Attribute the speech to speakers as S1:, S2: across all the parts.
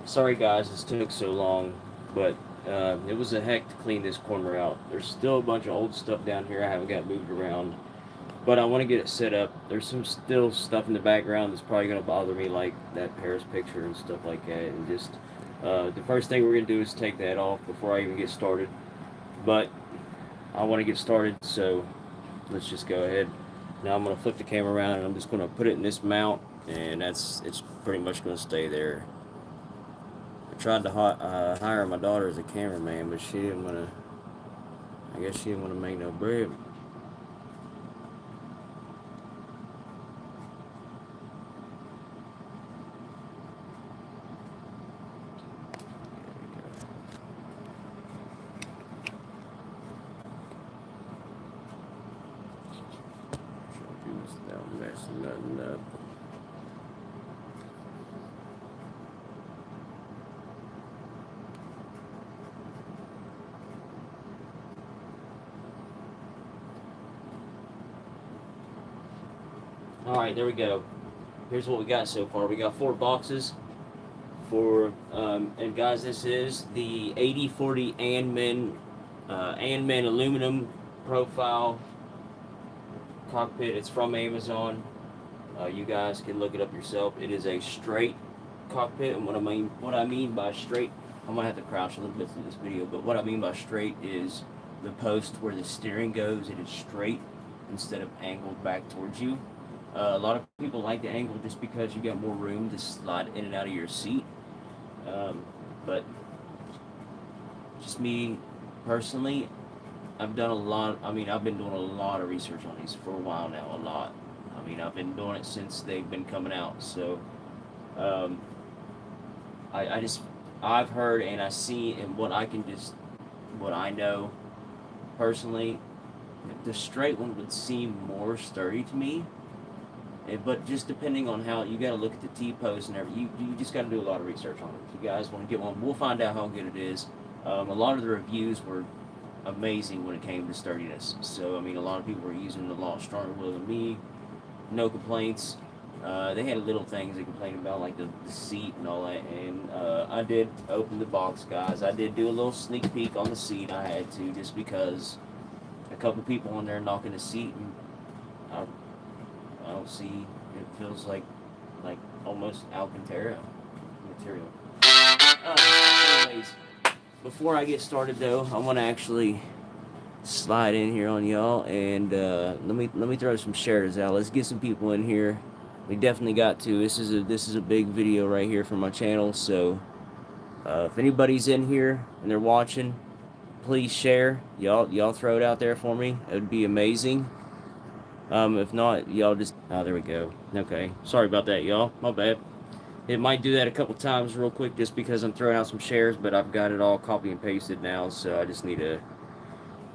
S1: Sorry guys, this took so long, but it was a heck to clean this corner out. There's still a bunch of old stuff down here I haven't got moved around, but I want to get it set up. There's some still stuff in the background that's probably going to bother me, like that Paris picture and stuff like that. And just the first thing we're going to do is take that off before I even get started. But I want to get started, so let's just go ahead. Now I'm going to flip the camera around and I'm just going to put it in this mount, and it's pretty much going to stay there. I tried to hire my daughter as a cameraman, but she didn't want to. I guess she didn't want to make no bread. Without messing nothing up. All right, there we go. Here's what we got so far. We got 4 boxes for, and guys, this is the 8040 Anmen aluminum profile cockpit. It's from Amazon. You guys can look it up yourself. It is a straight cockpit, and what I mean by straight, I'm gonna have to crouch a little bit through this video, but what I mean by straight is the post where the steering goes. It is straight instead of angled back towards you. A lot of people like the angle just because you got more room to slide in and out of your seat. But just me personally, I've done a lot. I mean, I've been doing a lot of research on these for a while now. A lot. I mean, I've been doing it since they've been coming out. So, um, I just I've heard and I see and what I know personally, the straight one would seem more sturdy to me. But just depending on how you got to look at the T post and everything, you just got to do a lot of research on it. If you guys want to get one, we'll find out how good it is. A lot of the reviews were amazing when it came to sturdiness. So I mean, a lot of people were using it a lot stronger than me. No complaints. They had little things they complained about, like the seat and all that. And I did open the box, guys. I did do a little sneak peek on the seat. I had to, just because a couple people on there knocking the seat, and I I don't see. It feels like almost Alcantara material. Anyways, before I get started though, I want to actually slide in here on y'all and let me throw some shares out. Let's get some people in here. We definitely got to. This is a big video right here for my channel. So if anybody's in here and they're watching, please share. Y'all throw it out there for me. It would be amazing. If not, y'all just... Oh, there we go. Okay. Sorry about that, y'all. My bad. It might do that a couple times real quick just because I'm throwing out some shares, but I've got it all copy and pasted now, so I just need to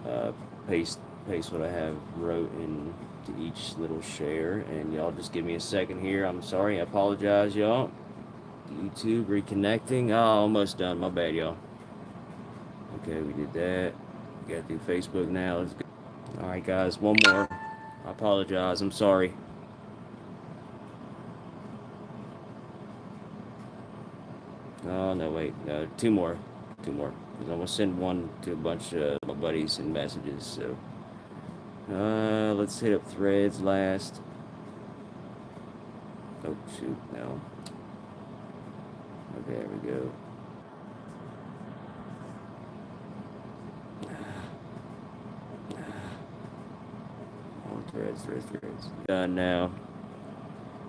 S1: uh, paste what I have wrote into each little share, and y'all just give me a second here. I'm sorry. I apologize, y'all. YouTube reconnecting. Oh, almost done. My bad, y'all. Okay, we did that. We got to do Facebook now. Let's go. All right, guys. One more. I apologize. I'm sorry. Oh, no, wait. Two more. Two more. I'm going to send one to a bunch of my buddies and messages. So, let's hit up threads last. Oh, shoot. No. Okay, there we go. Oh, threads. Done now.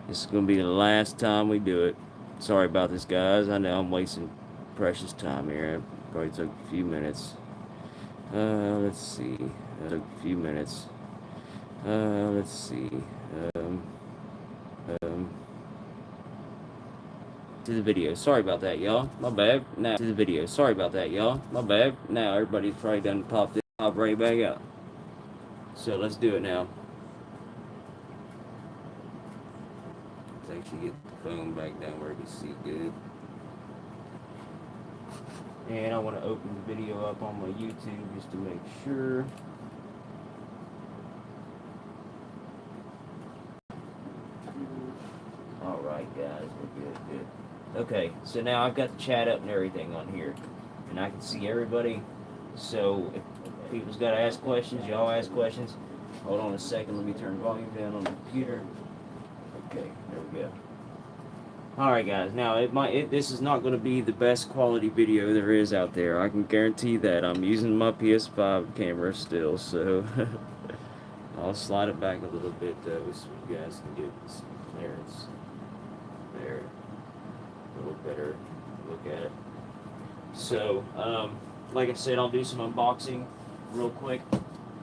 S1: This is going to be the last time we do it. Sorry about this, guys. I know I'm wasting precious time here. It probably took a few minutes. Let's see. Took a few minutes. Let's see. Um, um, to the video. Sorry about that, y'all. My bad. Now to the video. Sorry about that, y'all. My bad. Now everybody's probably done pop right back out. So let's do it now. Let's actually get the phone back down where we can see good. And I want to open the video up on my YouTube just to make sure. Alright guys, we're good. Okay, so now I've got the chat up and everything on here, and I can see everybody. So if people's got to ask questions, y'all ask questions. Hold on a second, let me turn volume down on the computer. Okay, there we go. Alright guys, now this is not going to be the best quality video there is out there. I can guarantee that. I'm using my PS5 camera still, so I'll slide it back a little bit though so you guys can get some clearance there. A little better look at it. So, like I said, I'll do some unboxing real quick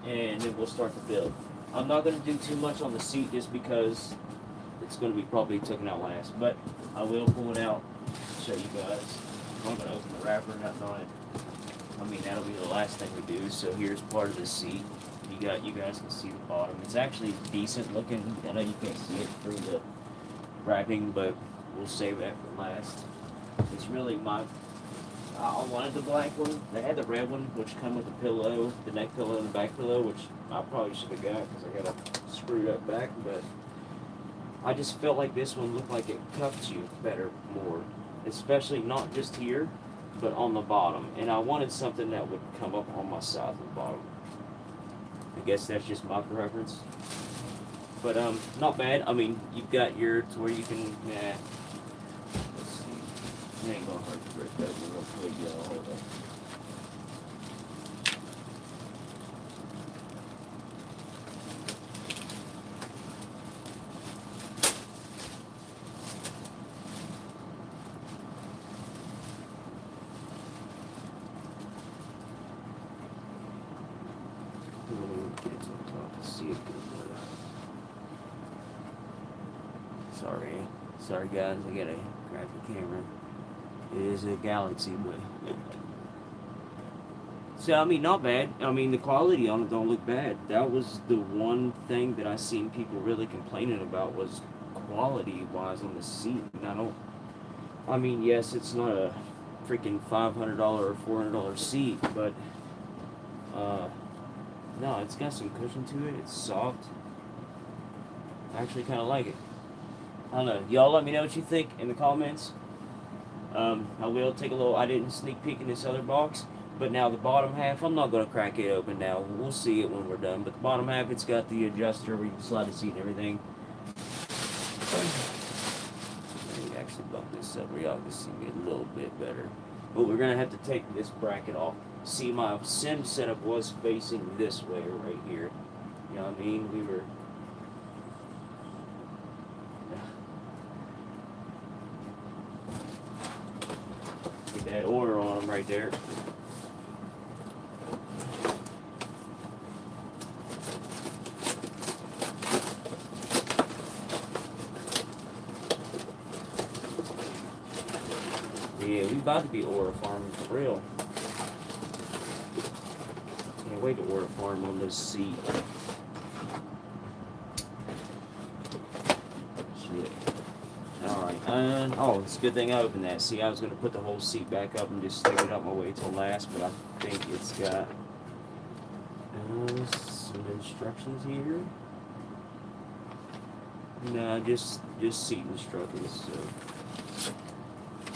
S1: and then we'll start the build. I'm not going to do too much on the seat just because it's going to be probably taken out last, but I will pull it out, show you guys. I'm going to open the wrapper, nothing on it. I mean, that'll be the last thing we do. So here's part of the seat. You guys can see the bottom. It's actually decent looking. I know you can't see it through the wrapping, but we'll save that for last. It's really I wanted the black one. They had the red one, which come with the pillow, the neck pillow and the back pillow, which I probably should have got because I got a screwed up back, but I just felt like this one looked like it cuffed you better, more. Especially not just here, but on the bottom. And I wanted something that would come up on my side of the bottom. I guess that's just my preference. But not bad. I mean, you've got your to where you can let's see. It ain't gonna hurt to break that one real quick, y'all. Hold on. Sorry guys, I gotta grab the camera. It is a Galaxy, but so I mean, not bad. I mean, the quality on it don't look bad. That was the one thing that I seen people really complaining about was quality wise on the seat. And I mean, yes, it's not a freaking $500 or $400 seat, but no, it's got some cushion to it. It's soft. I actually kind of like it. I don't know. Y'all let me know what you think in the comments. I will take a little, I didn't sneak peek in this other box, but now the bottom half, I'm not going to crack it open now. We'll see it when we're done. But the bottom half, it's got the adjuster where you can slide the seat and everything. Let me actually bump this up where y'all can see me a little bit better. But we're going to have to take this bracket off. See, my sim setup was facing this way right here. You know what I mean? We were... that order on them right there. Yeah, we about to be order farming for real. Can't wait to order farm on this seat. Shit. Alright, oh, it's a good thing I opened that. See, I was going to put the whole seat back up and just stick it up my way till last, but I think it's got some instructions here. No, just seat instructions, so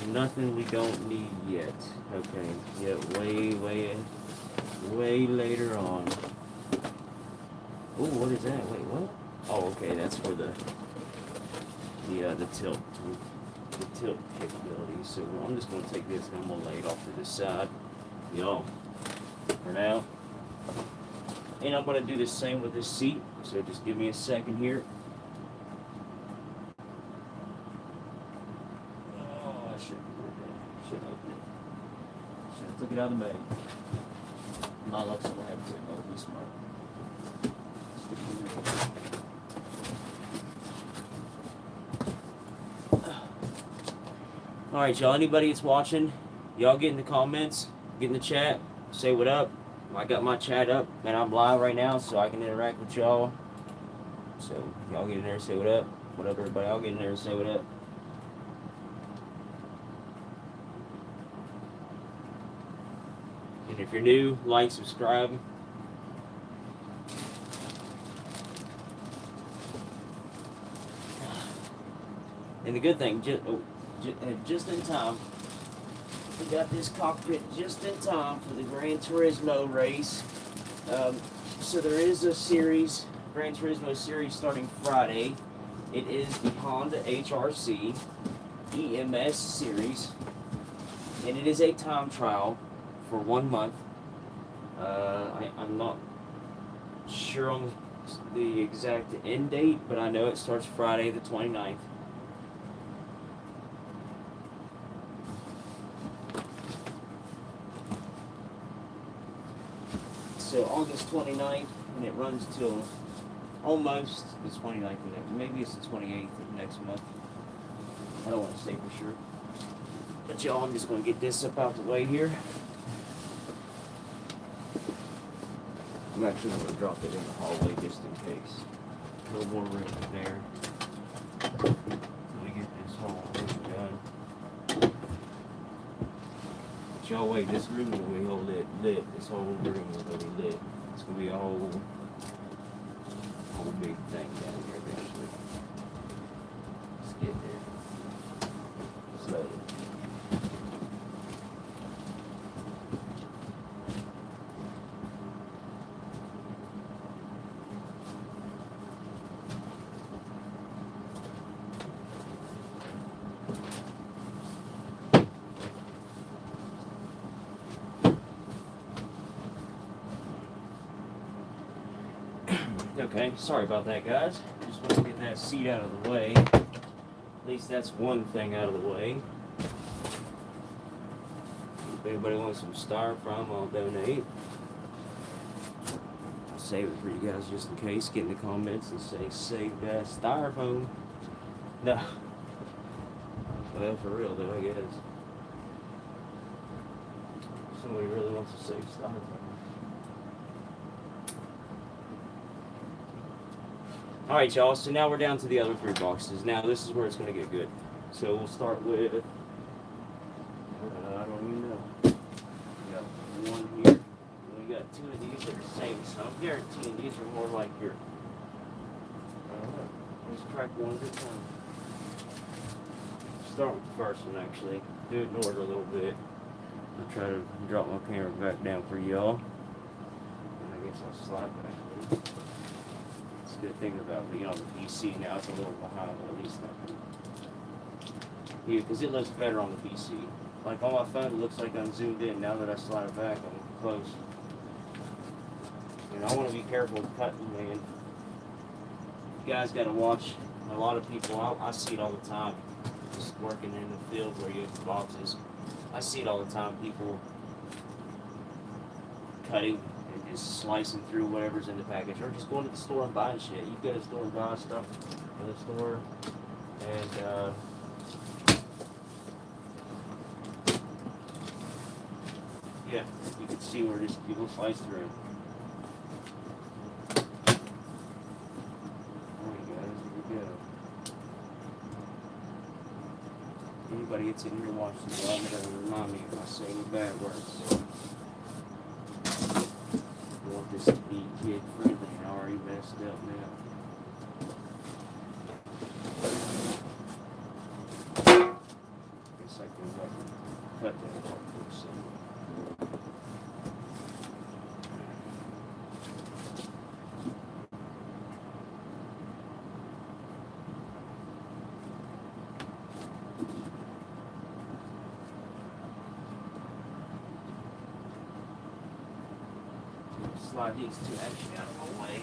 S1: nothing we don't need yet. Okay, yeah, way later on. Oh, what is that? Wait, what? Oh, okay, that's for the tilt capability. So I'm just going to take this and I'm going to lay it off to the side. Y'all, for now. And I'm going to do the same with this seat. So just give me a second here. Oh, I should open it. Should have took it out of the bag. My luck's going to have to. I'll be smart. Alright, y'all, anybody that's watching, y'all get in the comments, get in the chat, say what up. I got my chat up, and I'm live right now, so I can interact with y'all. So, y'all get in there and say what up. What up, everybody? I'll get in there and say what up. And if you're new, like, subscribe. And the good thing, just in time. We got this cockpit just in time for the Gran Turismo race. So there is a series, Gran Turismo series, starting Friday. It is the Honda HRC EMS series, and it is a time trial for 1 month. I'm not sure on the exact end date, but I know it starts Friday the 29th. So August 29th, and it runs till almost the 29th, maybe it's the 28th of next month. I don't want to say for sure. But y'all, I'm just going to get this up out the way here. I'm actually going to drop it in the hallway just in case. A little more room there. Let me get this whole room done. But y'all wait, this room will be whole lit. This whole room is going to be lit. It's going to be a whole big thing down here eventually. Let's get there. Slowly. Okay, sorry about that, guys. Just want to get that seat out of the way. At least that's one thing out of the way. If anybody wants some styrofoam, I'll donate. I'll save it for you guys just in case. Get in the comments and say, save that styrofoam. No. Well, for real though, I guess. Somebody really wants to save styrofoam. Alright, y'all, so now we're down to the other 3 boxes. Now this is where it's going to get good. So we'll start with, I don't even know. We got one here. And we got 2 of these that are the same, so I'm guaranteeing these are more like your, let's crack one at a time. Start with the first one, actually. Do it in order a little bit. I'll try to drop my camera back down for y'all. And I guess I'll slide back a little. Good thing about being on the PC now, it's a little behind, but at least not. Yeah, because it looks better on the PC. Like on my phone, it looks like I'm zoomed in. Now that I slide it back, I'm close. And I want to be careful with cutting, man. You guys got to watch. A lot of people, I see it all the time. Just working in the field where you have boxes. I see it all the time. People cutting. Just slicing through whatever's in the package, or just going to the store and buying shit. You go to the store and buy stuff in the store, and yeah, you can see where just people slice through. Alright guys, here we go. Anybody gets in here watching the vlog, it doesn't remind me if I say any bad words. I want this to be kid friendly, and I already messed up now. Guess I can cut that off for a second. Slide these 2 actually out of my way.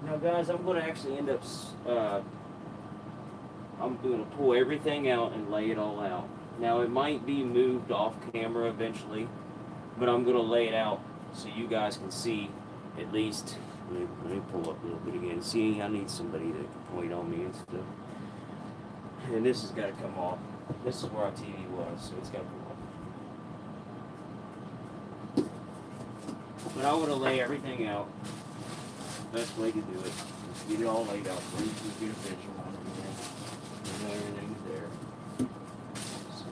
S1: Now guys, I'm going to actually end up, I'm going to pull everything out and lay it all out. Now it might be moved off camera eventually, but I'm going to lay it out so you guys can see at least. Let me pull up a little bit again. See, I need somebody that can point on me and stuff. And this has got to come off. This is where our TV was, so it's got to come off. But I want to lay everything out. Best way to do it. Just get it all laid out so you can get a picture on everything. You know everything's there. So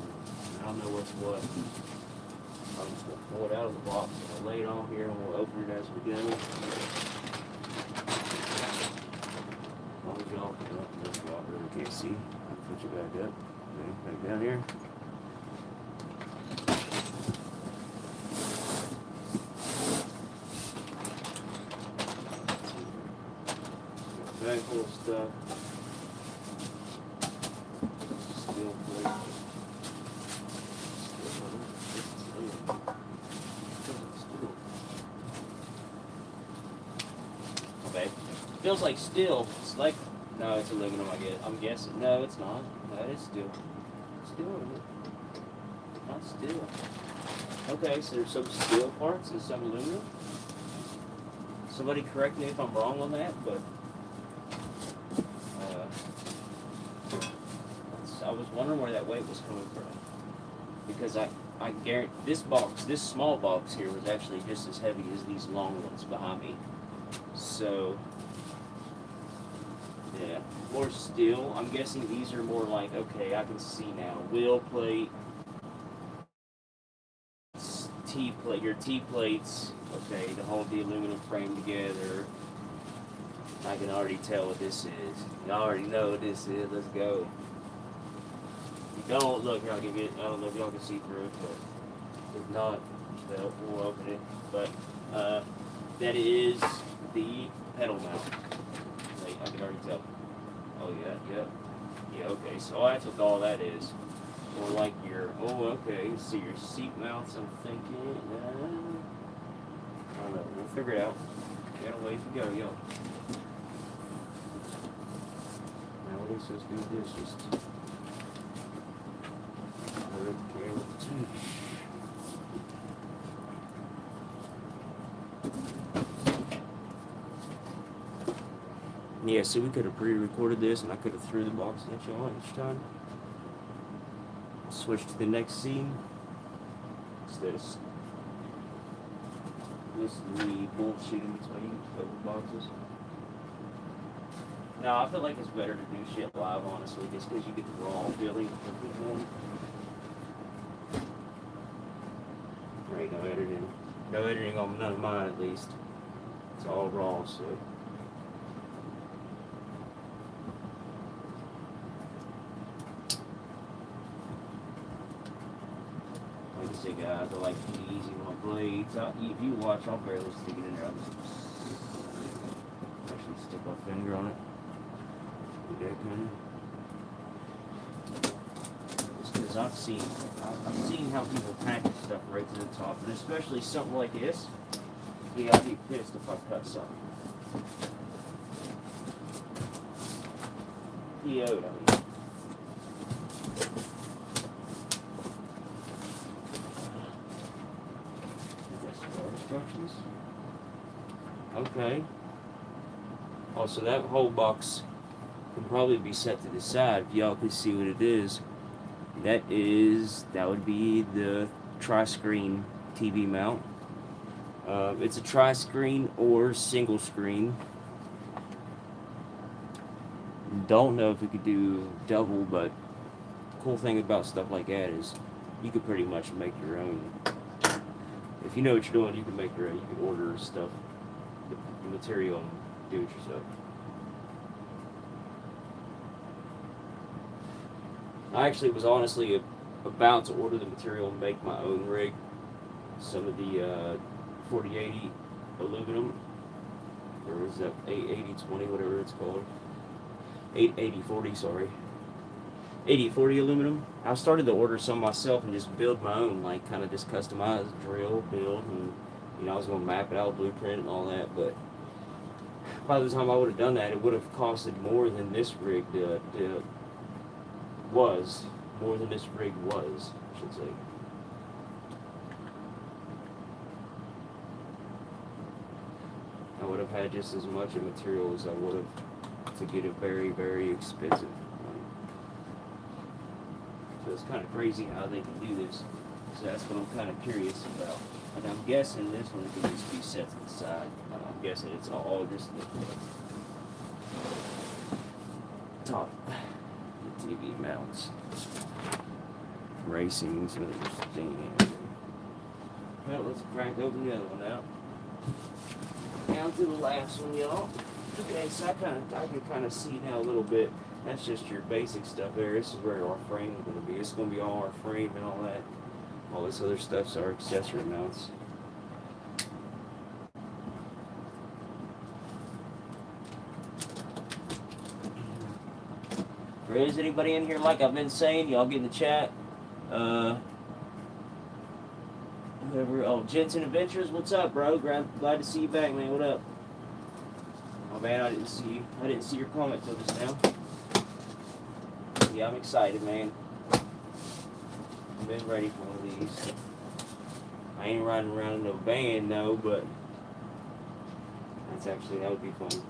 S1: I don't know what's what. I'm just going to pull it out of the box and I'll lay it on here and we'll open it as we go. As long as y'all Oh, there's a lot really can't see. I'll put you back up. Okay, back down here. Bag full of stuff. Steel plate. Okay. Feels like steel. It's like, no, it's aluminum, I guess. I'm guessing. No, it's not. That is steel. Steel, isn't it? Not steel. Okay, so there's some steel parts and some aluminum. Somebody correct me if I'm wrong on that, but I was wondering where that weight was coming from. Because I guarantee this small box here was actually just as heavy as these long ones behind me. So, yeah, more steel. I'm guessing these are more like, okay, I can see now. Wheel plate, T-plate, your T-plates, okay, to hold the aluminum frame together. I can already tell what this is. You already know what this is. Let's go. If you don't, look, I'll give you, I don't know if y'all can see through it, but if not, we'll open it. But that is the pedal mount. Like, I can already tell. Oh, yeah, okay. So that's what all that is. Or like your, okay, so your seat mounts, I'm thinking, I don't know, we'll figure it out. Got a ways to go, yo. Now what are we supposed to do with this? Just yeah, so we could have pre-recorded this and I could have threw the box at you on each time. Switch to the next scene. Instead of this is the bullshit in between couple boxes. No, I feel like it's better to do shit live, honestly, just because you get the raw feeling of the one. There ain't no editing. No editing on none of mine, at least. It's all raw, so. Like I say, guys, I like to be easy with my blades. If you watch, I'll barely stick it in there. I'll just actually stick my finger on it. Do that kind of. Just because I've seen how people package stuff right to the top, and especially something like this. Yeah, I'd be pissed if I cut something. PO'd, I mean. Instructions. Okay. Oh, so that whole box can probably be set to the side if y'all can see what it is. That would be the tri-screen TV mount. It's a tri-screen or single screen. Don't know if we could do double, but cool thing about stuff like that is you could pretty much make your own. If you know what you're doing, you can make your own. You can order stuff, the material, and do it yourself. I actually was honestly about to order the material and make my own rig. Some of the 4080 aluminum, or is that 8020, whatever it's called. 8040, sorry. 8040 aluminum. I started to order some myself and just build my own, like kind of just customize, drill, build, and I was going to map it out, blueprint and all that, but by the time I would have done that, it would have costed more than this rig was, I should say. I would have had just as much of material as I would have to get it very, very expensive. So it's kind of crazy how they can do this. So that's what I'm kind of curious about. And I'm guessing this one can just be set to the side. I'm guessing it's all just the top. The TV mounts. Racing, so there's a thing here. Well, let's crank open the other one out. Down to the last one, y'all. Okay, so I can kind of see now a little bit. That's just your basic stuff there. This is where our frame is going to be. It's going to be all our frame and all that. All this other stuff's our accessory mounts. If there is anybody in here, like I've been saying, y'all get in the chat. Whoever, oh, Jensen Adventures, what's up, bro? Glad to see you back, man. What up? Oh man, I didn't see your comment till just now. Yeah, I'm excited, man. I've been ready for one of these. I ain't riding around in no van, no, but that would be fun.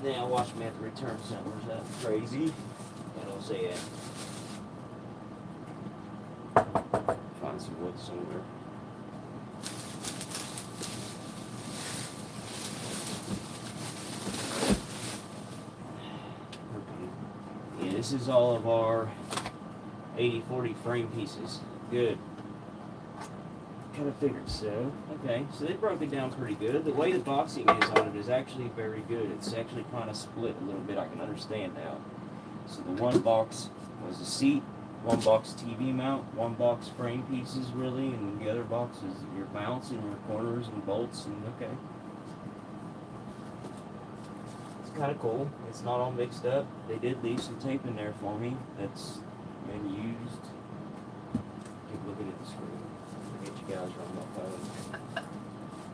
S1: Now watch me have to return something. Is that crazy? I don't say that. Find some wood somewhere. Okay. Yeah, this is all of our 80/40 frame pieces. Good. Kind of figured so. Okay, so they broke it down pretty good. The way the boxing is on it is actually very good. It's actually kind of split a little bit. I can understand now. So the one box was the seat, one box TV mount, one box frame pieces really, and the other box is your mounts and your corners and bolts and okay. It's kind of cool. It's not all mixed up. They did leave some tape in there for me that's been used. Keep looking at the screen. Get you guys on my phone.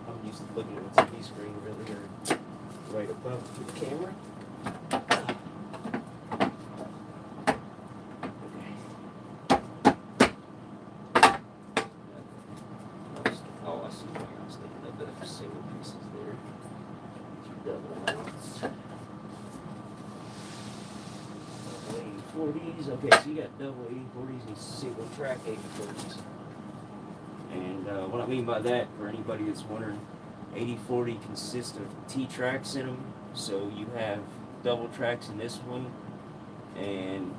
S1: I'm used to looking at the TV screen really, or right above the camera. Okay. Oh, I see. I was thinking of the single pieces there. Double mounts. Double 80/40s. Okay, so you got double 80/40s and single track 80/40s. And what I mean by that, for anybody that's wondering, 80/40 consists of T-tracks in them. So you have double tracks in this one and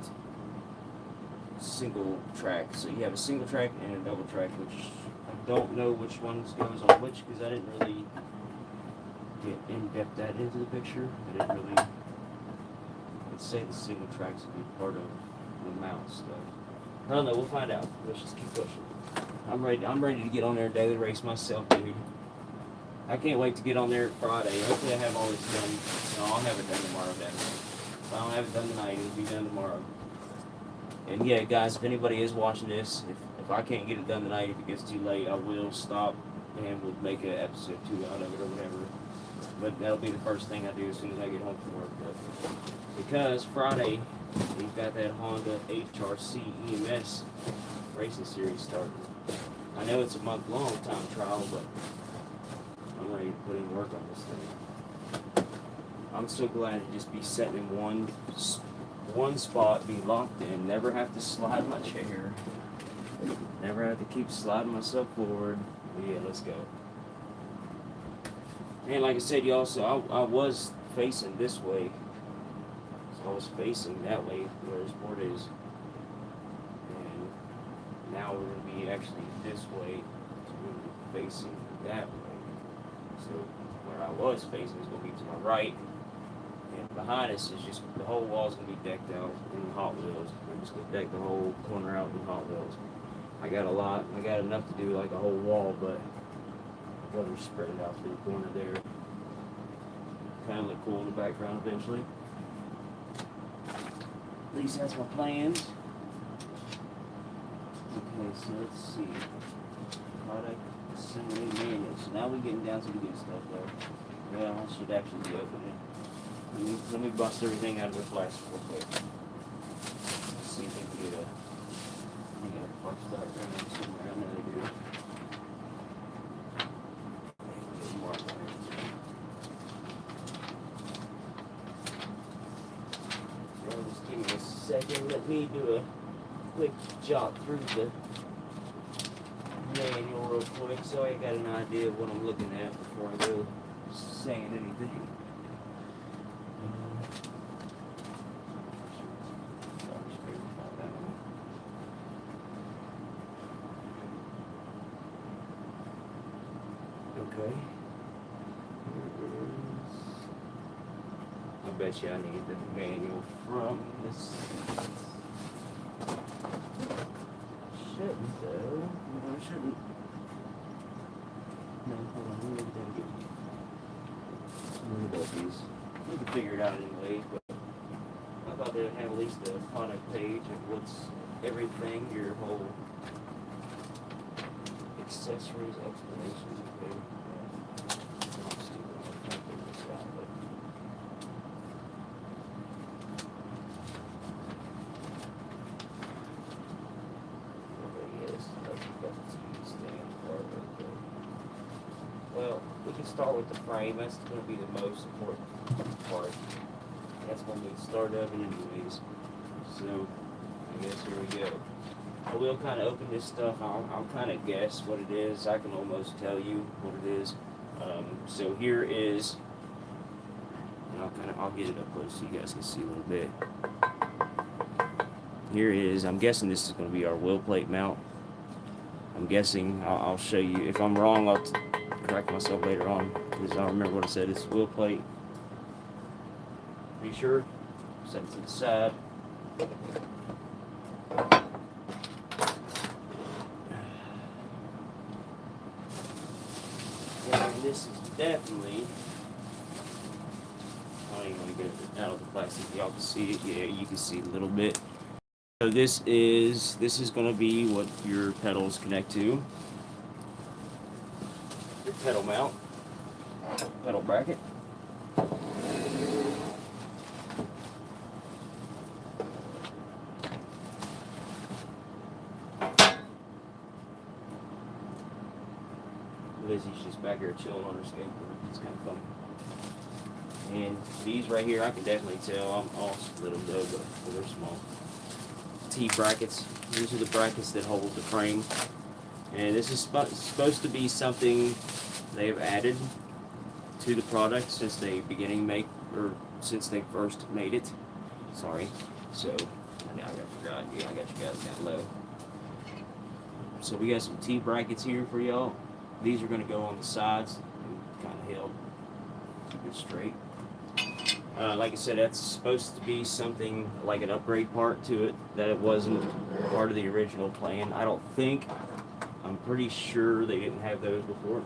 S1: single track. So you have a single track and a double track, which I don't know which one goes on which because I didn't really get in-depth that into the picture. I didn't really, let's say the single tracks would be part of the mount stuff. I don't know, we'll find out. Let's just keep pushing. I'm ready to get on there and daily race myself, dude. I can't wait to get on there Friday. Hopefully I have all this done. No, I'll have it done tomorrow, definitely. If I don't have it done tonight, it'll be done tomorrow. And yeah, guys, if anybody is watching this, if I can't get it done tonight, if it gets too late, I will stop and we'll make an episode 2 out of it or whatever. But that'll be the first thing I do as soon as I get home from work. But because Friday, we've got that Honda HRC EMS racing series starting. I know it's a month-long time trial, but I'm ready to put in work on this thing. I'm so glad to just be sitting in one spot, be locked in, never have to slide my chair, never have to keep sliding myself forward. But yeah, let's go. And like I said, y'all, so I was facing this way. So I was facing that way where this board is. Now we're going to be actually this way, so we're going to be facing that way. So where I was facing is going to be to my right, and behind us is just, the whole wall is going to be decked out in Hot Wheels. I'm just going to deck the whole corner out in Hot Wheels. I got enough to do like a whole wall, but I'd rather spread it out through the corner there. Kind of look cool in the background eventually. At least that's my plans. Okay, so let's see. Product assembly manual. So now we're getting down to the good stuff though. Well, I should actually be opening. Let me bust everything out of the flash real quick. Let's see if we can get a park start running somewhere. I know they do. let me do a quick jot through the manual real quick so I got an idea of what I'm looking at before I go saying anything. Okay. I bet you I need the manual from this. Shouldn't though. No, I shouldn't. No, hold on. Let me look at that again. What about these? We can figure it out anyway, but I thought they'd have at least a product page of what's everything, your whole accessories, explanations, okay. I'm stupid. I can't figure this out, but well, we can start with the frame. That's going to be the most important part. That's going to be the start of it anyways. So, I guess here we go. I will kind of open this stuff. I'll kind of guess what it is. I can almost tell you what it is. So here is, and I'll get it up close so you guys can see a little bit. Here is, I'm guessing this is going to be our wheel plate mount. I'm guessing, I'll show you. If I'm wrong, I'll correct myself later on, because I don't remember what I said. It's wheel plate. Be sure. Set it to the side. And this is definitely, I don't even want to get it out of the plastic. Y'all can see it. Yeah, you can see a little bit. So this is going to be what your pedals connect to. Your pedal mount, pedal bracket. Lizzie's just back here chilling on her skateboard. It's kind of funny. And these right here, I can definitely tell. I'm all split them though, but they're small. T brackets. These are the brackets that hold the frame. And this is supposed to be something they have added to the product since they since they first made it. Sorry. So now I forgot. Yeah, I got you guys down low. So we got some T brackets here for y'all. These are going to go on the sides and kind of held. Keep it straight. Like I said, that's supposed to be something like an upgrade part to it, that it wasn't part of the original plan. I'm pretty sure they didn't have those before.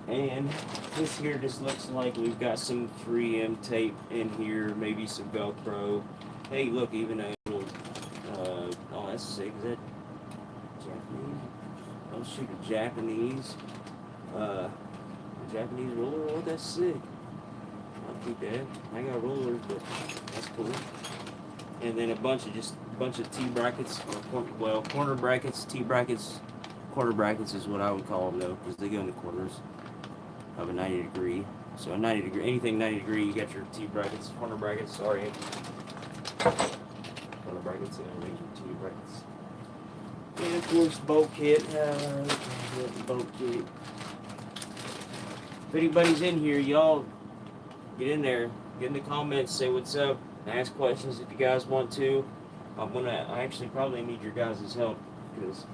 S1: And this here just looks like we've got some 3M tape in here, maybe some Velcro. Hey, look, even a little, oh, that's sick. Is that Japanese? Oh, shoot, a Japanese roller? Oh, that's sick. I'll keep that. I got rollers, but that's cool. And then a bunch of T brackets, or corner brackets, T brackets. Quarter brackets is what I would call them though, because they go in the corners of a 90 degree. So a 90 degree, anything 90 degree, you got your T brackets, corner brackets. Sorry, corner brackets and T brackets. And of course, bolt kit. Bolt kit. If anybody's in here, y'all get in there, get in the comments, say what's up, ask questions if you guys want to. I actually probably need your guys' help, because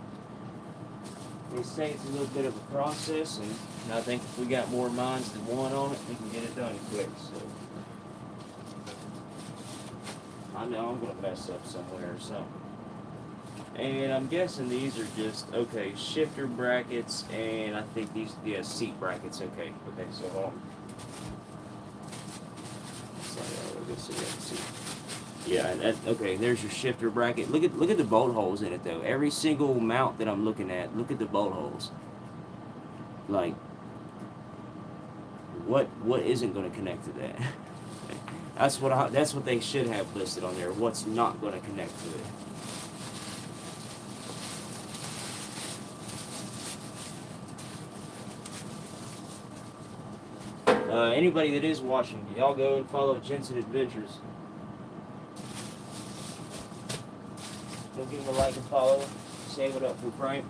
S1: they say it's a little bit of a process, and I think if we got more minds than one on it, we can get it done quick. So I know I'm gonna mess up somewhere or something. And I'm guessing these are just, okay, shifter brackets, and I think these, yeah, seat brackets. Okay, so hold on. Yeah, okay, there's your shifter bracket. Look at the bolt holes in it though. Every single mount that I'm looking at, look at the bolt holes. Like, what isn't going to connect to that? That's what they should have listed on there. What's not going to connect to it? Anybody that is watching, y'all go and follow Jensen Adventures. Go give them a like and follow. Save it up for frame.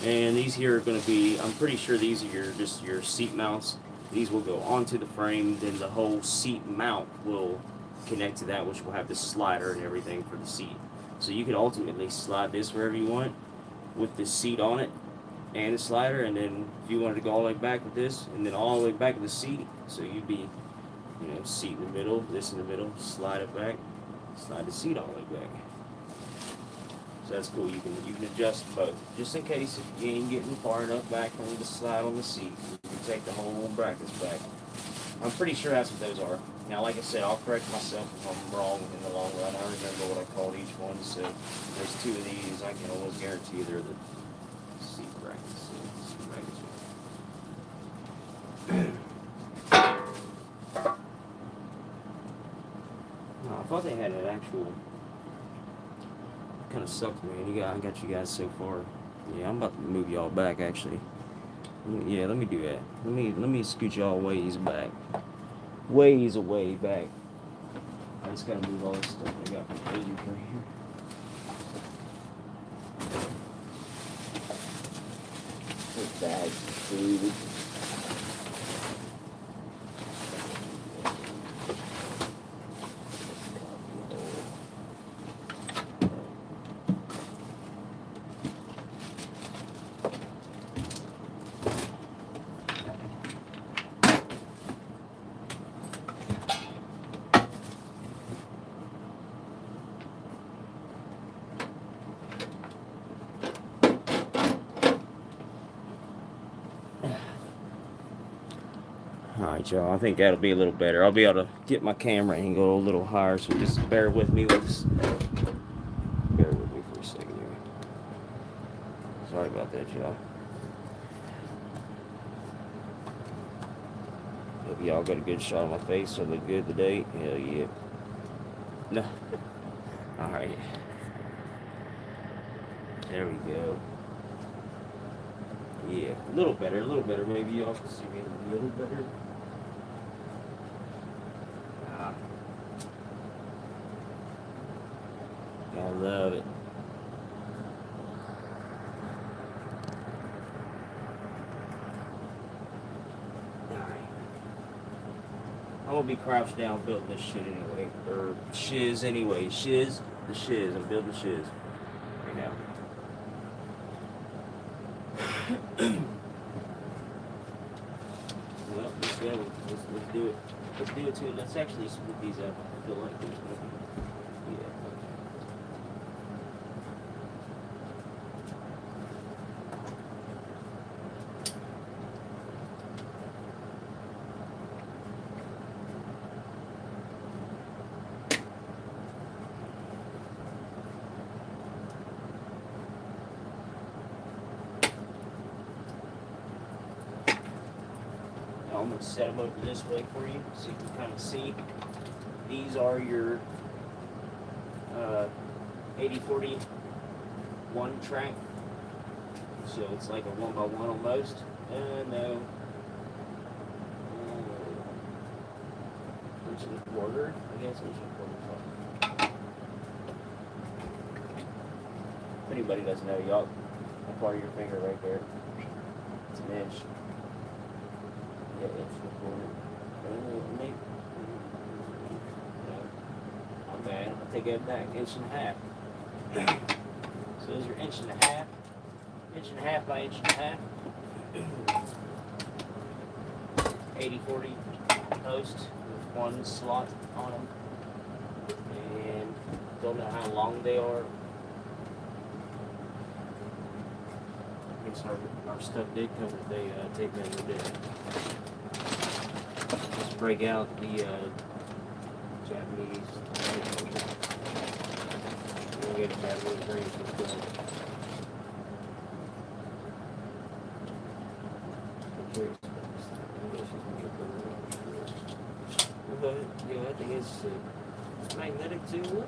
S1: And these here are going to be, I'm pretty sure these are just your seat mounts. These will go onto the frame, then the whole seat mount will connect to that, which will have the slider and everything for the seat. So you can ultimately slide this wherever you want with the seat on it and the slider, and then if you wanted to go all the way back with this, and then all the way back with the seat, so you'd be, you know, seat in the middle, this in the middle, slide it back, slide the seat all the way back. So that's cool. You can adjust both, just in case if you ain't getting far enough back from the slide on the seat. You can take the whole brackets back. I'm pretty sure that's what those are. Now, like I said, I'll correct myself if I'm wrong in the long run. I remember what I called each one. So there's two of these. I can almost guarantee they're the seat brackets. No, I thought they had an actual. Kind of sucked, man. I got you guys so far. Yeah, I'm about to move y'all back actually. Yeah, let me do that. Let me scoot y'all ways back. Ways away back. I just gotta move all this stuff I got from Asia right here. Put bags of food. Alright, y'all, I think that'll be a little better. I'll be able to get my camera angle a little higher, so just bear with me with this. Bear with me for a second here. Sorry about that, y'all. Hope y'all got a good shot of my face. I look good today. Hell yeah. No. Alright. There we go. Yeah, a little better. Maybe y'all can see me a little better. I love it. Alright. I'm gonna be crouched down building this shit anyway. Or shiz anyway. The shiz. I'm building shiz right now. Well, let's go. Let's do it. Let's do it too. Let's actually split these up. I feel like there's gonna be. Yeah. I'm going to set them over this way for you so you can kind of see. These are your 80/40 one track. So it's like a 1x1 almost. No. Inch and a quarter. I guess inch and a quarter. If anybody doesn't know, y'all, that part of your finger right there. It's an inch. Yeah, it's recorded. Maybe. No, I'm bad. I'll take that back. Inch and a half. So those are inch and a half. Inch and a half by inch and a half. 80/40 post with one slot on them. And don't know how long they are. I guess our stuff did come with a tape measure today. Let's break out the Japanese. We'll get a Japanese range. Let's go. Yeah, I think it's magnetic too.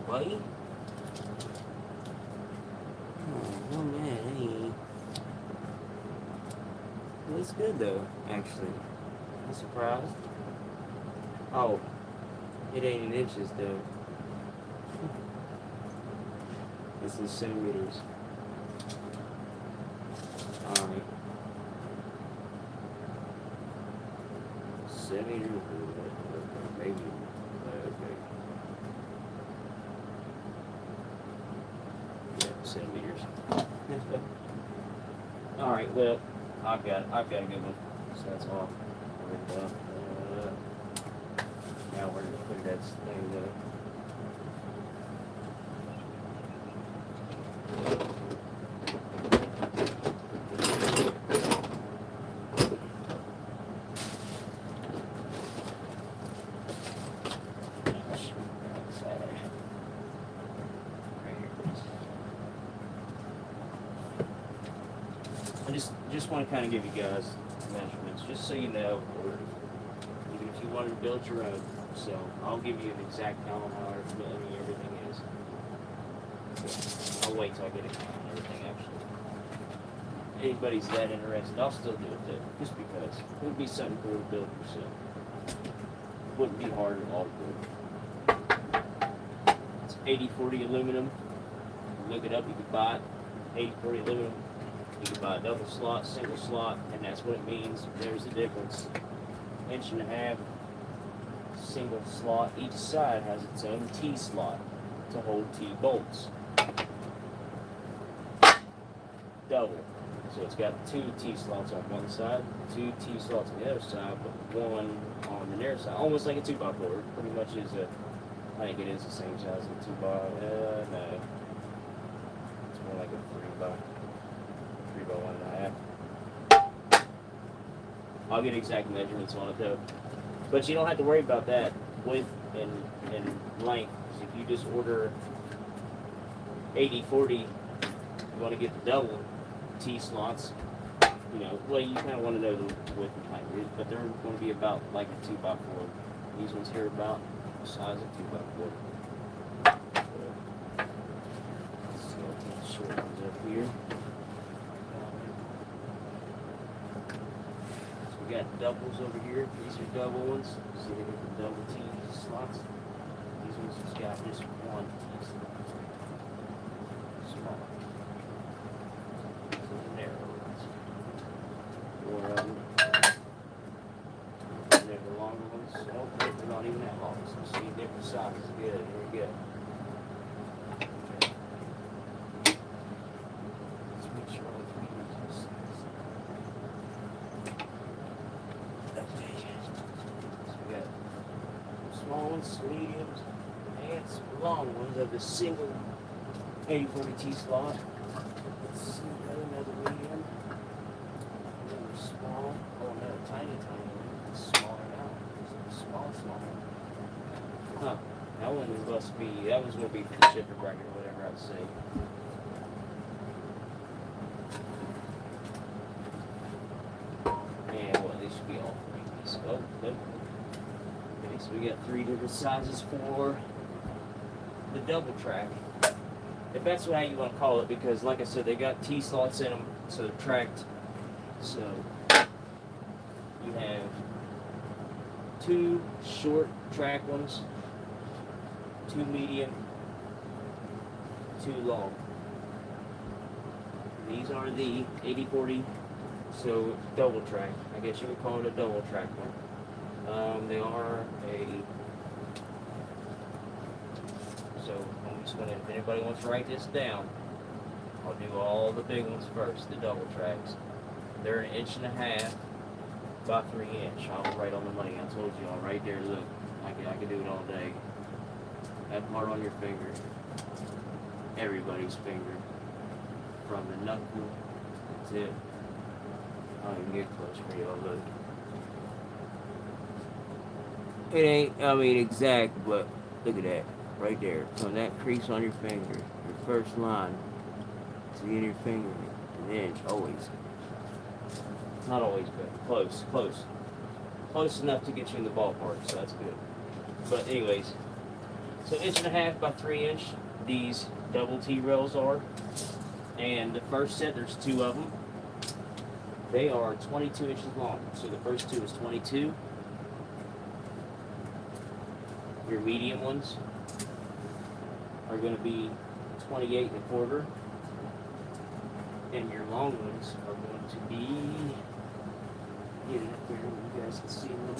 S1: Buddy? Oh man, It looks good though, actually. I'm surprised. Oh, it ain't in inches though. It's in centimeters. Alright. Centimeters, maybe. Okay. Yeah, centimeters. Alright, well, I've got a good one. So that's all. Now we're gonna put that thing there. I just want to kind of give you guys measurements, just so you know, or even if you wanted to build your own. So I'll give you an exact count on how everything is. I'll wait till I get a count on everything, actually. Anybody's that interested, I'll still do it too, just because it would be something cool to build yourself. It wouldn't be hard at all to do. It's 80/40 aluminum. Look it up, you can buy it. 80/40 aluminum. You can buy a double slot, single slot, and that's what it means. There's the difference. 1.5 inch single slot. Each side has its own T slot to hold T bolts. Double. So it's got 2 T slots on one side, 2 T slots on the other side, but one on the near side. Almost like a 2x4. Pretty much is a, I think it is the same size as a 2x, no. It's more like a 3x1.5. I'll get exact measurements on it though. But you don't have to worry about that width and length. If you just order 80/40, you want to get the double T slots, you know, well, you kind of want to know the width and height, but they're going to be about like a 2x4. These ones here are about the size of 2x4. So, short ones up here. We got doubles over here. These are double ones. See, they got the double T slots. These ones just got just one T slot. Small. These are the narrow ones. 4 of them. And they're the longer ones. Oh, they're not even that long. So see, different sizes. Good. Here we go. Let's make sure all 3 of these. Small ones, mediums, and some long ones of the single 80/40 T slot. Let's see, another medium. Another small. Oh, another tiny one. It's smaller now. Small. Huh. That one must be, that one's going to be for the shipper bracket or whatever I'd say. And well, these should be all 3 of these. Oh, nope. So we got 3 different sizes for the double track. If that's how you want to call it, because like I said, they got T slots in them, so they're tracked. So you have 2 short track ones, 2 medium, 2 long. These are the 80/40, so double track. I guess you would call it a double track one. They are so I'm just gonna, if anybody wants to write this down, I'll do all the big ones first, the double tracks. They're 1.5 inch by 3 inch. I'll write on the money. I told you all right there, look, I can do it all day. That part on your finger, everybody's finger, from the knuckle to the tip. I'll even get close for y'all, look. It ain't, I mean, exact, but look at that, right there. So that crease on your finger, your first line to the end of your finger, an inch, always. Not always, but close enough to get you in the ballpark, so that's good. But anyways, so 1.5 inch by 3 inch, these double T rails are, and the first set, there's 2 of them. They are 22 inches long. So the first two is 22. Your medium ones are going to be 28 1/4. And your long ones are going to be, get it up there where you guys can see them,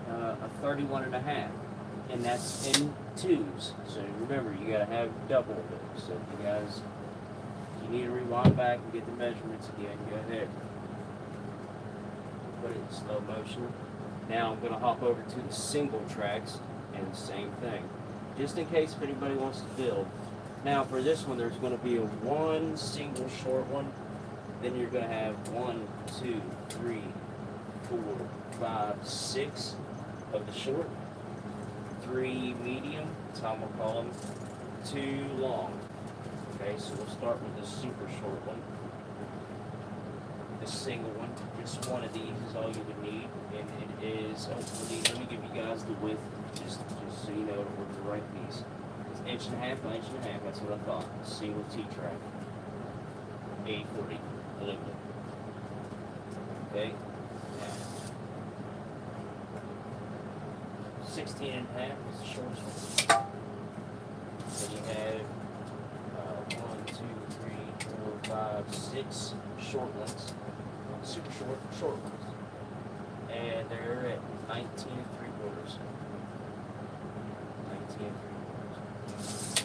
S1: a 31 1/2. And that's in twos. So remember, you got to have double of those. So if you guys, you need to rewind back and get the measurements again, go ahead. Put it in slow motion. Now I'm going to hop over to the single tracks and the same thing. Just in case if anybody wants to build. Now for this one, there's going to be a one single short one. Then you're going to have 1, 2, 3, 4, 5, 6 of the short. 3 medium, that's how I'm going to call them. 2 long. Okay, so we'll start with the super short one. The single one. Just one of these is all you would need. And it is, let me give you guys the width, just so you know we're the right piece. It's 1.5 inches by 1.5 inches, that's what I thought. Single T-track. 80/40 aluminum. Okay, now 16 1/2 is the shortest one. Then you have 1, 2, 3, 4, 5, 6 short ones. Super short ones. And they're at 19 3/4. 19 3/4.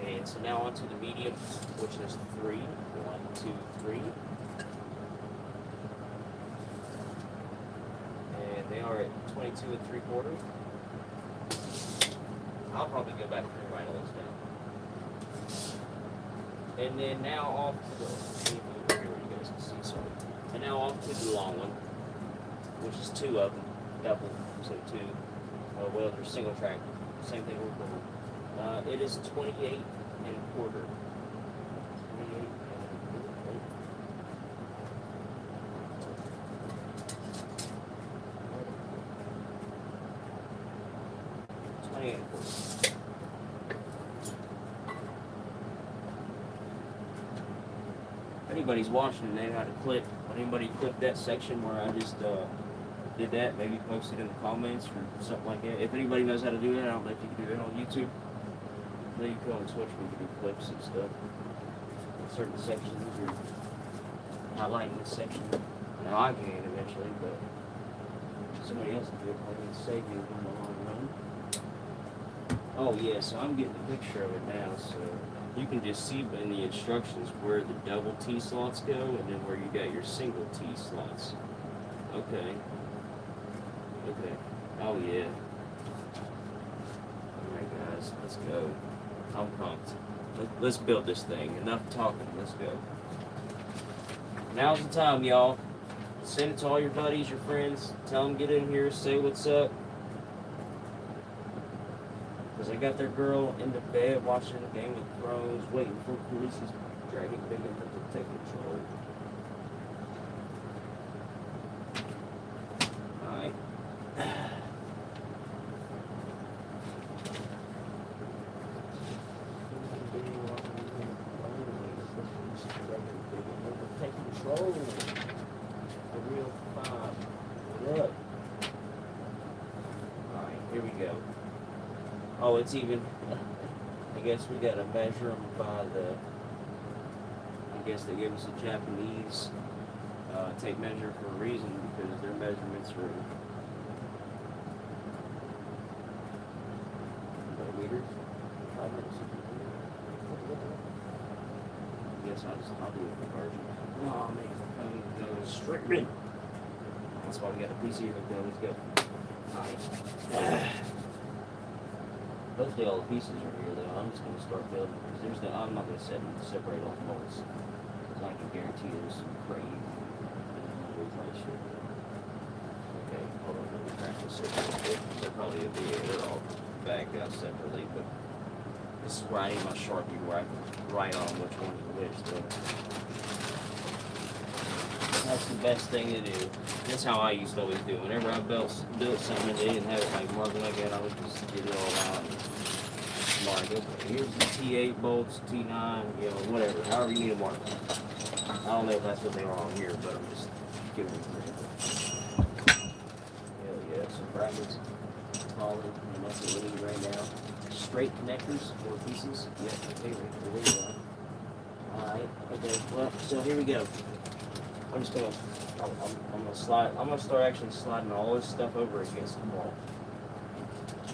S1: And so now onto the medium, which is 3. 1, 2, 3. And they are at 22 3/4. I'll probably go back and write all those down. And then now off to the, here you guys can see, sorry. And now off to the long one, which is 2 of them, double, so 2. Well, they're single track, same thing we're doing. It is 28 1/4. 28 1/4. 28 1/4. If anybody's watching and they know how to clip, anybody clip that section where I just did that, maybe post it in the comments or something like that. If anybody knows how to do that, I don't know if you can do that on YouTube. Then you can go on Twitch where you can do clips and stuff. In certain sections or highlighting this section. Now I can eventually, but somebody else can do it probably to save me in the long run. Oh yeah, so I'm getting a picture of it now, so you can just see in the instructions where the double T slots go and then where you got your single T slots. Okay. Okay. Oh yeah. Alright guys, let's go. I'm pumped. Let's build this thing. Enough talking, let's go. Now's the time, y'all. Send it to all your buddies, your friends. Tell them get in here, say what's up. Because I got their girl in the bed watching the Game of Thrones, waiting for Khaleesi's dragon big enough to take control. Alright. Take control. The real five. Look. Alright, here we go. Oh, it's even, I guess we gotta measure them by the, I guess they gave us a Japanese tape measure for a reason, because their measurements are meters. 5 minutes. I guess I'll do a conversion. Oh man, the phone goes straight. That's why we got a PC hooked up. Let's go. Alright. Hopefully all the pieces are here though. I'm just going to start building because I'm not going to separate all the bolts because I can guarantee there's some crane. Okay, hold on, let me practice it real quick. They're all bagged out separately, but this is where I need my Sharpie where I can write on which one is which. So that's the best thing to do. That's how I used to always do. Whenever I built something and they didn't have it like marked like that, I would just get it all out and mark it. Okay, here's the T8 bolts, T9, you know, whatever, however you need to mark them. I don't know if that's what they are on here, but I'm just giving an example. Hell yeah, some brackets. Solid, and that's what we need right now. Straight connectors, 4 pieces. Yep, okay, there we go. Alright, okay, well, so here we go. I'm just gonna, I'm gonna slide, I'm gonna start actually sliding all this stuff over against the wall.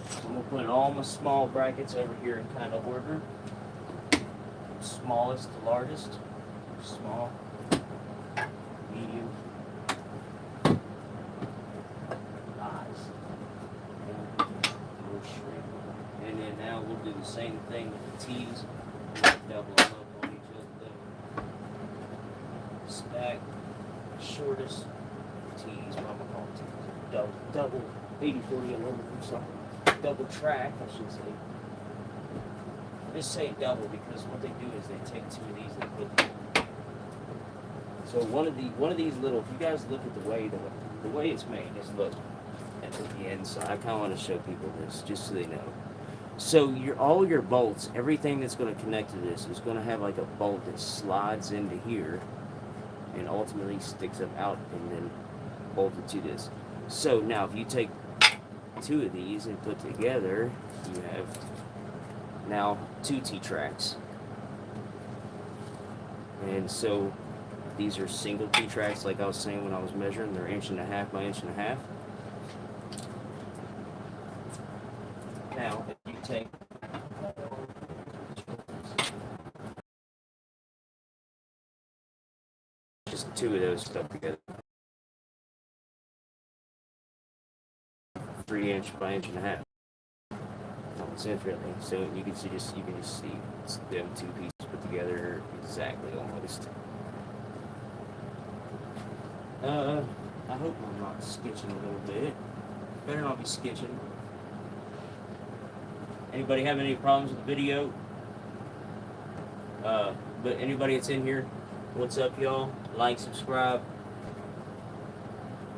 S1: So I'm gonna put all my small brackets over here in kind of order. Smallest to largest. Small, medium, eyes, and we'll shrink. And then now we'll do the same thing with the T's. Double them up on each other. Stack shortest T's, what I'm gonna call T's. Double 80-40 aluminum, something. Double track, I should say. I just say double because what they do is they take 2 of these and put them. So one of these little, if you guys look at the way it's made, just look at the inside. I kind of want to show people this just so they know. So all your bolts, everything that's going to connect to this is going to have like a bolt that slides into here and ultimately sticks up out and then bolted to this. So now if you take 2 of these and put together, you have now 2 T-tracks. And so these are single T-tracks, like I was saying when I was measuring. They're 1.5 by 1.5. Now, if you take just 2 of those stuck together, 3" by 1.5. It's really. So you can just see it's them 2 pieces put together exactly almost. I hope I'm not sketching a little bit. Better not be sketching. Anybody have any problems with the video? But anybody that's in here, what's up, y'all? Like, subscribe.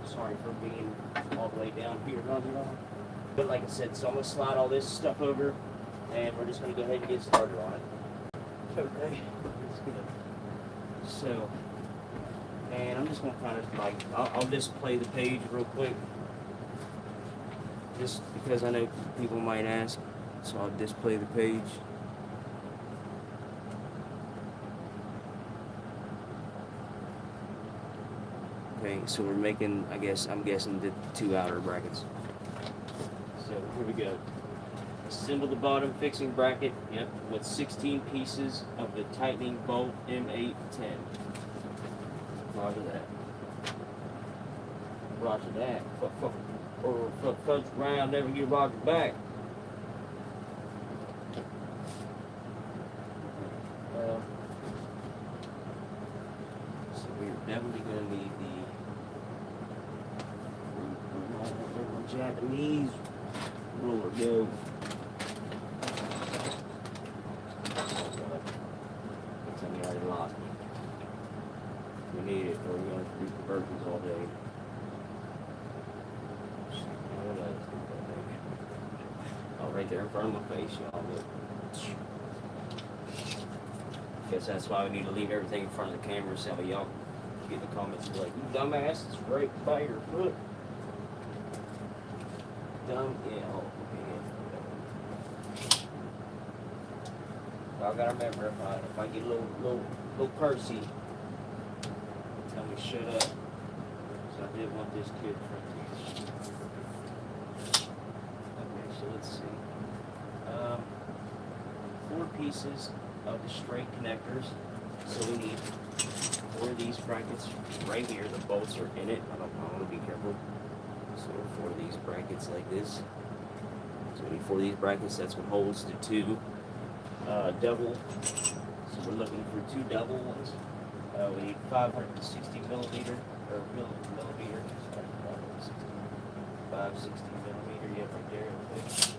S1: Sorry for being all the way down here, y'all. But like I said, so I'm gonna slide all this stuff over, and we're just gonna go ahead and get started on it. Okay, let's get it. So. And I'm just going to kind of like, I'll display the page real quick. Just because I know people might ask. So I'll display the page. Okay, so we're making, I'm guessing the 2 outer brackets. So here we go. Assemble the bottom fixing bracket, yep, with 16 pieces of the tightening bolt M810. Roger that. Roger that. Fuck around, never get Roger back. So we're definitely going to need the Japanese ruler. Go. Tell me I already lost it. We need it, or we're going to do conversions all day. Oh, right there in front of my face, y'all. Guess that's why we need to leave everything in front of the camera so y'all get the comments like, you dumbass, it's right by your foot. Dumb, yeah, y'all gotta remember, if I get a little Percy, tell me shut up. So I did want this kid from okay, so let's see. 4 pieces of the straight connectors. So we need 4 of these brackets right here. The bolts are in it. I want to be careful. So 4 of these brackets like this. So we need 4 of these brackets. That's what holds the 2 double. So we're looking for 2 double ones. We need 560 millimeter, or millimeter, sorry, 560 millimeter, yep, right there. Okay.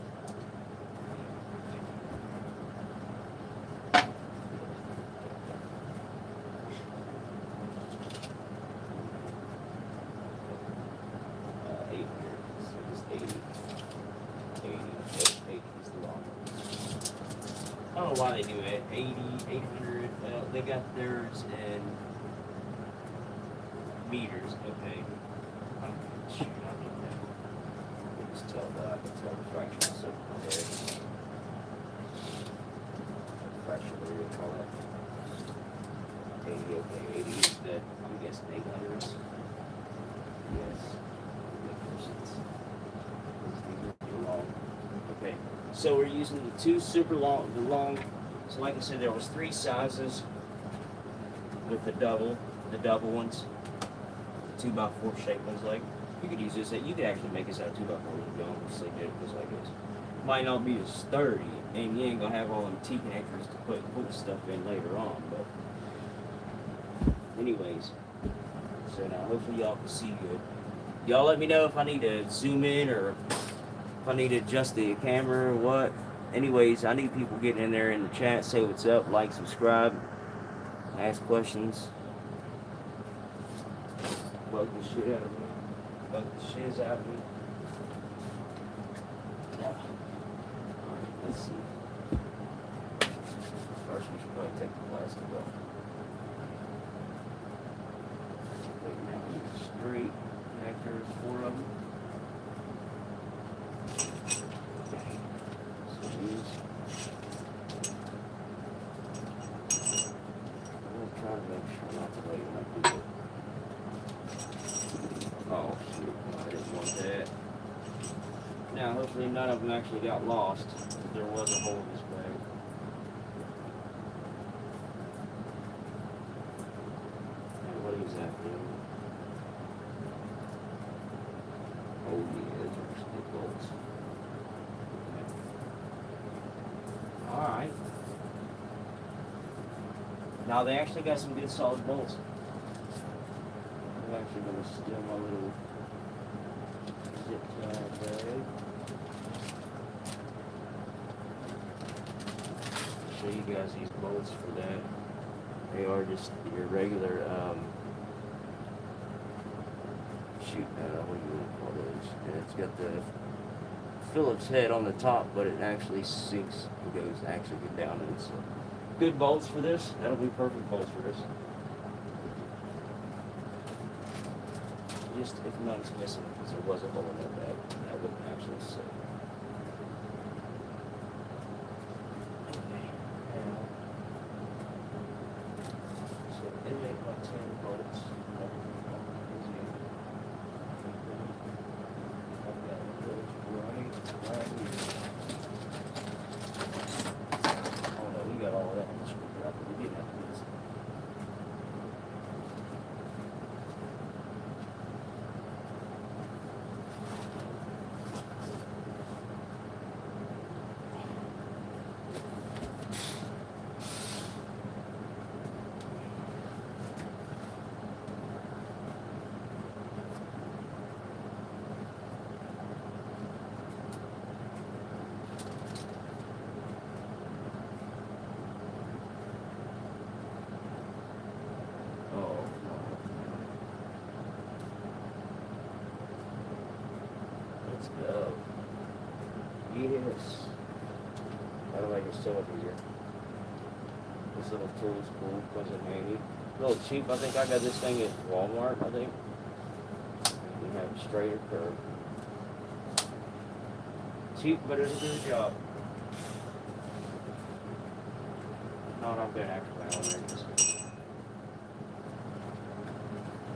S1: 80 is the long one. I don't know why they do it. 80, 800. They got theirs in meters. Okay. Shoot, I need that. Just tell that. I can tell the fraction. So, okay. Fraction, what do you call that? 80, okay. 80 is good. I'm guessing 800s. Yes. Long. Okay. So we're using the two super long, so like I said, there was 3 sizes with the double ones, 2x4 shaped ones. Like you could use this. You could actually make this out of 2x4 if you honestly did it just like this. Might not be as sturdy, and you ain't gonna have all them teeth connectors to put stuff in later on. But anyways, so now hopefully y'all can see good. Y'all let me know if I need to zoom in or if I need to adjust the camera or what. Anyways, I need people getting in there in the chat, say what's up, like, subscribe, ask questions. Bug the shit out of me. Bug the shiz out of me. Alright, let's see. First, we should probably take the plastic off. Wait, now, straight connectors, 4 of them. Oh shoot, I didn't want that. Now hopefully none of them actually got lost. There was a hole in this bag. And what is that doing? Oh yeah, those are just good bolts. Okay. Alright. Now they actually got some good solid bolts. I'm actually going to steal my little zip tie bag. Show you guys these bolts for that. They are just your regular, what do you call those? And it's got the Phillips head on the top, but it actually sinks and goes actually get down in it. So good bolts for this. That'll be perfect bolts for this. Just if none's missing, because there was a hole in that bag, that wouldn't actually sit. Okay. So inmate by 10 bolts. Oh no, we got all of that in the screwdriver. We didn't have to do this. Let's go. Yes. How do I get cylinder here? This little tool is cool, comes in handy. A little cheap. I think I got this thing at Walmart, I think. We have a straighter curve. Cheap, but it'll do the job. Not I'm good actually. I'll make this.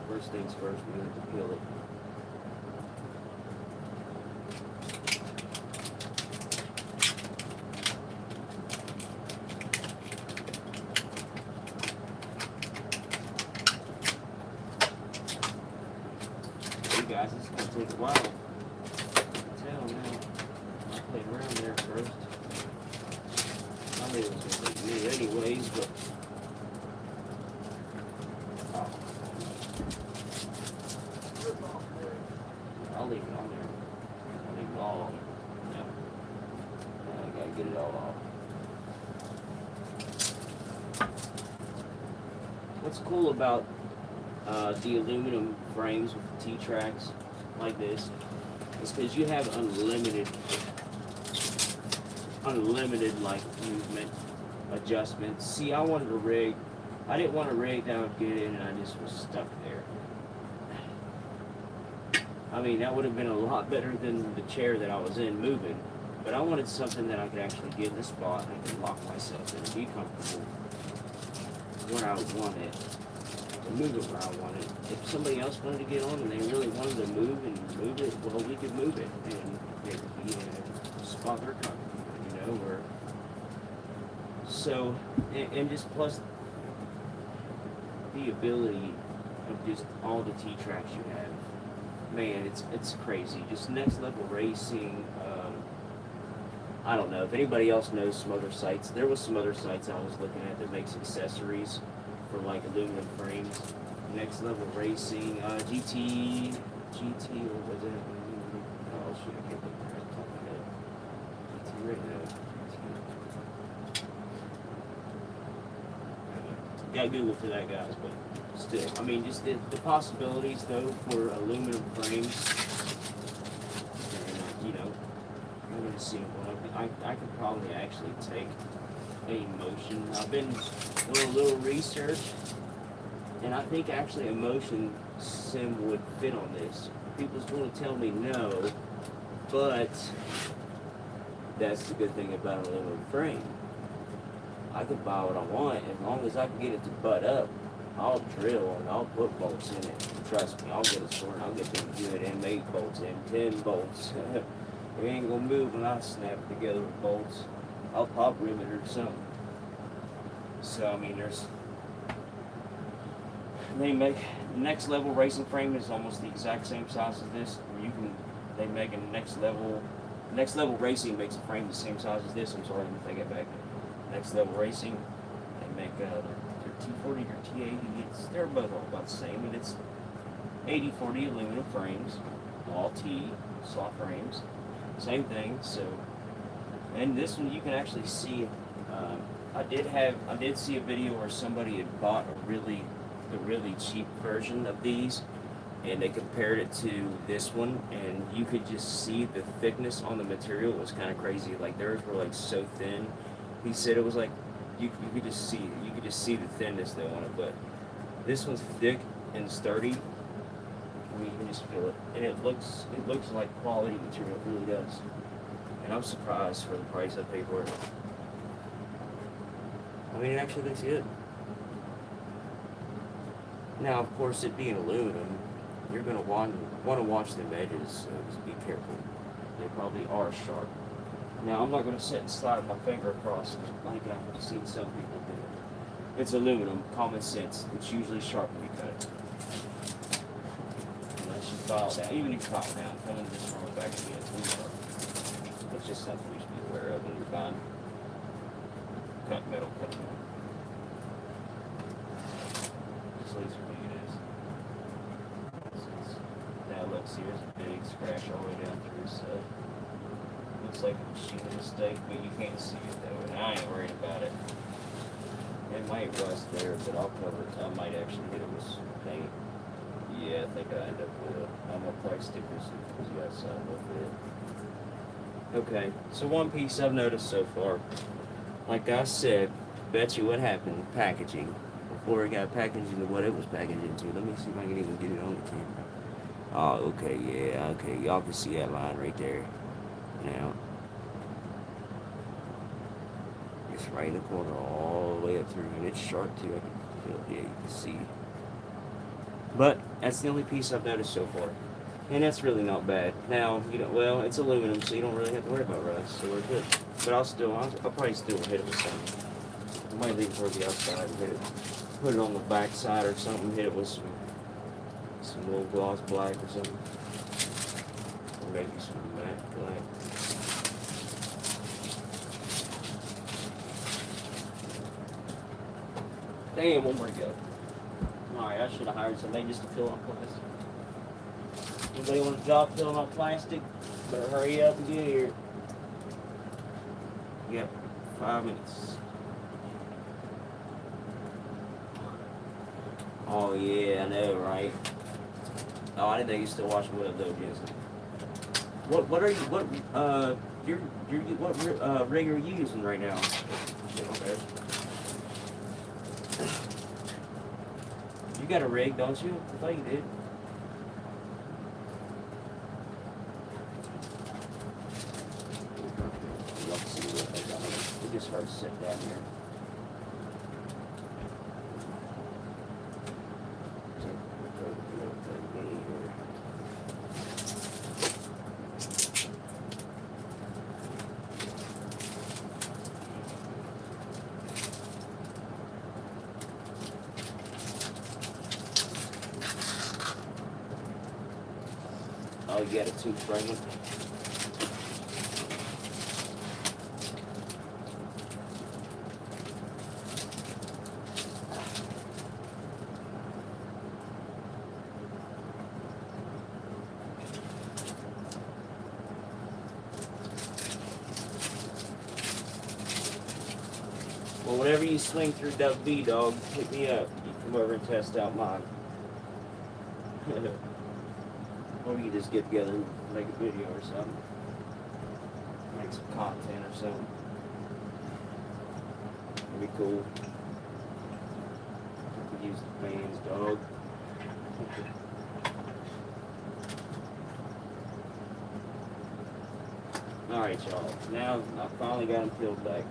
S1: First things first, we have to peel it. Guys, it's gonna take a while. I can tell now. I played around there first. I knew it was gonna take me anyways, but I'll leave it on there. I'll leave it all on there. Yeah. I gotta get it all off. What's cool about the aluminum frames with the T-tracks like this is because you have unlimited like movement adjustments. See, I wanted a rig. I didn't want a rig that would get in and I just was stuck there. I mean, that would have been a lot better than the chair that I was in moving. But I wanted something that I could actually get in the spot and I could lock myself in and be comfortable where I wanted, to move it where I wanted. If somebody else wanted to get on and they really wanted to move it, well, we could move it and it would be in a spot they're comfortable, you know, where. So, and just plus the ability of just all the T-tracks you have. Man, it's crazy. Just next level racing. I don't know if anybody else knows some other sites. There was some other sites I was looking at that makes accessories for like aluminum frames. Next level racing, GT, what was it? Oh shoot, I can't think of it. Top of my head. GT right now. Got Google for that, guys, but still, I mean, just the possibilities though for aluminum frames, and you know, I'm gonna see what I could probably actually take a motion. I've been doing a little research, and I think actually a motion sim would fit on this. People's going to tell me no, but that's the good thing about an aluminum frame. I can buy what I want as long as I can get it to butt up. I'll drill and I'll put bolts in it. Trust me, I'll get a sword and I'll get them good M8 bolts in, 10 bolts. It ain't gonna move when I snap it together with bolts. I'll pop rivet or something. So I mean, they make next level racing frame is almost the exact same size as this. They make a next level racing makes a frame the same size as this. I'm sorry, let me take it back. Next level racing, they make their T40 or T80. They're both all about the same, and it's 80/40 aluminum frames, all T slot frames, same thing. So, and this one you can actually see. I did see a video where somebody had bought the really cheap version of these, and they compared it to this one, and you could just see the thickness on the material. It was kind of crazy. Like theirs were like so thin. He said it was like you could just see the thinness though on it, but this one's thick and sturdy. I mean, you can just feel it, and it looks like quality material. It really does. And I'm surprised for the price I paid for it. I mean, it actually looks good. Now, of course, it being aluminum, you're gonna want to watch them edges, so just be careful. They probably are sharp. Now, I'm not going to sit and slide my finger across like I've seen some people do. It's aluminum, common sense. It's usually sharp when you cut it. Unless you file down. Even if you file down, coming this from the back of the it's sharp. It's just something you should be aware of when you're buying cut metal cutting. Just at least for me it is. Now look, see, there's a big scratch all the way down through, so looks like a machine mistake, but you can't see it though, and I ain't worried about it. It might rust there, but I'll cover it. I might actually hit it with some paint. Yeah, I think I end up with I'm gonna probably stick this because you got some with it. Okay, so one piece I've noticed so far, like I said, bet you what happened, packaging. Before it got packaged into what it was packaged into. Let me see if I can even get it on the camera. Oh, okay, yeah, okay, y'all can see that line right there. Now, it's right in the corner all the way up through, and it's sharp too. I can feel it. Yeah, you can see. But that's the only piece I've noticed so far, and that's really not bad. Now, well, it's aluminum, so you don't really have to worry about rust, so we're good. But I'll probably still hit it with something. I might leave it toward the outside and hit it, put it on the back side or something. Hit it with some little gloss black or something, or maybe some matte black. Damn, one more to go. Alright, I should have hired somebody just to fill on plastic. Anybody want a job filling on plastic? Better hurry up and get here. Yep, 5 minutes. Oh yeah, I know, right? Oh, I didn't know you still watching what though, Jason. What rig are you using right now? Okay. You got a rig, don't you? I thought you did. sit down here. Oh, you got a two-frame one? Well, whenever you swing through WB, dog, hit me up. You come over and test out mine. Or we can just get together and make a video or something. Make some content or something. That'd be cool. We could use the fans, dog. Alright, y'all. Now I finally got them peeled back.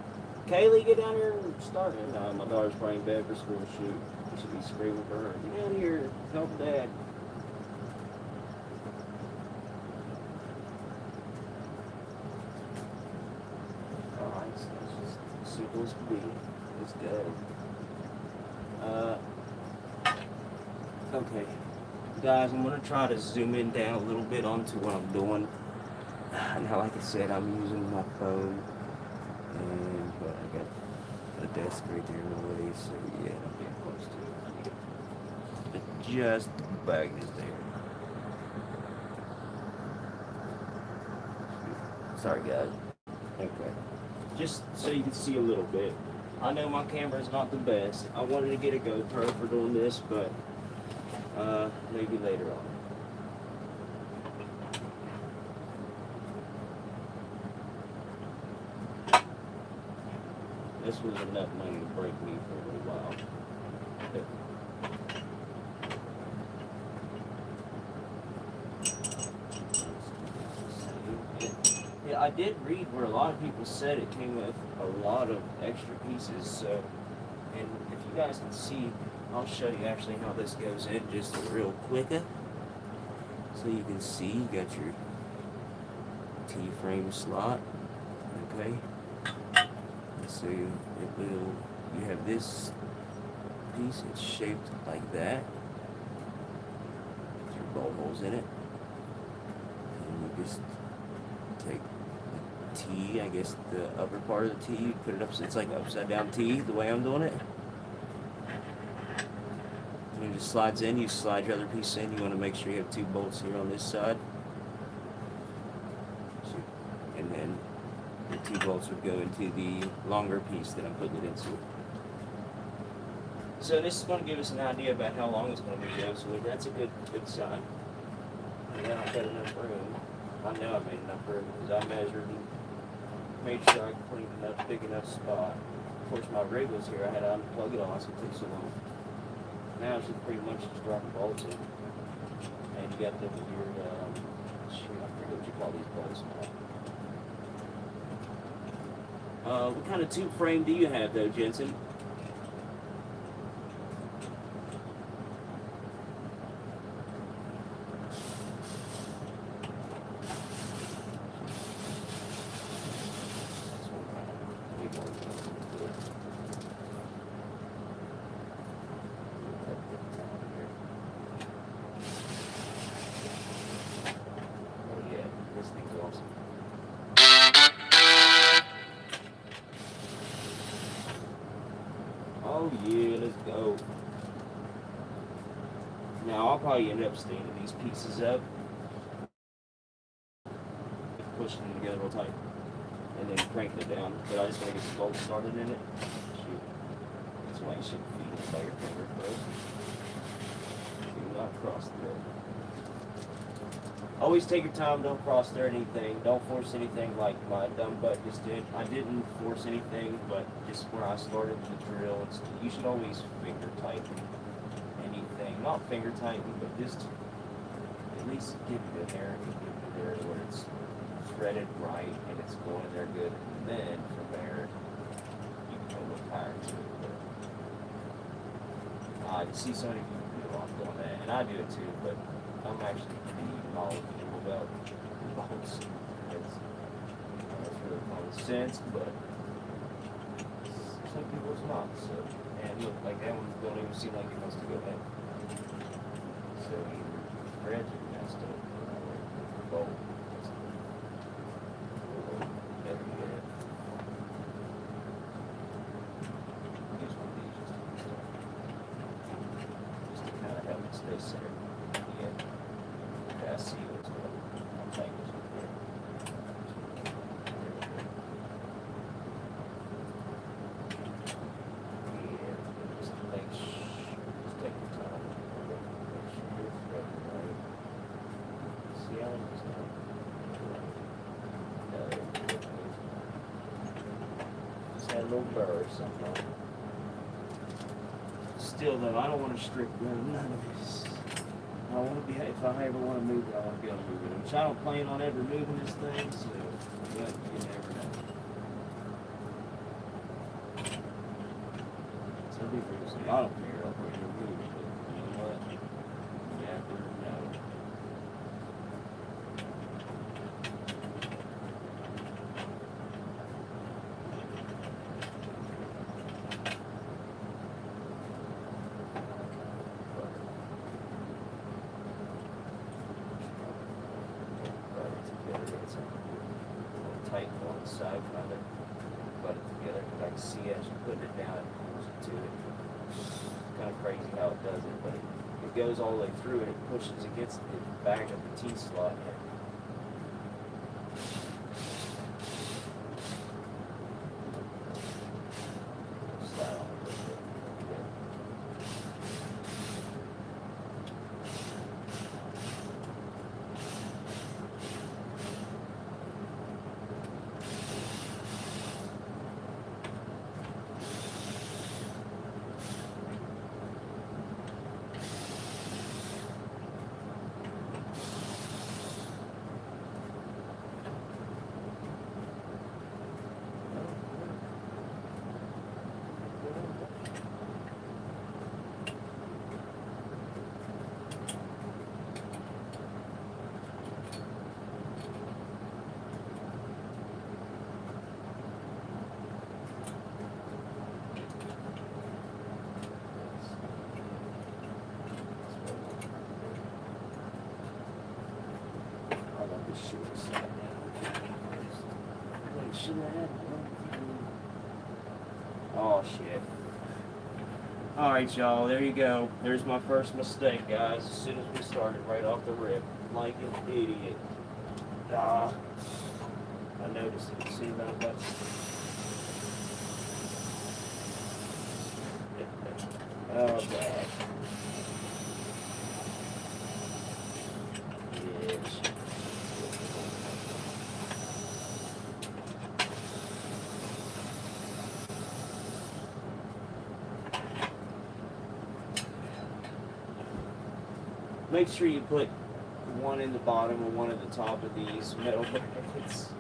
S1: Kaylee, get down here and start it. My daughter's playing bed for school shoot. I should be screaming for her. Get down here, help Dad. Alright, so it's just simple as can be. Let's go. Okay. Guys, I'm going to try to zoom in down a little bit onto what I'm doing. Now, like I said, I'm using my phone. And but I got a desk right there in the way, so yeah, I'm getting close to it. Just the bag is there. Sorry guys. Okay. Just so you can see a little bit. I know my camera's not the best. I wanted to get a GoPro for doing this, but maybe later on. This was enough money to break me for a little while. Yeah, I did read where a lot of people said it came with a lot of extra pieces. So, and if you guys can see, I'll show you actually how this goes in just real quick. So you can see you got your T-frame slot. Okay. So you have this piece, it's shaped like that. Your bolt holes in it. And you just take the T, I guess the upper part of the T, put it up, it's like upside down T, the way I'm doing it. And it just slides in, you slide your other piece in, you want to make sure you have two bolts here on this side. And then the two bolts would go into the longer piece that I'm putting it into. So this is going to give us an idea about how long it's going to be. So that's a good sign. And then I've got enough room. I know I made enough room because I measured and made sure I cleaned enough, big enough spot. Of course, my rig was here. I had to unplug it all, so it took so long. Now it's just pretty much just dropping bolts in. And you got the weird, shoot, I forget what you call these bolts now. What kind of tube frame do you have though, Jensen? Oh yeah, this thing's awesome. Oh yeah, let's go. Now I'll probably end up standing these pieces up, pushing them together real tight, and then cranking it down. But I just want to get the bolt started in it. Shoot. That's why you should feed it by your finger first. Do not cross thread. Always take your time, don't cross thread anything, don't force anything like my dumb butt just did. I didn't force anything, but just where I started the drill, you should always finger tighten anything. Not finger tighten, but just at least get it in there and get it there where it's threaded right and it's going in there good. And then from there, power to it. But, you see so many people doing that, and I do it too, but I'm actually pretty knowledgeable about bolts. It's really common sense, but some people it's not. So, and look, like that one don't even seem like it wants to go back. So either threads are messed up, or bolt. Better get it. Use one of these just to kind of help it stay centered. Yeah, I see what's going on. I'm thinking it's okay. Little burr or something. Still though, I don't want to strip none of this. I want to be, if I ever want to move it, I want to be able to move it. Which I don't plan on ever moving this thing, so, but you never know. Some people say, I don't care, I'll put it in move it, but you know what? You never know. Tight on the side, kind of put it together. I can see as you're putting it down, it pulls it to it. It's kind of crazy how it does it, but it goes all the way through and it pushes against the back of the T-slot. Slide on it a little bit. Oh shit. Alright y'all, there you go. There's my first mistake, guys. As soon as we started right off the rip. Like an idiot. I noticed it. See about that? Oh god. Yes. Make sure you put one in the bottom and one at the top of these metal brackets.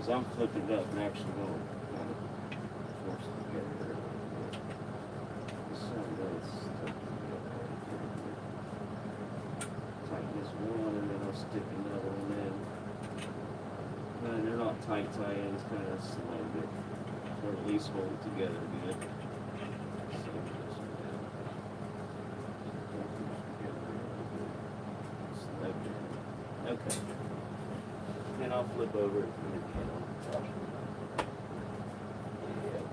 S1: Because I'm flipping it up and actually going to kind of force it together. Some that's stuck together. Tighten this one and then I'll stick another one in. And they're not tight ends, kind of slide it. Or at least hold it together good. Okay. Then I'll flip over it and then on top. Yeah.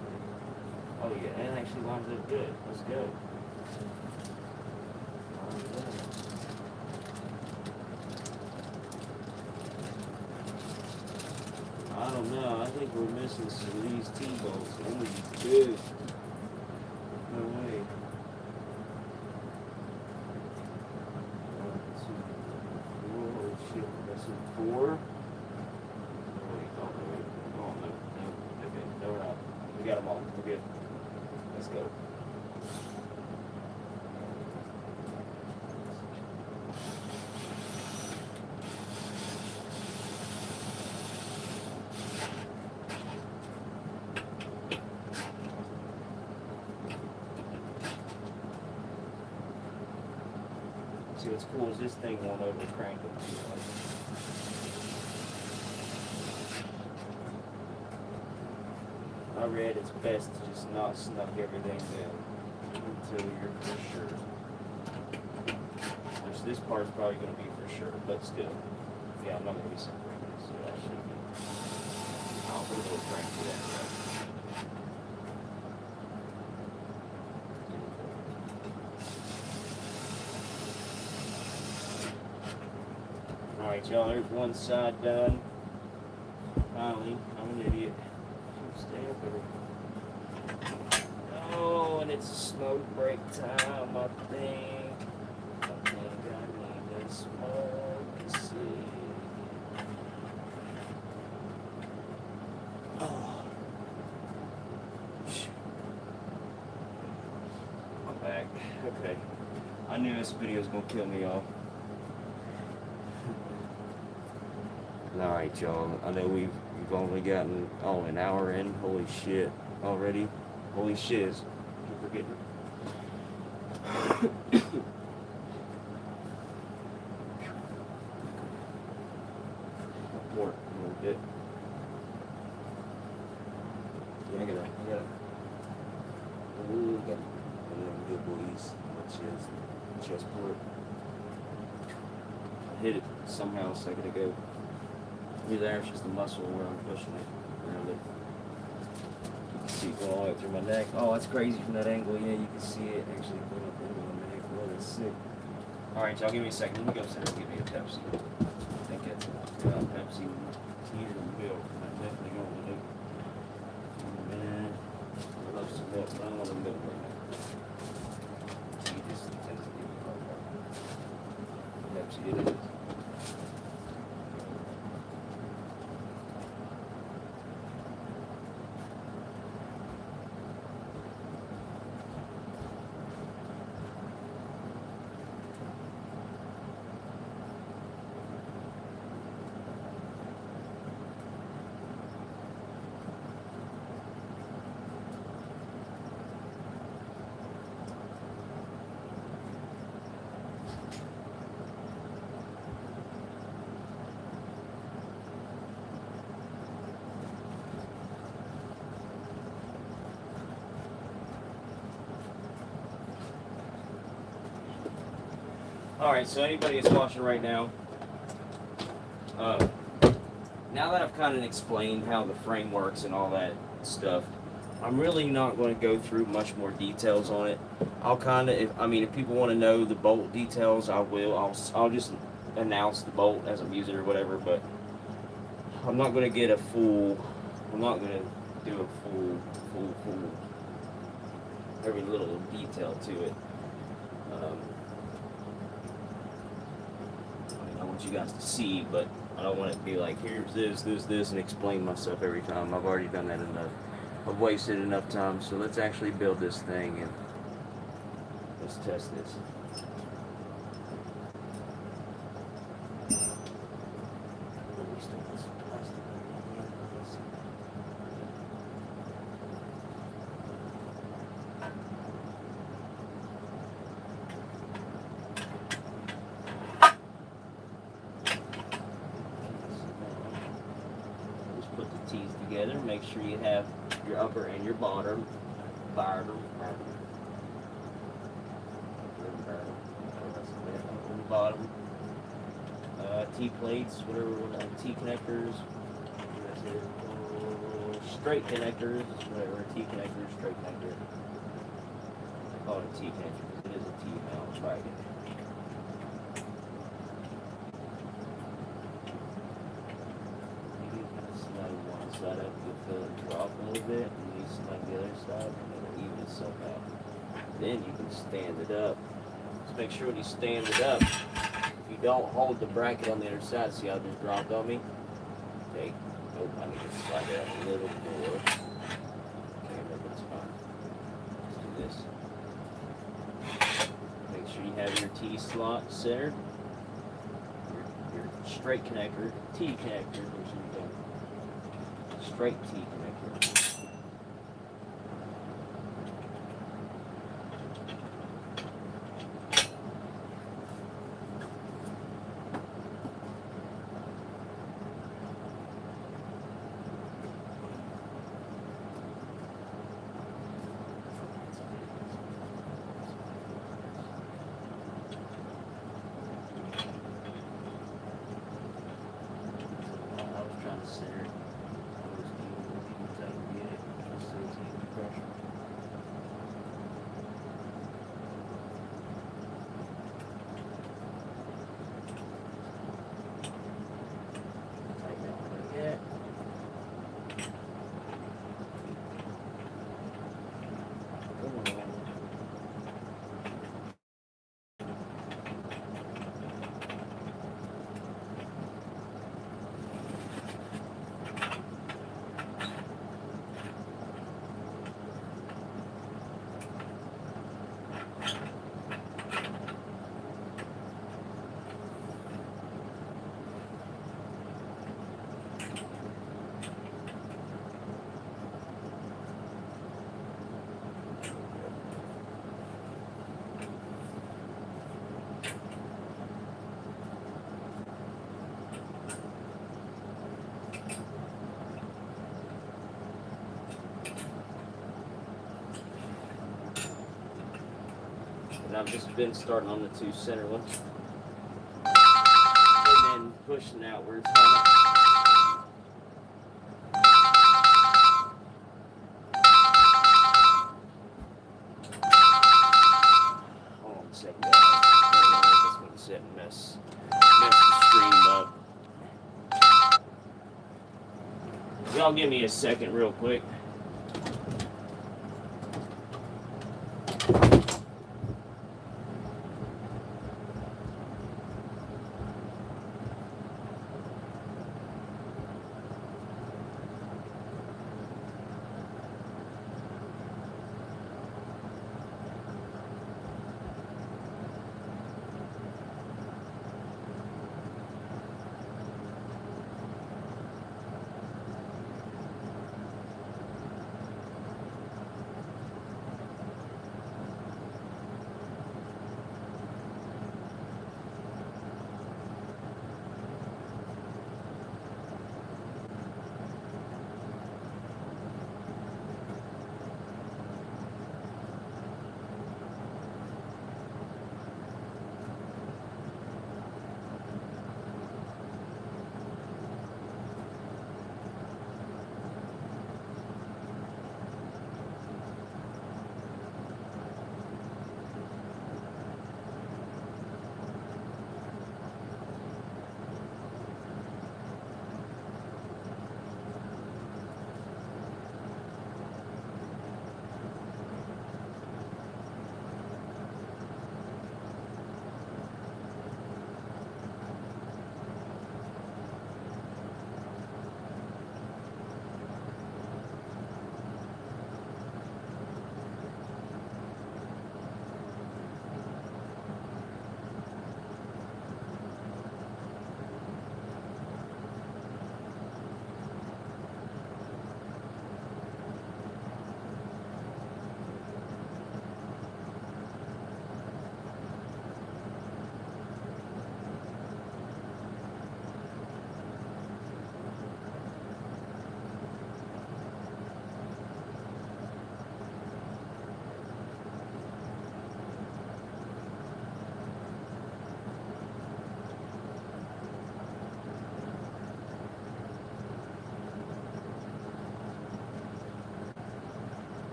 S1: Oh yeah, and it actually lines up good. Let's go. I don't know. I think we're missing some of these T-bolts. They would be good. No way. Oh shit, that's a 4. Wait, oh no. Okay, no, we're not. We got them all. We're good. Let's go. See what's cool is this thing won't over crank it. I read it's best to just not snuck everything down until you're for sure. Which this part's probably going to be for sure, but still. Yeah, I'm not going to be separating it, so that should be. I'll put a little crank to that. Right? Alright, y'all, there's one side done. Finally, I'm an idiot. Stay up there. Oh, and it's smoke break time, I think. I think I need a smoke to see. Oh. I'm back. Okay. I knew this video was going to kill me, y'all. Alright, y'all. I know we've only gotten an hour in. Holy shit. Already. Holy shiz. Keep forgetting. More a little bit. Yeah, I gotta ooh, got one of them good boys. Chest port. I hit it somehow a second ago. You're there, it's just the muscle where I'm pushing it around it. You can see it going all the way through my neck. Oh, that's crazy from that angle. Yeah, you can see it actually going up into my neck. Well, that's sick. Alright, y'all, give me a second. Let me go upstairs and give me a Pepsi. I think that's Pepsi, teas, and milk. I'm definitely going to do. Oh, man. I love some milk, but I don't want the milk right now. Tea just tends to give me a hard time. Pepsi it is. Alright, so anybody that's watching right now, now that I've kind of explained how the frame works and all that stuff, I'm really not going to go through much more details on it. I'll kind of, if people want to know the bolt details, I will. I'll just announce the bolt as I'm using it or whatever, but I'm not going to get a full, I'm not going to do a full, every little detail to it. I want you guys to see, but I don't want it to be like, here's this, and explain myself every time. I've already done that enough. I've wasted enough time, so let's actually build this thing and let's test this. together. Make sure you have your upper and your bottom. Bottom. T-plates, whatever, T-connectors, straight connectors, whatever, T-connector, straight connector. I call it a T-connector because it is a T-mount bracket. Snug one side up, you'll feel it drop a little bit, and you snug the other side, and it'll even itself out. Then you can stand it up. Just make sure when you stand it up, you don't hold the bracket on the other side. See how it just dropped on me? Okay. Oh, I need to slide it up a little more. Okay, that's fine. Let's do this. Make sure you have your T slot centered. Your straight connector, T connector, which you go. Straight T connector. And I've just been starting on the two center ones. And then pushing outwards on it. Hold on a second, guys. I just want to sit and mess the stream up. Y'all give me a second real quick.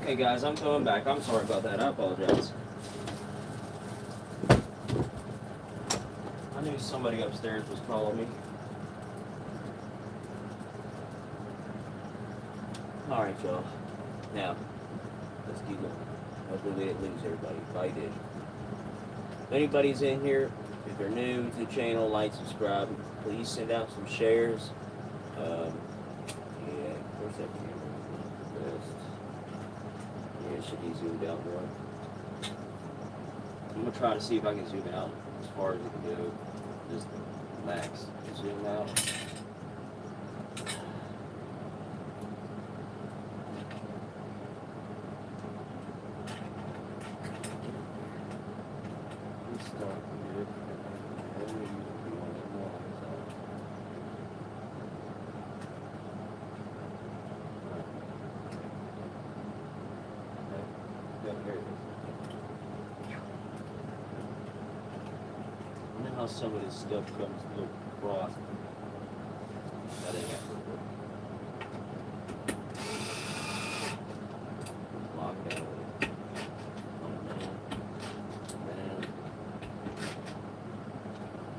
S1: Okay, guys, I'm coming back. I'm sorry about that. I apologize. I knew somebody upstairs was calling me. Alright, y'all. Now, let's keep going. Hopefully we didn't lose everybody. If I did. If anybody's in here, if they're new to the channel, like, subscribe. Please send out some shares. Yeah, where's that camera? Yeah, it should be zoomed out more. I'm gonna try to see if I can zoom out as far as it can go. Just max zoom out. How some of this stuff comes a little cross. That ain't actually good. Lock down with it.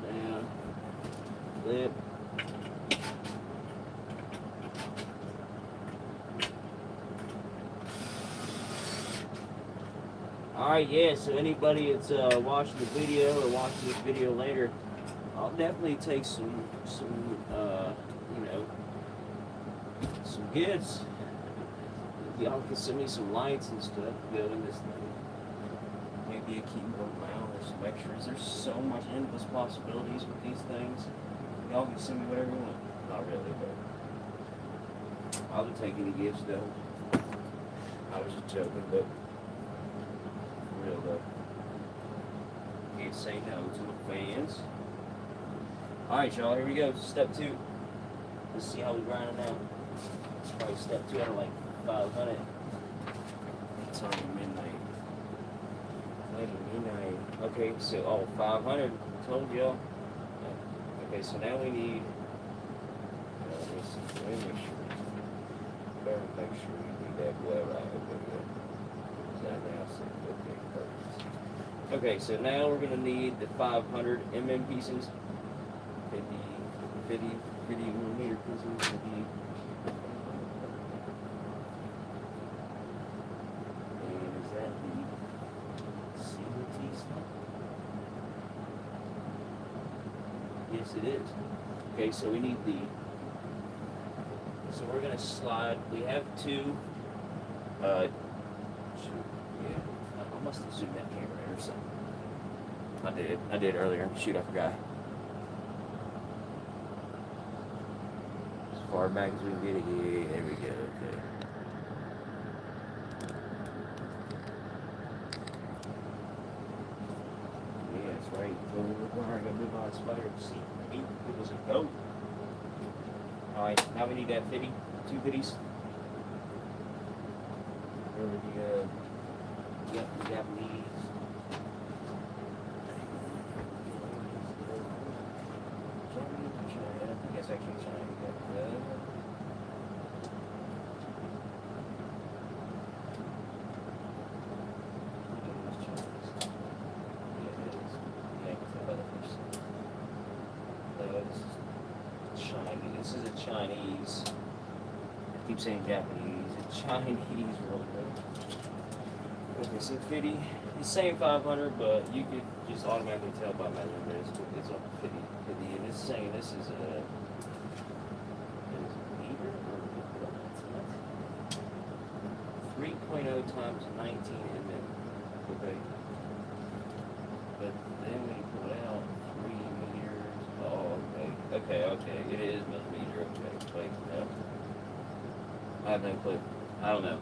S1: Down. Flip. Alright, yeah, so anybody that's watching the video or watching this video later, I'll definitely take some you know, some gifts. Y'all can send me some lights and stuff building this thing. Maybe a keyboard mount or some extras. There's so much endless possibilities with these things. Y'all can send me whatever you want. Not really, but I'll take any gifts though. I was just joking, but real though. Can't say no to the fans. Alright, y'all, here we go. Step 2. Let's see how we grind it out. It's probably step 2 out of like 500. It's already midnight. Midnight. Okay, so, 500. I told y'all. Okay, so now we need. Let me make sure. Better make sure we need that well right. Okay, so now we're going to need the 500 mm pieces, 50 millimeter pieces, and is that the CT stuff? Yes, it is. Okay, so we need so we're going to slide, we have two, I must have zoomed that camera in or something. I did earlier. Shoot, I forgot. As far back as we can get it. Yeah, there we go. Okay. Yeah, that's right. We're gonna move on spider to see. It was a goat. Alright, now we need that 50. 2 50s. Where would you Yep, the Japanese. China. I think it's actually China. This is a Chinese. I keep saying Japanese. It's Chinese real quick. Okay, so 50, it's saying 500, but you could just automatically tell by measuring this. It's up 50, and it's saying this is a meter or 3.0 times 19 mm. Okay. But then when you pull it out, 3 meters. Oh, okay. It is millimeter. Okay, wait, no. I have no clue. I don't know.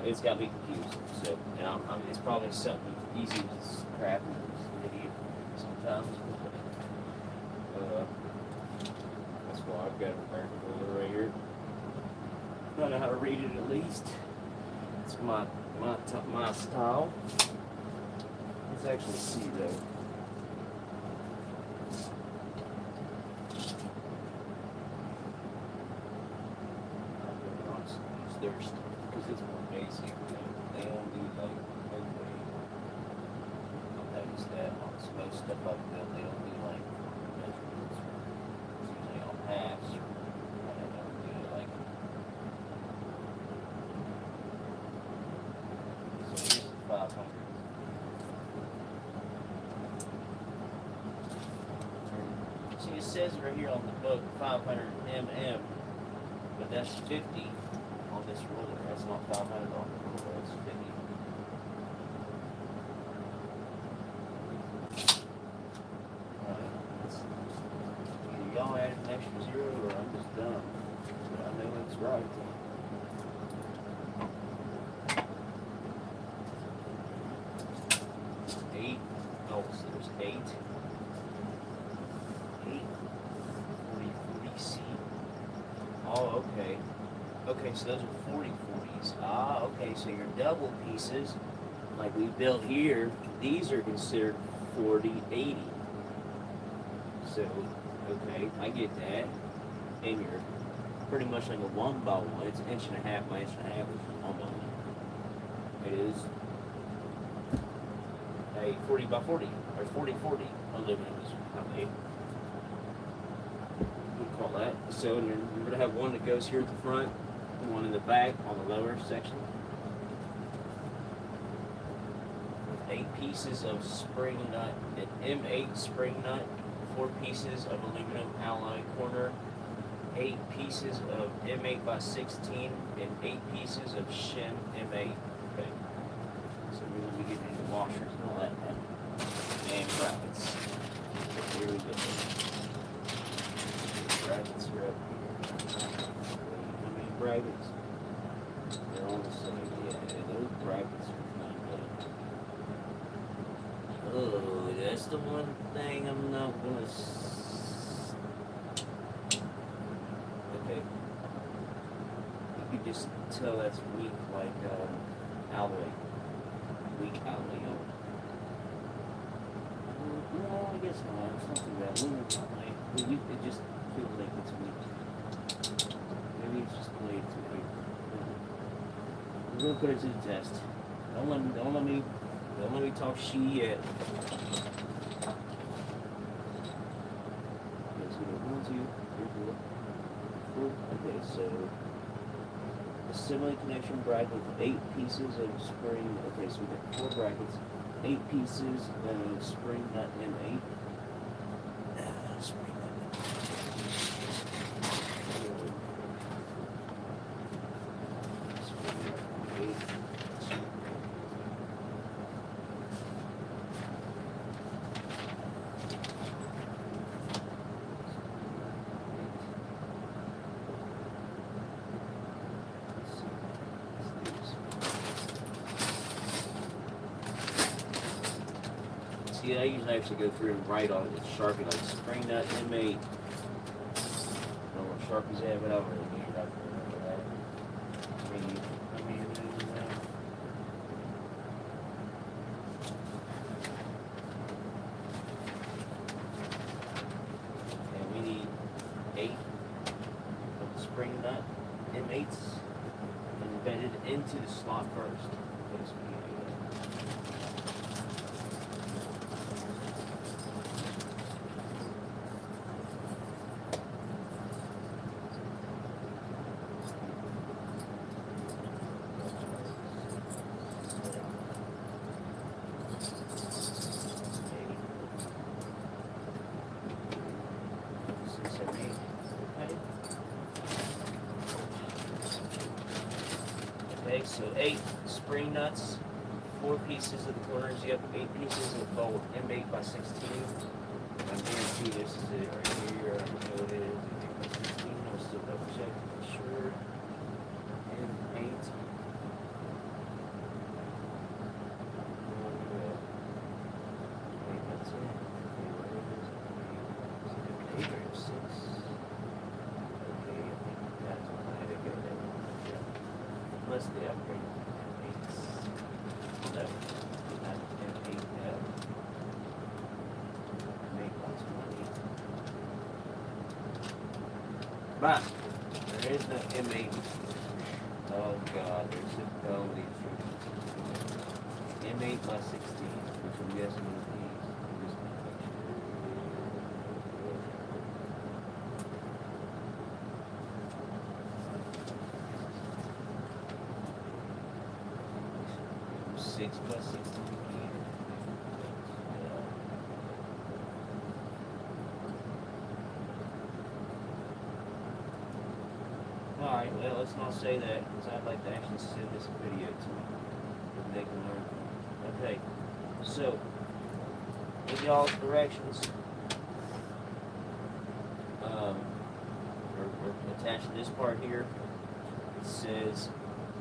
S1: It's got me confused. So, it's probably something easy to crap an idiot sometimes. That's why I've got a vertical right here. I know how to read it at least. It's my style. Let's actually see though. There's because it's more basic. They don't do like overweight. I've noticed that on most stuff I've built, they don't do like measurements. It's usually on halves or they don't do it like. So here's the 500. See, it says right here on the book 500 mm, but that's 50 on this ruler. That's not 500 on the ruler, that's 50. Either y'all added an extra zero or I'm just dumb. But I know it's right. Eight. Oh, so there's 8. 40C. Oh, okay. Okay, so those are 40/40s. Ah, okay, so your double pieces, like we built here, these are considered 40/80. So, okay, I get that. And you're pretty much like a 1x1. It's 1.5 inches by 1.5 inches, which is almost. It is a 40x40 or 40/40 aluminum is how they call that. So you're going to have one that goes here at the front, one in the back on the lower section. With 8 pieces of spring nut, an M8 spring nut, 4 pieces of aluminum alloy corner, 8 pieces of M8 by 16, and 8 pieces of Shin M8. Okay. So we're going to be getting into washers and all that now. And brackets. Here we go. Brackets are up here. How many brackets? They're on the side. Yeah, those brackets are kind of. Oh, that's the one thing I'm not gonna. Okay. You can just tell that's weak, like alloy. Weak alloy. No, I guess not. It's not too bad. It just feels like it's weak. Maybe it's just played too weak. We're gonna put it to the test. Don't let me talk shit yet. Okay, so 1, 2, 3, 4. Okay, so assembly connection bracket with 8 pieces of spring. Okay, so we got 4 brackets, 8 pieces of spring nut M8. Spring nut. See, I usually actually go through and write on it with Sharpie, like spring nut M8. I don't know what Sharpie's at, but I don't really need it. I can remember that. I mean, and we need 8 of the spring nut M8s embedded into the slot first. Okay, so we need 8. Okay, so 8 spring nuts, 4 pieces of the corners, yep, 8 pieces of the bolt, M8 by 16. I guarantee this is it right here. I know it is. M8 by 16. I'll still double check to make sure. M8. That's it. Okay, where is it? 8 or 6. Okay, I think that's what I had to go there. Unless they upgrade M8s. No, not M8 now. M8 wants money. But there is no M8 Oh god, there's a felony instructions. M8 by 16, which I'm guessing is these. Just 6 by 16 again. Alright, well, let's not say that, because I'd like to actually send this video to them, and they can learn. Okay, so, with y'all's directions, we're attached to this part here. It says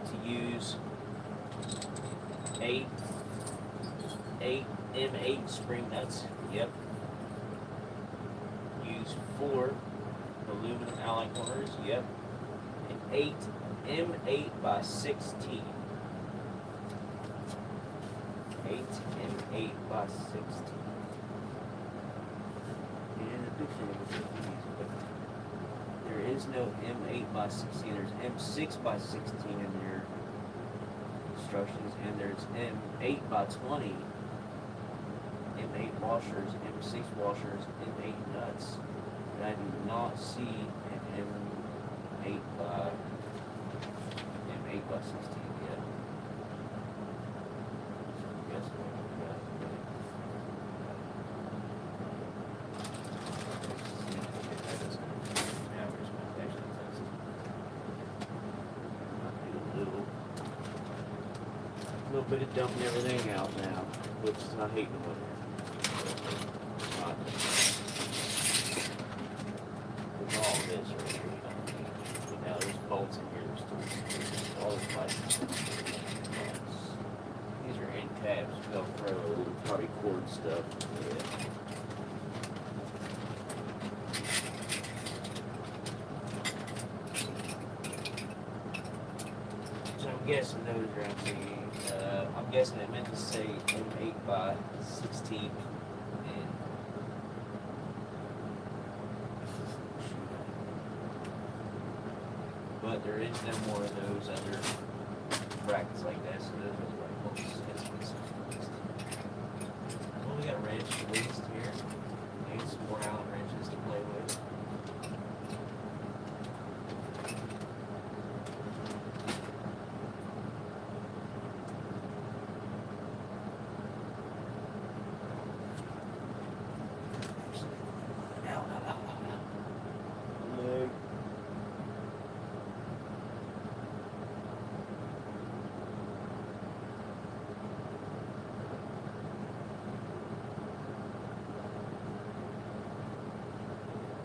S1: to use 8 M8 spring nuts. Yep. Use 4 aluminum alloy corners. Yep. And 8 M8 by 16. 8 M8 by 16. In the dictionary, but there is no M8 by 16. There's M6 by 16 in your instructions, and there's M8 by 20. M8 washers, M6 washers, M8 nuts. And I do not see an M8 by 16 yet. Guess what we got? Now where's my actual test? Might be a little bit of dumping everything out now, which I hate the winter. With all this right here, now there's bolts in here, there's all this plastic. These are end caps, Velcro, probably cord stuff. Yeah. So I'm guessing those are actually, I'm guessing it meant to say M8 by 16. But there is no more of those other brackets like that, so those are like bolts. Well, we got a wrench at least here. Maybe some more Allen wrenches to play with.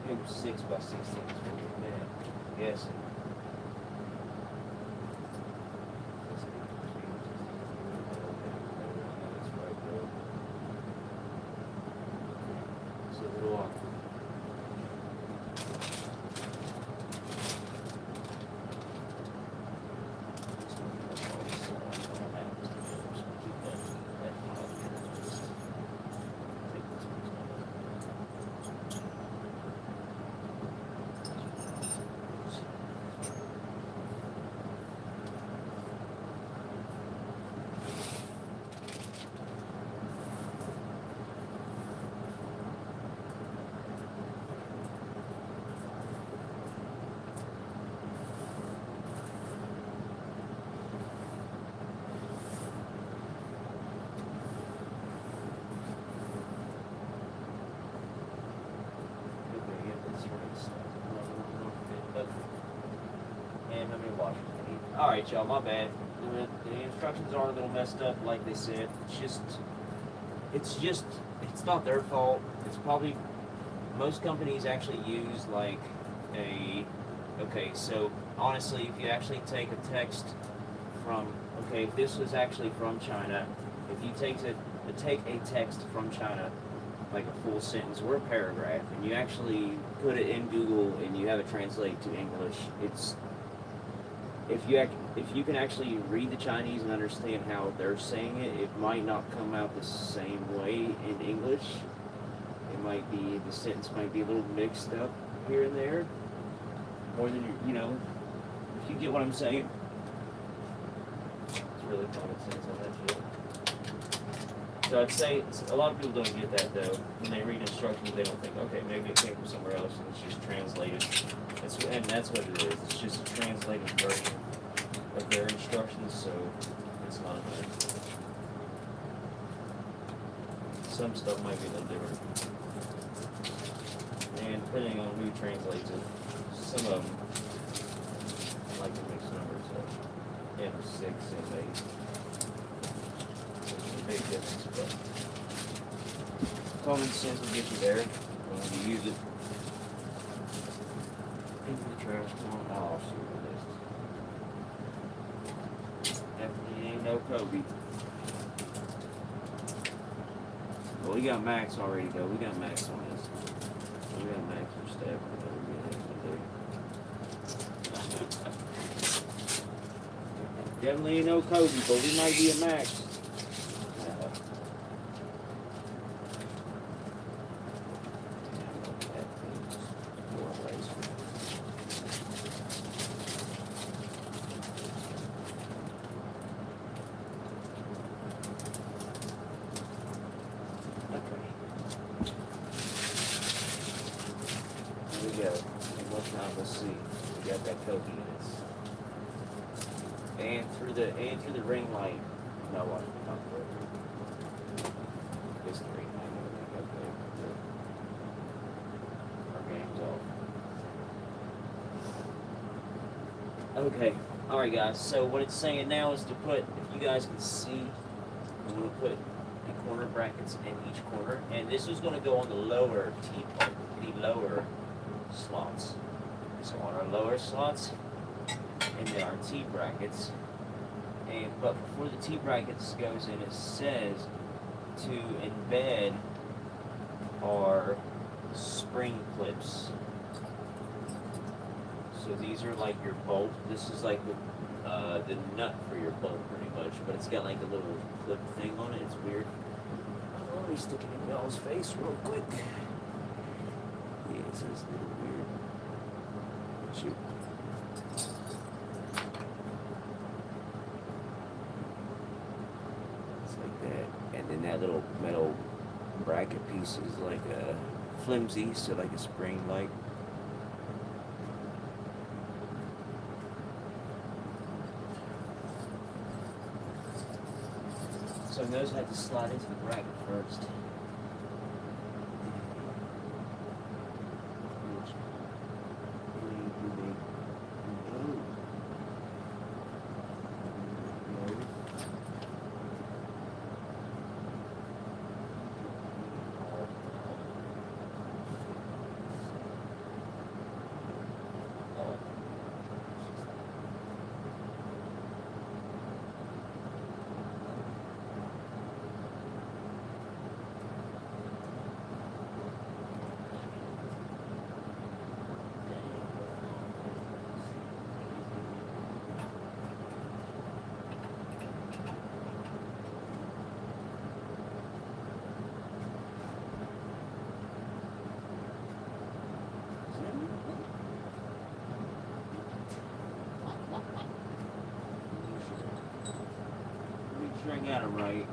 S1: Maybe 6 by 16 is what we meant. Yes. It's a little awkward. And how many washers I need. Alright, y'all, my bad. The instructions are a little messed up, like they said. It's not their fault. It's probably, most companies actually use like okay, so honestly, if you actually take a text from, okay, if this was actually from China, if you take a text from China, like a full sentence or a paragraph, and you actually put it in Google and you have it translate to English, if you can actually read the Chinese and understand how they're saying it, it might not come out the same way in English. It might be, the sentence might be a little mixed up here and there, more than, if you get what I'm saying. really common sense on that shit. So I'd say a lot of people don't get that though. When they read instructions, they don't think, okay, maybe it came from somewhere else and it's just translated. And that's what it is. It's just a translated version of their instructions, so it's not bad. Some stuff might be a little different. And depending on who translates it, some of them like to mix numbers up. M6 and 8. So it's a big difference, but common sense will get you there when you use it. Into the trash can. Oh, shoot, this. Definitely ain't no Kobe. Well, we got Max already, though. We got Max on this. We got Max for staff. Definitely ain't no Kobe, but we might be a Max. Here we go. One time, let's see. We got that Kobe in it. And through the ring light. No, what? Not through. It's the ring light. Our game's off. Okay. Alright guys, so what it's saying now is to put, if you guys can see, I'm going to put the corner brackets in each corner, and this is going to go on the lower T part, the lower slots. So on our lower slots, and then our T brackets, but before the T brackets goes in, it says to embed our spring clips. So these are like your bolt. This is like the nut for your bolt, pretty much. But it's got like a little clip thing on it. It's weird. Oh, let me stick it in Mel's face real quick. Yeah, it's a little weird. Shoot. It's like that. And then that little metal bracket piece is like a flimsy, so like a spring like. So those have to slide into the bracket first. I got it right.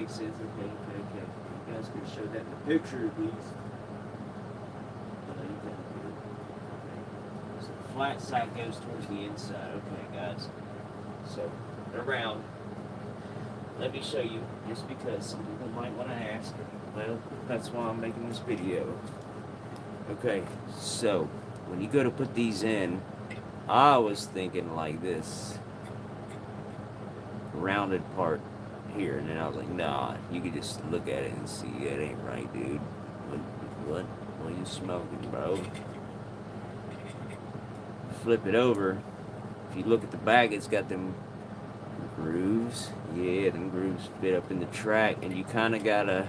S1: Sense. Okay. You guys can show that in the picture at least. So the flat side goes towards the inside. Okay, guys. So around. Let me show you, just because some people might want to ask. Well, that's why I'm making this video. Okay, so when you go to put these in, I was thinking like this rounded part here, and then I was like, nah, you could just look at it and see it ain't right, dude. What are you smoking, bro? flip it over, if you look at the back, it's got them grooves. Yeah, them grooves fit up in the track, and you kind of gotta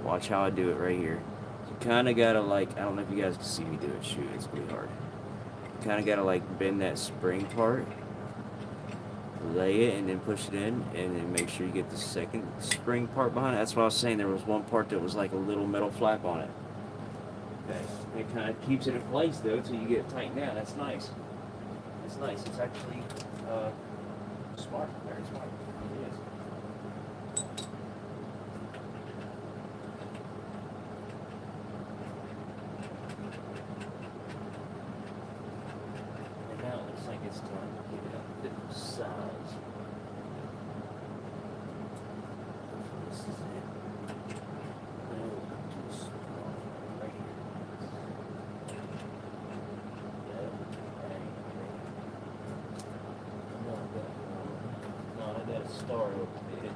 S1: watch how I do it right here. You kind of gotta like, I don't know if you guys can see me do it. Shoot, it's really hard. You kind of gotta like bend that spring part, lay it, and then push it in, and then make sure you get the second spring part behind it. That's what I was saying. There was one part that was like a little metal flap on it. Okay. It kind of keeps it in place though, until you get it tightened down. That's nice. It's nice. It's actually smart. Very smart. It is. And now it looks like it's time to get it a different size. This is it. No, too small. Right here. No, I got a star over there.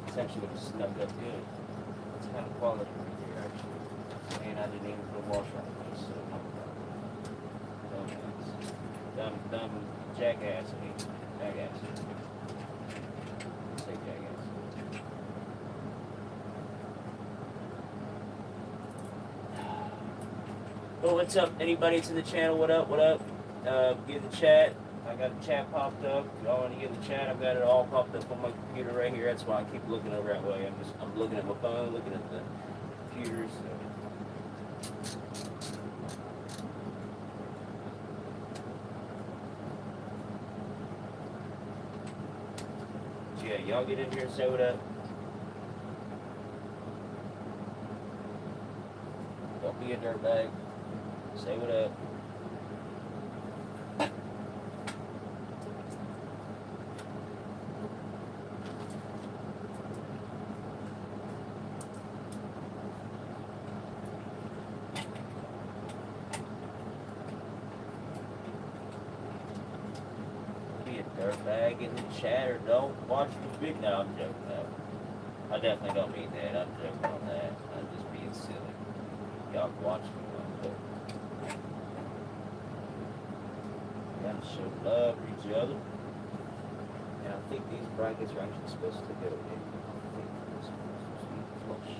S1: It's actually going to snug up good. It's kind of quality right here, actually. And I didn't even put a washer on this, so dumb jackass. I mean, jackass. Say jackass. Well, what's up? Anybody that's in the channel, what up? What up? Get the chat. I got the chat popped up. If y'all want to get the chat, I've got it all popped up on my computer right here. That's why I keep looking over that way. I'm looking at my phone, looking at the computers. So yeah, y'all get in here and say what up. Don't be a dirtbag. Say what up. Dirtbag in the chat or don't watch the video. No, I'm joking. No. I definitely don't mean that. I'm joking on that. I'm just being silly. Y'all can watch me one, but gotta show love for each other. And I think these brackets are actually supposed to go in. I think this one's supposed to be flush.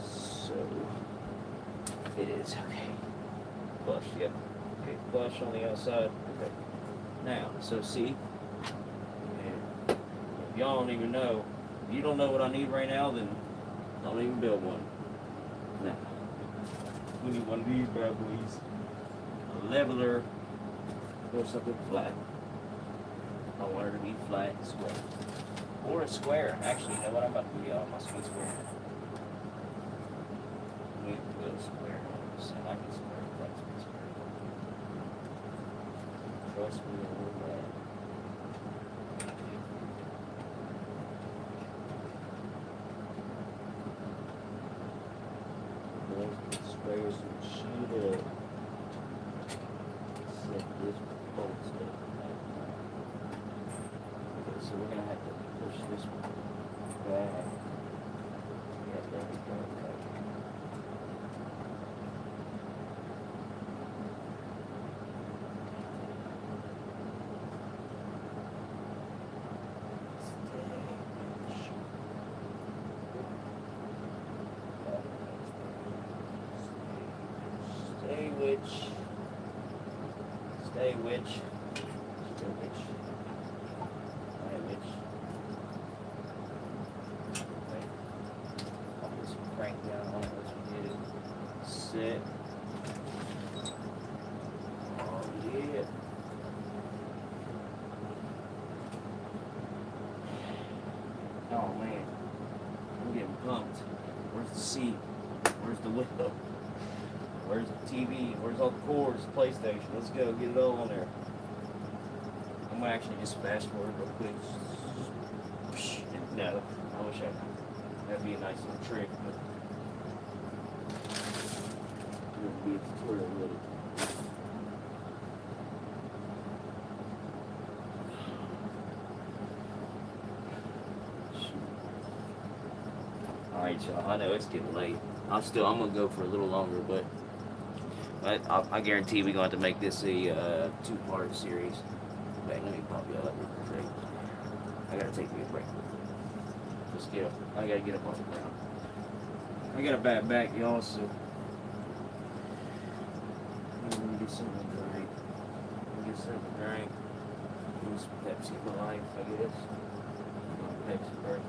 S1: So it is okay. Flush, yep. Okay, flush on the outside. Okay. Now, so see, if y'all don't even know, if you don't know what I need right now, then don't even build one. Now, we need one of these bad boys, a leveler, or something flat. I want her to be flat and square. Or a square. Actually, you know what? I'm about to do y'all my sweet square. We need to build a square. So I can square, flat sweet square. Trust me on that. There's the squares and shoot up. Set this bolt stuff. Okay, so we're gonna have to push this one back. Yeah, there we go. Okay. Stay witch. Stay witch. Stay witch. Stay witch. Okay. I'll put some crank down on it once we get it set. Oh yeah. Oh man. I'm getting pumped. Where's the seat? Where's the window? Where's the TV? Where's all the cords? PlayStation. Let's go. Get it all on there. I'm gonna actually just fast forward real quick. No, I wish I could. That'd be a nice little trick, but it would be a tutorial with it. Alright, y'all. I know it's getting late. I'm gonna go for a little longer, but I guarantee we're going to have to make this a two-part series. Wait, let me pop you up real quick. I gotta take me a break. Just get up. I gotta get up off the ground. I got a bad back, y'all, so I'm gonna get something to drink. Get something to drink. Use Pepsi for life, I guess. Pepsi first.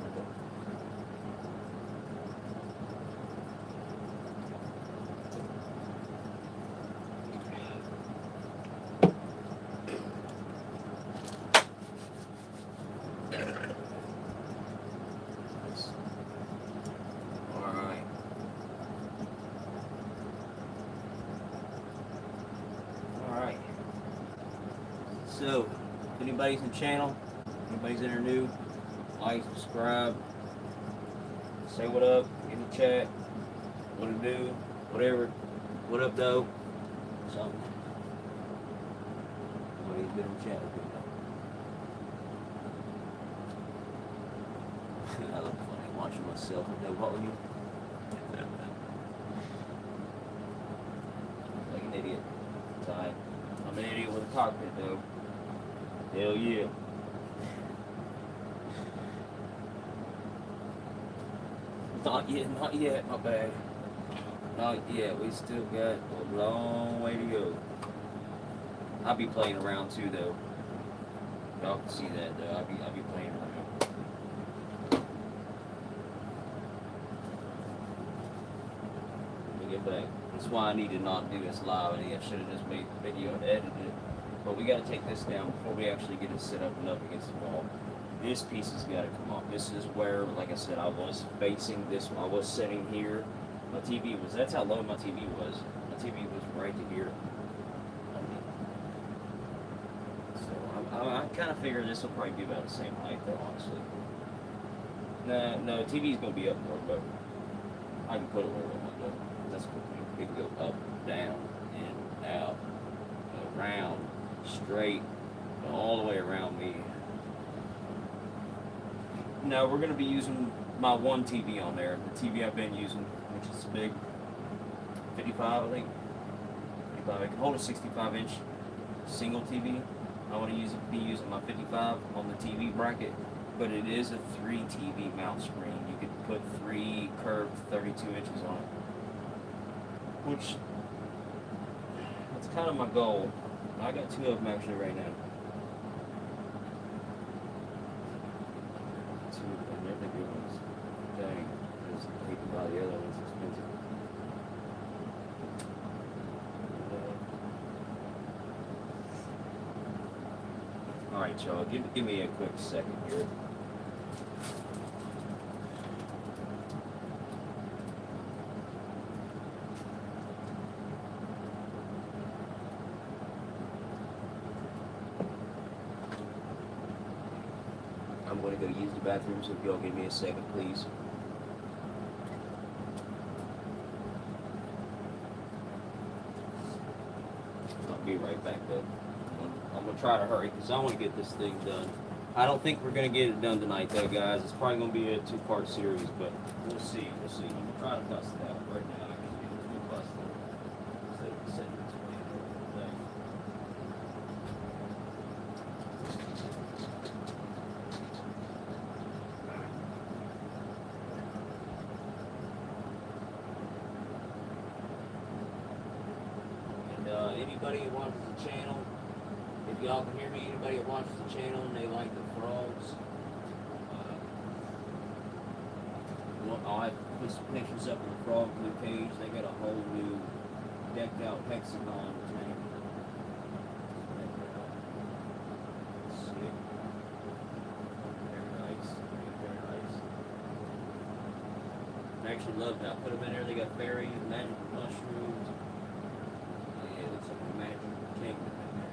S1: So, if anybody's in the channel, anybody's in there new, like, subscribe, say what up, get in the chat, what to do, whatever, what up though, something. Nobody's been in the chat with me though. I look funny watching myself with no volume. Like an idiot. Tired. I'm an idiot with a cockpit though. Hell yeah. Not yet, my bad. Not yet, we still got a long way to go. I'll be playing around too though. Y'all can see that though, I'll be playing around. Let me get back. That's why I need to not do this live. I should have just made the video and edited it. But we got to take this down before we actually get it set up and up against the wall. This piece has got to come off. This is where, like I said, I was facing this. I was sitting here. My TV was, that's how low my TV was. My TV was right to here. So I kind of figure this will probably be about the same height though, honestly. No, TV's going to be up more, but I can put it where I want though. That's cool. It can go up, down, in, out, around, straight, all the way around me. Now we're going to be using my one TV on there, the TV I've been using, which is big, 55 I think. 55. I can hold a 65-inch single TV. I want to be using my 55 on the TV bracket, but it is a 3 TV mount screen. You could put 3 curved 32 inches on it, which that's kind of my goal. I got 2 of them actually right now. 2 of them, they're the good ones. Dang, just hate to buy the other ones, expensive. Alright y'all, give me a quick second here. I'm going to go use the bathroom, so if y'all give me a second, please. I'll be right back, though. I'm going to try to hurry, because I want to get this thing done. I don't think we're going to get it done tonight, though, guys. It's probably going to be a 2-part series, but we'll see. We'll see. I'm going to try to bust it out right now. I can do this with busting instead of sitting this way the whole thing. anybody that watches the channel, if y'all can hear me, anybody that watches the channel and they like the frogs, I'll have to put some pictures up of the frog blue page. They got a whole new decked out hexagon tank. Sick. Very nice. Very nice. I actually love that. I put them in there. They got fairies, magical mushrooms. Yeah, it looks like a magical kingdom in there.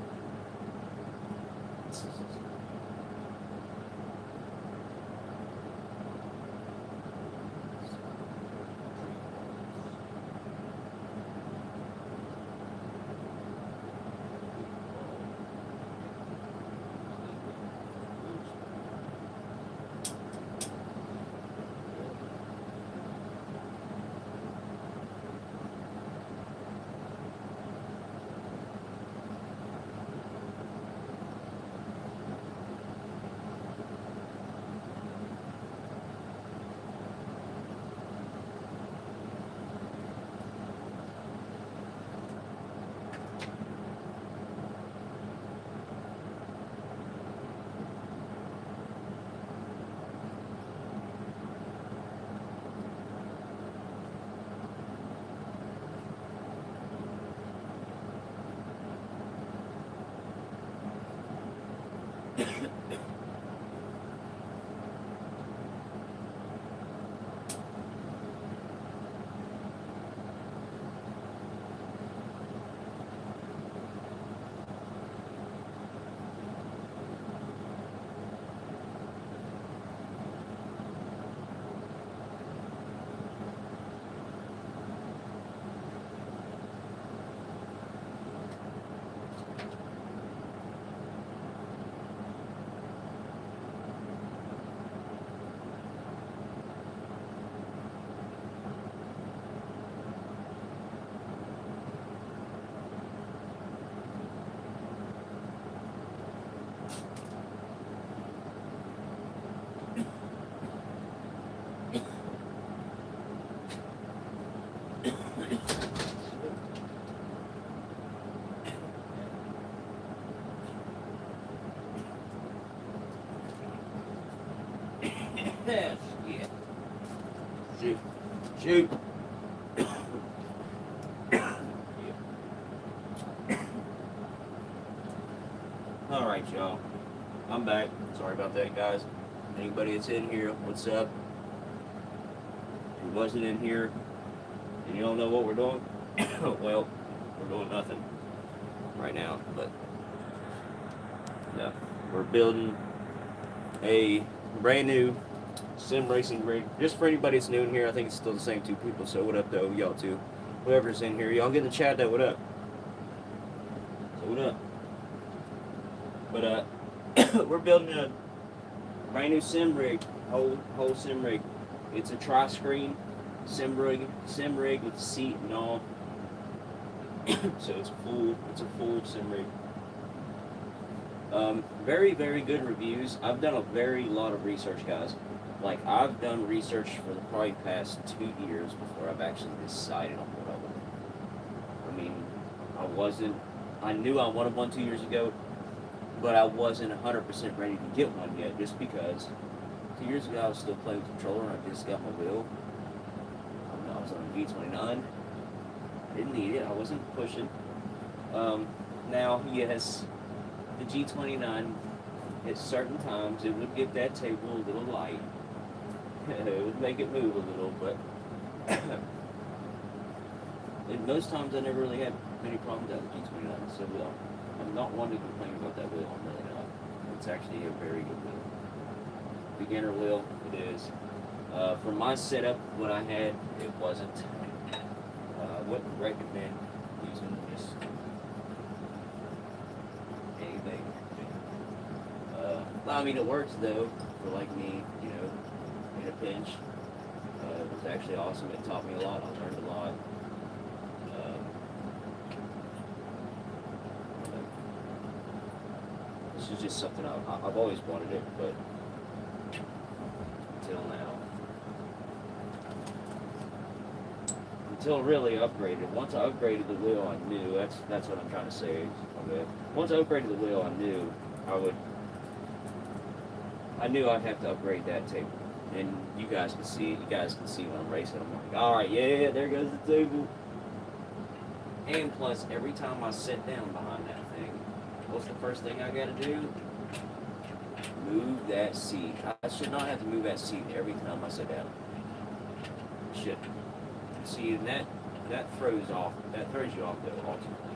S1: Yes, yeah. Shoot. Shoot. Alright, y'all. I'm back. Sorry about that, guys. Anybody that's in here, what's up? If you wasn't in here and you don't know what we're doing, well, we're doing nothing right now, but no, we're building a brand new sim racing rig. Just for anybody that's new in here, I think it's still the same two people, so what up though, y'all too. Whoever's in here, y'all get in the chat though, what up? So what up? But we're building a brand new sim rig, whole sim rig. It's a tri-screen sim rig with a seat and all. So it's a full sim rig. Very, very good reviews. I've done a very lot of research, guys. Like, I've done research for the probably past 2 years before I've actually decided on what I wanted. I knew I wanted one 2 years ago, but I wasn't 100% ready to get one yet, just because 2 years ago I was still playing with the controller and I just got my wheel. I was on a G29. Didn't need it. I wasn't pushing. Now, yes, the G29, at certain times, it would get that table a little light. It would make it move a little, but and most times I never really had many problems with the G29, so I'm not one to complain about that wheel. I'm really not. It's actually a very good wheel. Beginner wheel, it is. For my setup, what I had, it wasn't. I wouldn't recommend using just anything. I mean, it works though, for like me, you know, in a pinch. It was actually awesome. It taught me a lot. I learned a lot. This is just something I've always wanted it, but until until really upgraded. Once I upgraded the wheel, I knew that's what I'm trying to say. Okay. Once I upgraded the wheel, I knew I'd have to upgrade that table. And you guys can see it. You guys can see when I'm racing. I'm like, all right, yeah, there goes the table. And plus, every time I sit down behind that thing, what's the first thing I gotta do? Move that seat. I should not have to move that seat every time I sit down. Shit. See, and that throws you off though ultimately.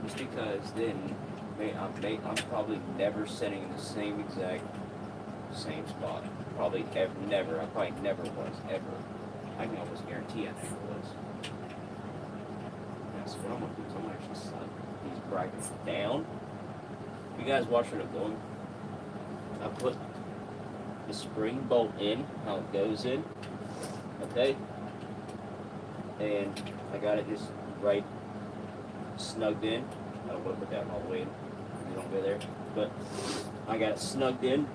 S1: Just because then I'm probably never sitting in the same spot. Probably never. I probably never was ever. I can almost guarantee I never was. That's what I'm gonna do. Is I'm gonna actually slide these brackets down. You guys watch what I'm doing. I put the spring bolt in, how it goes in. Okay. And I got it just right snugged in. I don't want to put that all the way in. You don't go there. But I got it snugged in.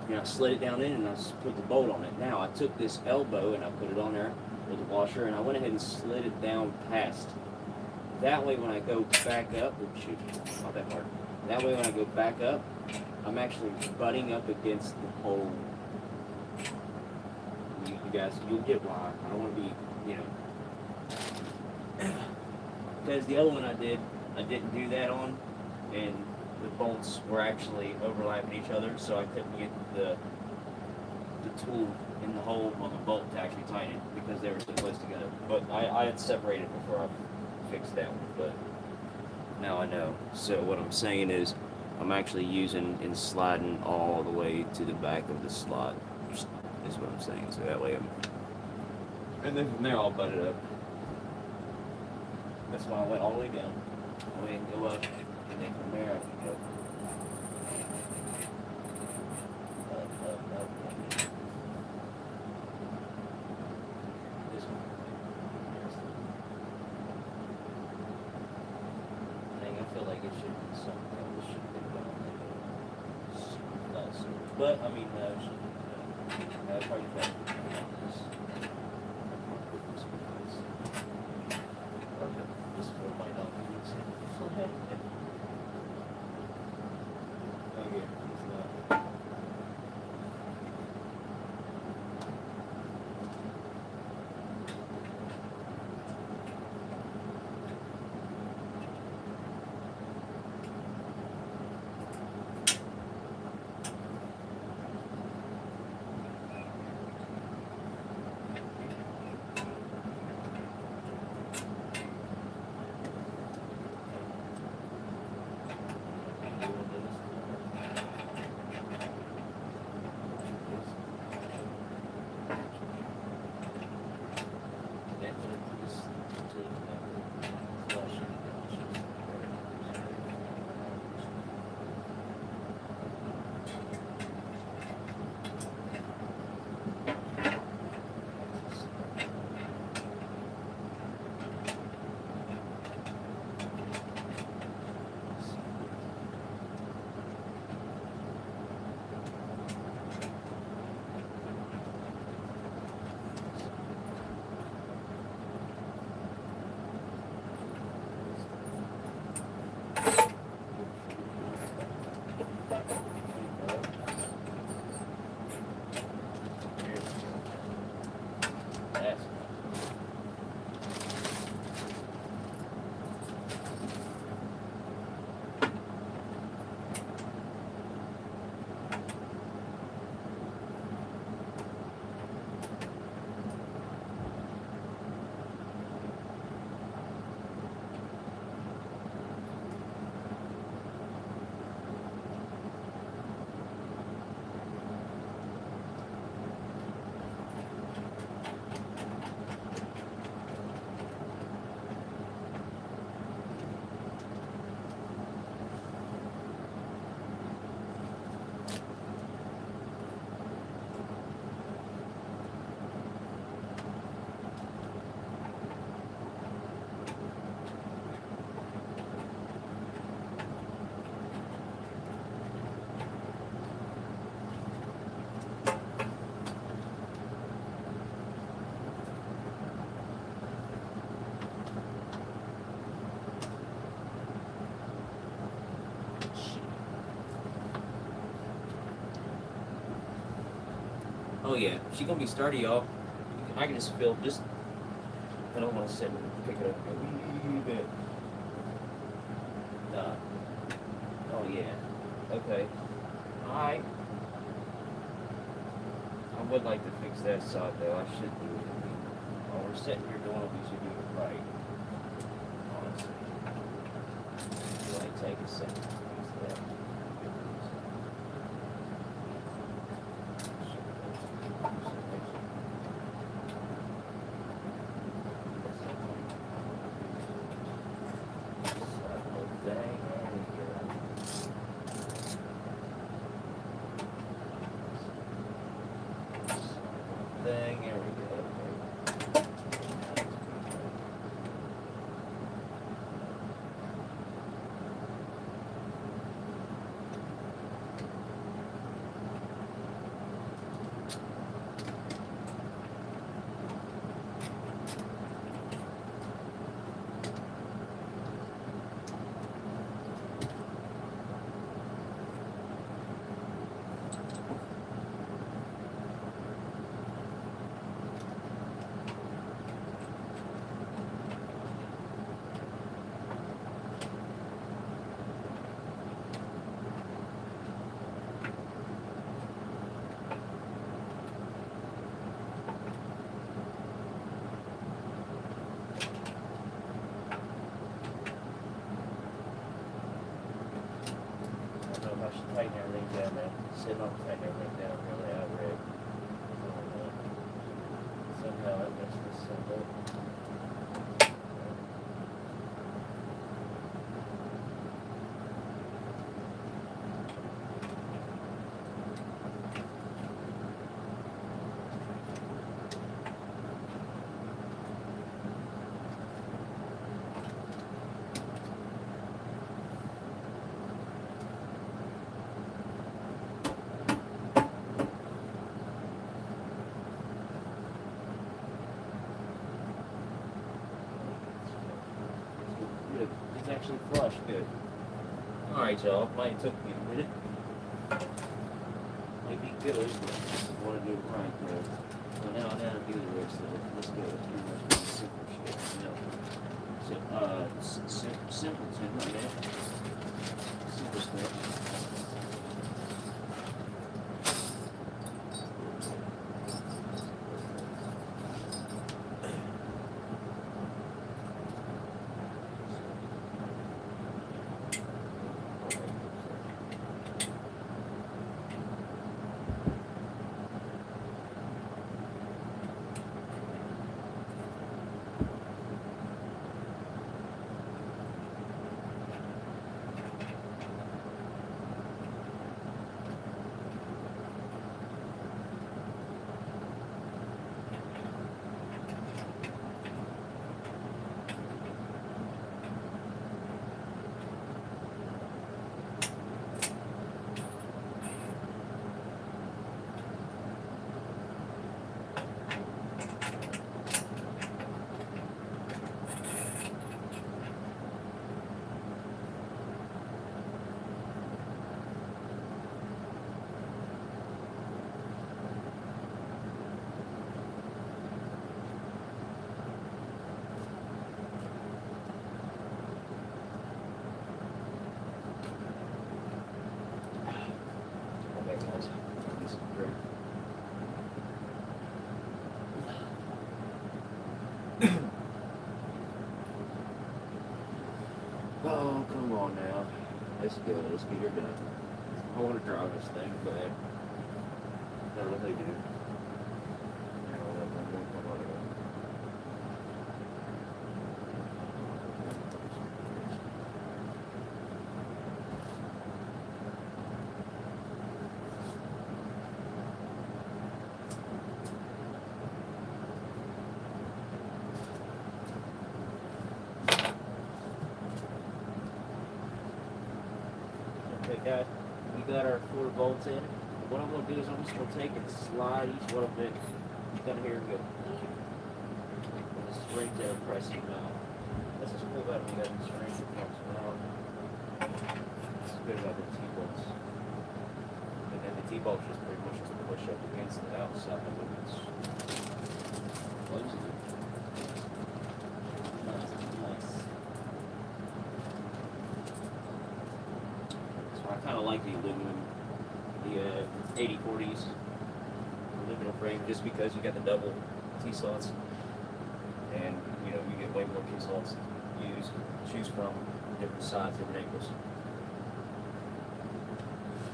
S1: And I slid it down in and I put the bolt on it. Now I took this elbow and I put it on there with the washer and I went ahead and slid it down past. That way when I go back up, oops, shoot, not that hard. That way when I go back up, I'm actually butting up against the pole. You guys, you'll get why. I don't want to be, because the other one I didn't do that on, and the bolts were actually overlapping each other, so I couldn't get the tool in the hole on the bolt to actually tighten it because they were so close together. But I had separated before I fixed that one, but now I know. So what I'm saying is I'm actually using and sliding all the way to the back of the slot is what I'm saying. So that way and then from there I'll butt it up. That's why I went all the way down. I went and go up, and then from there I can go up. This one. I feel like it should be something. This should be done. But I mean, it should be probably better. This one might not be used. Okay, it's not. Oh yeah, she's gonna be sturdy, y'all. I can just feel just. I don't want to sit and pick it up a wee bit. Oh yeah. Okay. Alright. I would like to fix that side though. I should do it. While we're sitting here doing it, we should do it right. Honestly. It might take a second to fix that. There we go. I should tighten everything down now. Sitting on tighten everything down really out red. Somehow I messed this up. It's actually flush, good. Alright, y'all. Might took me a minute. Might be good, but I want to do it right there. So now I gotta do the rest of it. Let's go. It's pretty much simple shit. You know. So, simpleton right now. Simple stuff. Oh, come on now. Let's go. Let's get her done. I want to drive this thing, but I really do. Okay, guys, we got our 4 bolts in. What I'm going to do is I'm just going to take and slide each one of it down here and go. Just right there, pressing out. That's just cool about it. We got this ring that comes out. It's good about the T-bolts. And then the T-bolt's just pretty much just push up against the outside of it. It's closing it.
S2: Nice.
S1: So I kind of like the aluminum, the 8040s aluminum frame, just because you got the double T-slots, and you know you get way more T-slots to choose from, different sides, different angles.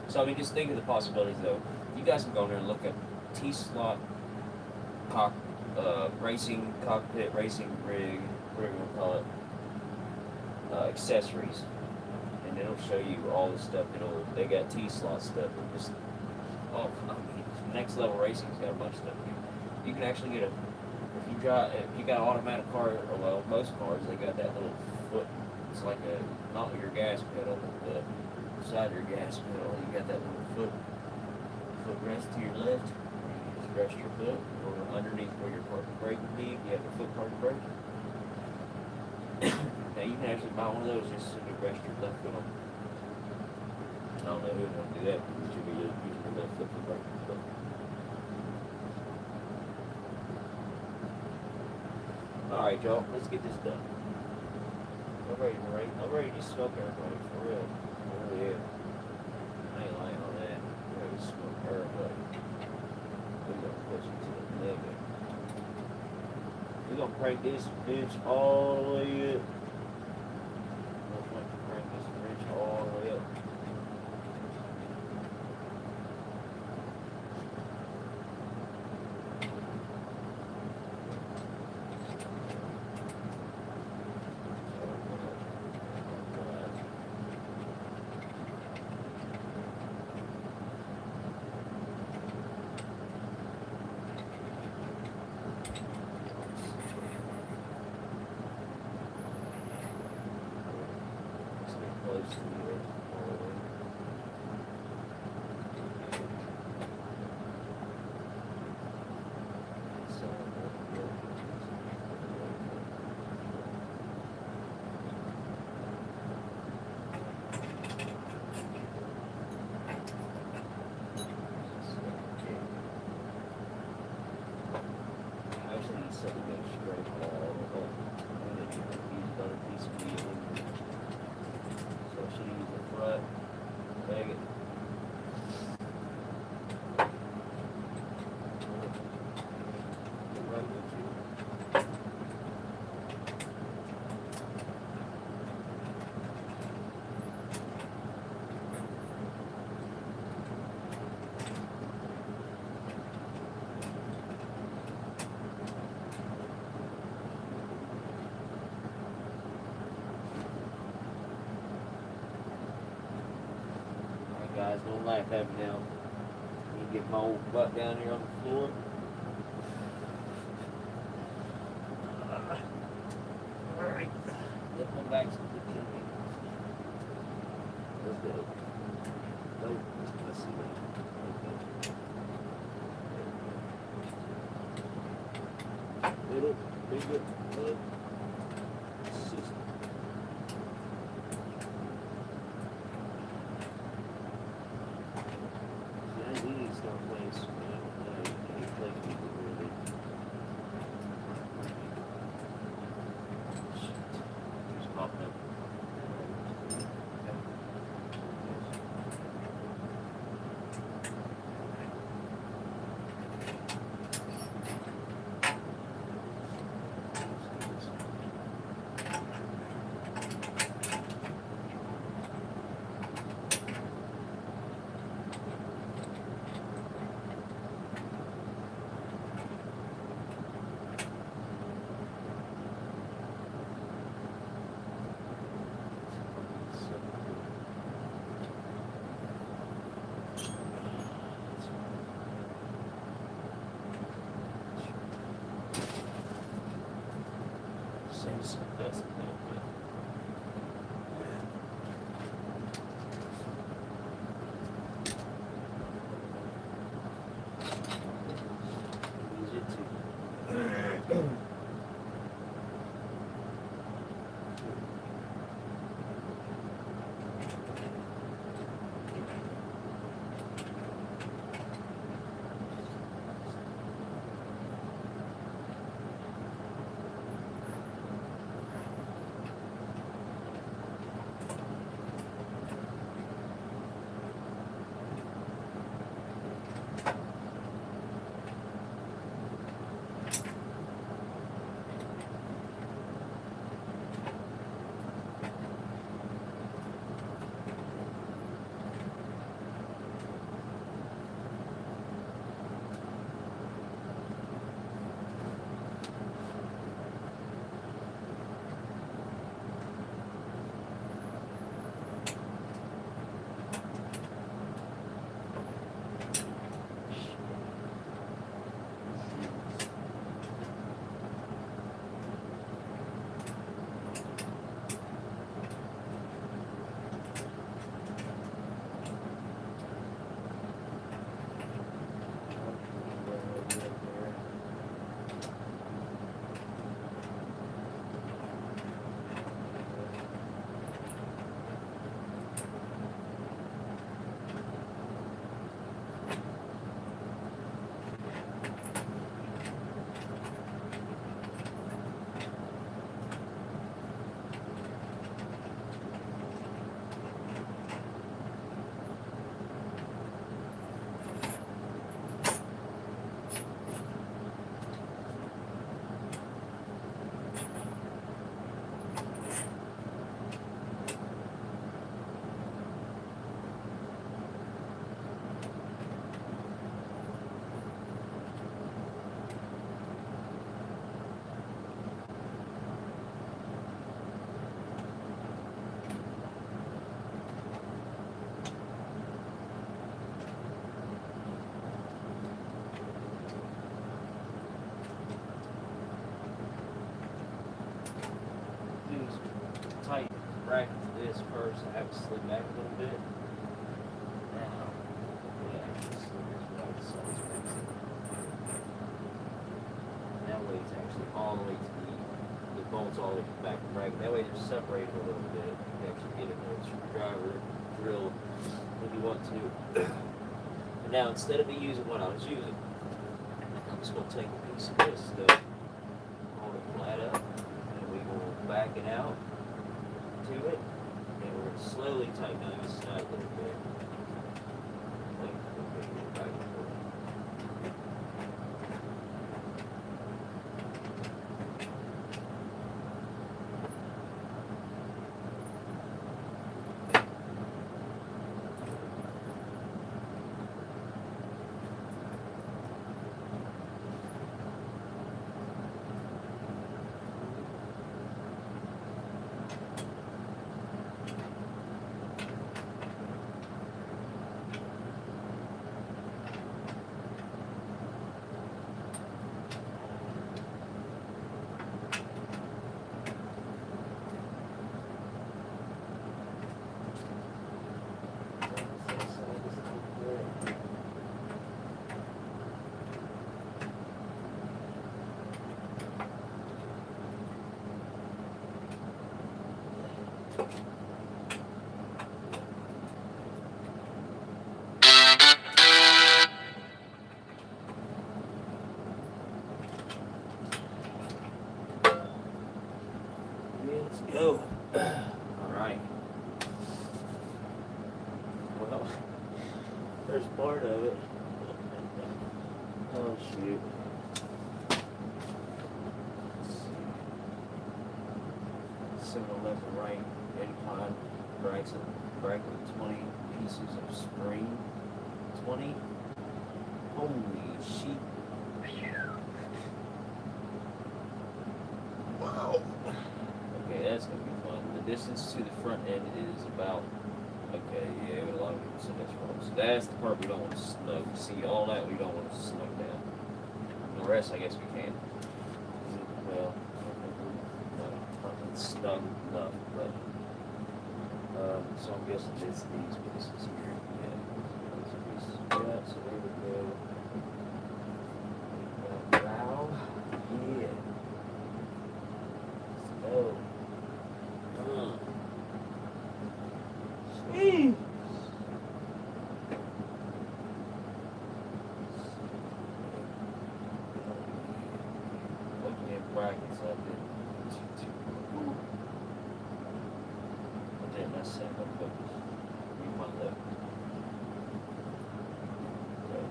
S1: So I mean, just think of the possibilities though. You guys can go in there and look at T-slot racing cockpit, racing rig, whatever you want to call it, accessories, and it'll show you all the stuff. They got T-slot stuff. Just I mean, next level racing's got a bunch of stuff. You can actually get if you got an automatic car, or well, most cars they got that little foot. It's like not your gas pedal, but beside your gas pedal, you got that little foot rest to your left. You just rest your foot, or underneath where your parking brake would be. You have the foot parking brake. Now you can actually buy one of those just so you rest your left foot on. I don't know who would want to do that, but you should be using your left foot for braking. Alright, y'all, let's get this done. I'm ready to smoke everybody, for real. Oh yeah. I ain't lying on that. I'm ready to smoke everybody. We're gonna push it to the limit. We're gonna crank this bitch all the way up. We're gonna crank this bitch all the way up. Guys, don't laugh at me now. You get my old butt down here on the floor. Alright. Lift my back to the TV. Let's go. Nope. Let's see that. Okay. Little, bigger, system. That's a little bit. Easy to. rack into this first. I have to slip back a little bit. Now, yeah, actually slip this back so it's right. That way it's actually all the way to the bolts all the way to the back of the bracket. That way they're separated a little bit. You can actually get it with a screwdriver, drill, if you want to. But now instead of me using what I was using, I'm just going to take a piece of this stuff, hold it flat up, and we will back it out to it, and we're going to slowly tighten on this side a little bit. Like, back and forth. Let's go. Alright. Well, there's part of it. Oh, shoot. Center left and right incline bracket with 20 pieces of spring. 20? Holy sheep. Wow. Okay, that's going to be fun. The distance to the front end is about, okay, yeah, a lot of people say that's wrong. So that's the part we don't want to snug. See, all that we don't want to snug down. The rest, I guess we can. Well, not snug enough, but, so I'm guessing it's these pieces here. Yeah, those pieces. Yeah, so there we go. Wow. Yeah. So. Jeez. Looking at brackets up there. I didn't mess up, but read my lip.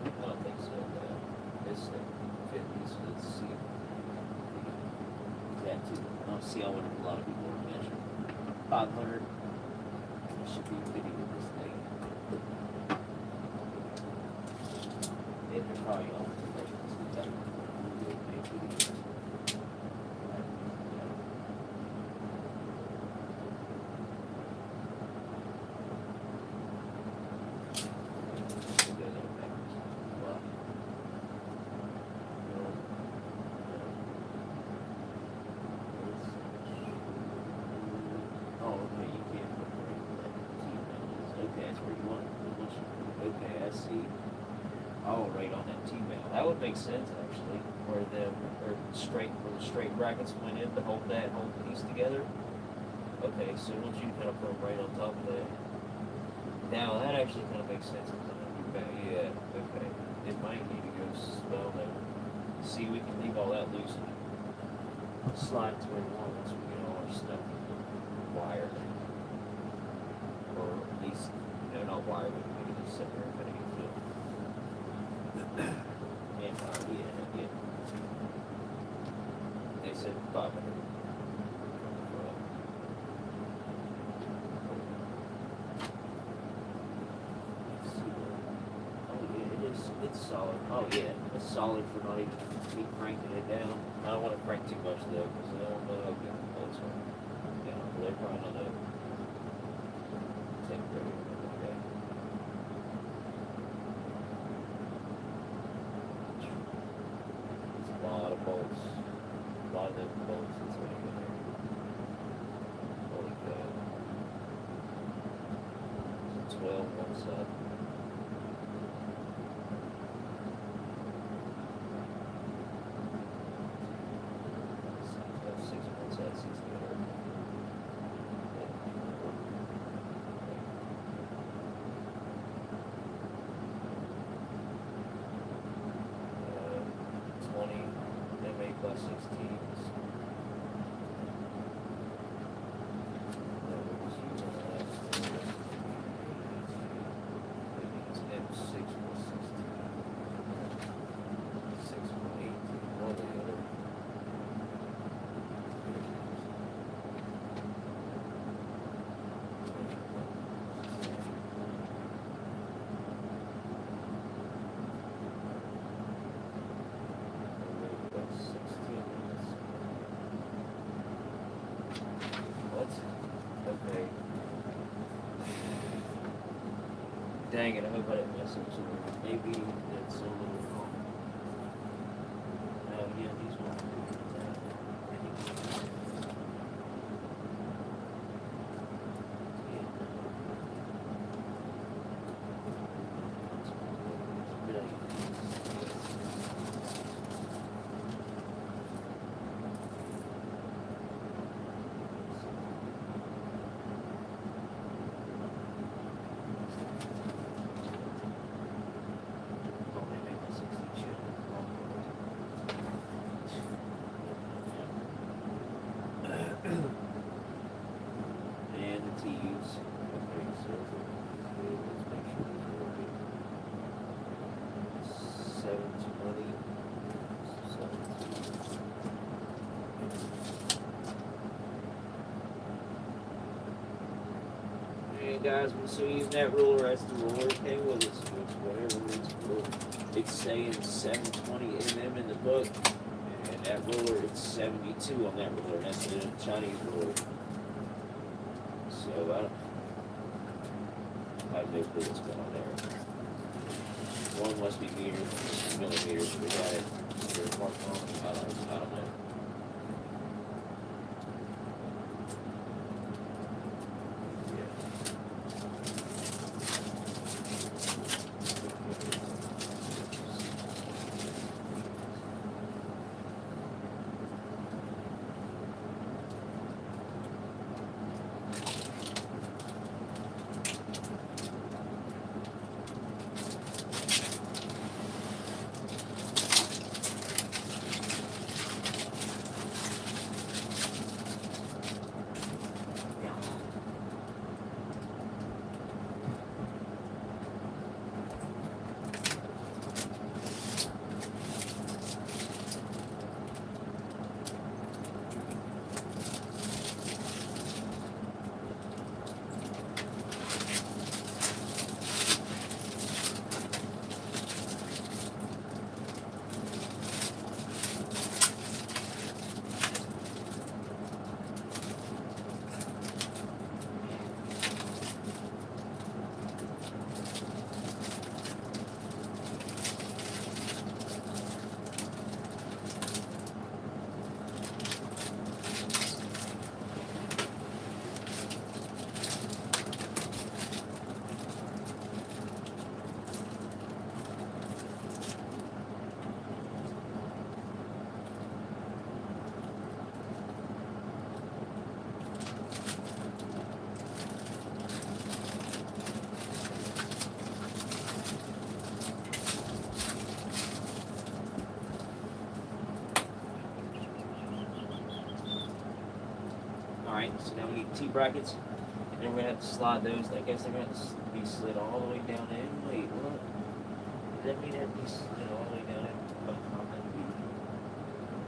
S1: I don't think so. This thing 50, so let's see. That too. I don't see how a lot of people are measuring. 500. I should be fitting with this thing. And they're probably all the measurements. Okay, I see. Oh, right on that T-mail. That would make sense actually, where the straight brackets went in to hold that whole piece together. Okay, so once you kind of put them right on top of that, now that actually kind of makes sense. Yeah, okay. It might need to go spell that. See, we can leave all that loose and slide to where we want once we get all our stuff wired, or at least, not wired, but we can just sit there and kind of get filled. And yeah. They said 500. It's solid. Oh yeah, it's solid for not even me cranking it down. I don't want to crank too much though, because I don't know how good the bolts are. Yeah, they're probably not that temporary. Okay. It's a lot of bolts. A lot of them bolts that's right in there. Holy cow. well on one side. Six on one side, 6 the other. By 16s. It's M6 plus 16. 6.18. One or the other. Okay. Dang it, I hope I didn't mess up somewhere. Maybe that's a little wrong. Oh, yeah, these ones. And the T's. Okay, so let's make sure these are working. 720. 720. And guys, we're still using that ruler. That's the ruler that came with it. So it's whatever it's saying 720 mm in the book. And that ruler, it's 72 on that ruler. That's the Chinese ruler. So I have no clue what's going on there. One must be meters, millimeters. We got it here marked on. I don't know. Alright, so now we need T-brackets, and then we're going to have to slide those. I guess they're going to have to be slid all the way down in. Wait, what? Does that mean they have to be slid all the way down in?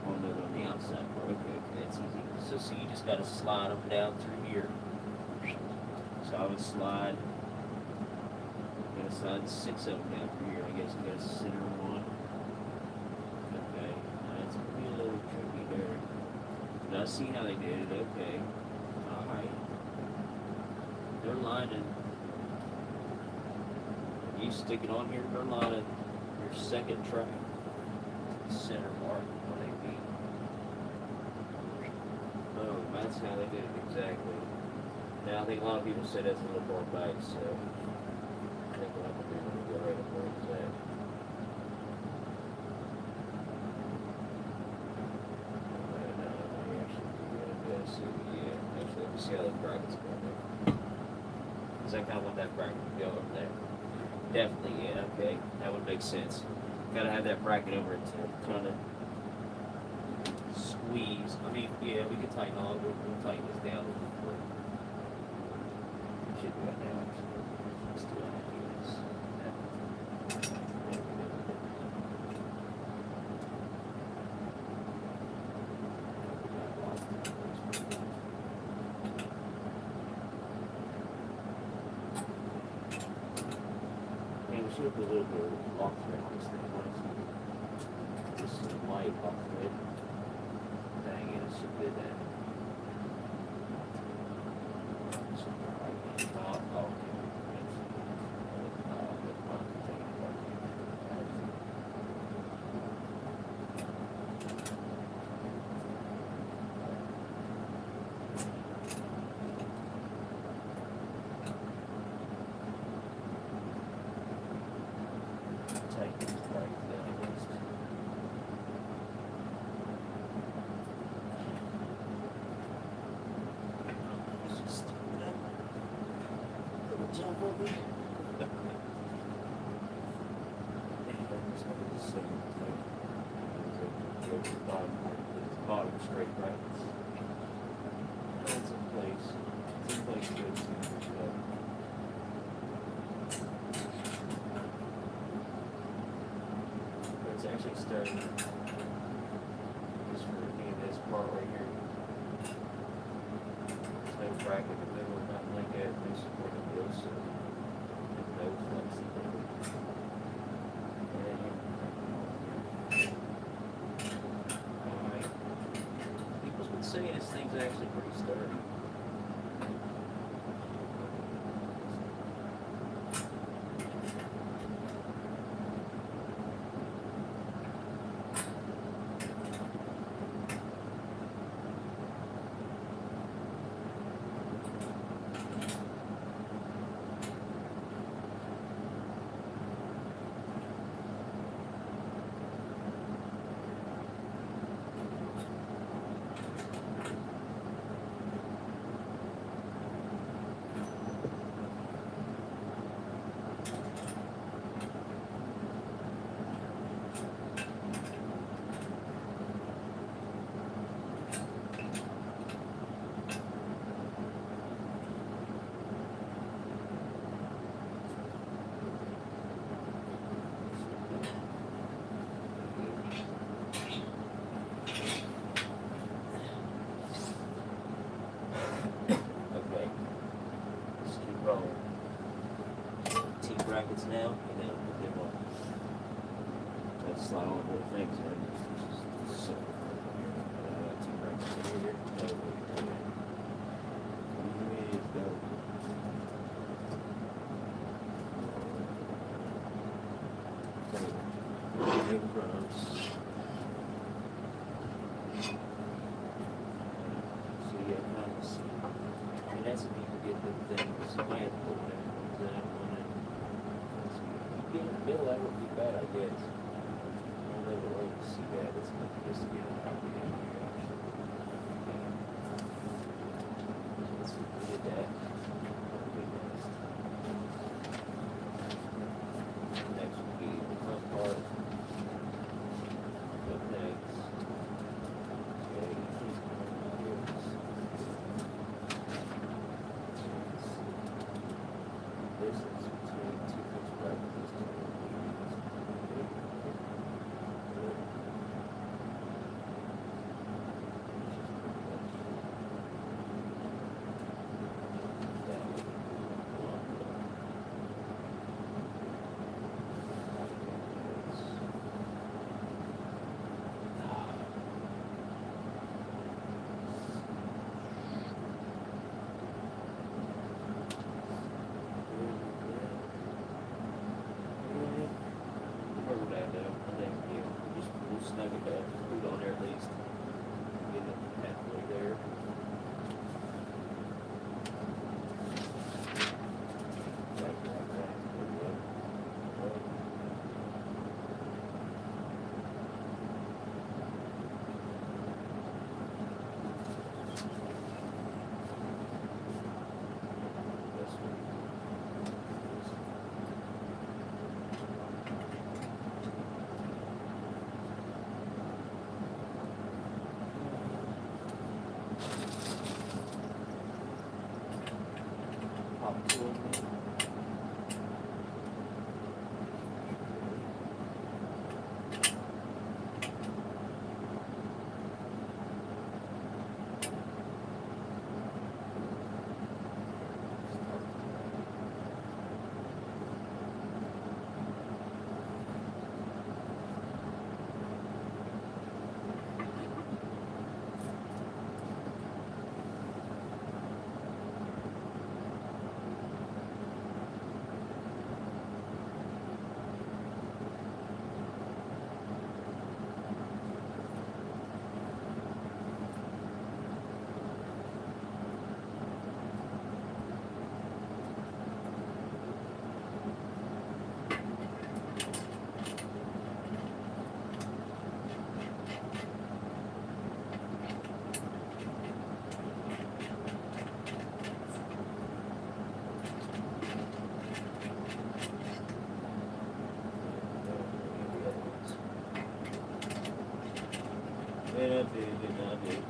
S1: Oh, no, on the outside. Okay, that's easy. So you just got to slide them down through here. So I would slide, I'm going to slide 6 of them down through here. I guess I'm going to center one. Okay, that's going to be a little tricky there. Now see how they did it, okay. Alright. They're lining. You stick it on here, they're lining your second track. Center mark, what they mean. Oh, that's how they did it exactly. Now I think a lot of people say that's a little more back, so I think what I'm gonna do is go right up where it's at. So yeah, actually let me see how the bracket's going there. Because I kind of want that bracket to go up there. Definitely, yeah, okay. That would make sense. Gotta have that bracket over it to kind of squeeze. I mean, yeah, we can tighten all. We'll tighten this down a little bit. Should do that now, actually. Let's do it like this. And we should put a little bit of off thread on this thing, honestly. Just some light off thread. Dang it, it should be that. Jump over. Bottom straight, right? That's in place. It's in place good. But it's actually starting just for me this part right here. There's no bracket in the middle, nothing like that. No support of this, so no flexibility. People's been saying this thing's actually pretty sturdy. Brackets now, and then I'll put them on. Let's slide on little things right here. So, two brackets in here. So yeah, kind of see. And that's if you get the things. I had to put that in the middle, that would be bad, I guess. I'll never like to see that. It's not just to get it out of here. Let's get that. Next would be the front part. Up next. Okay, please come over here. This is between two fixed brackets. Snug it back, put it on there at least. Get it halfway there. And I did, and I did.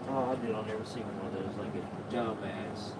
S1: Oh, I did. I'll never see one of those like a dumbass.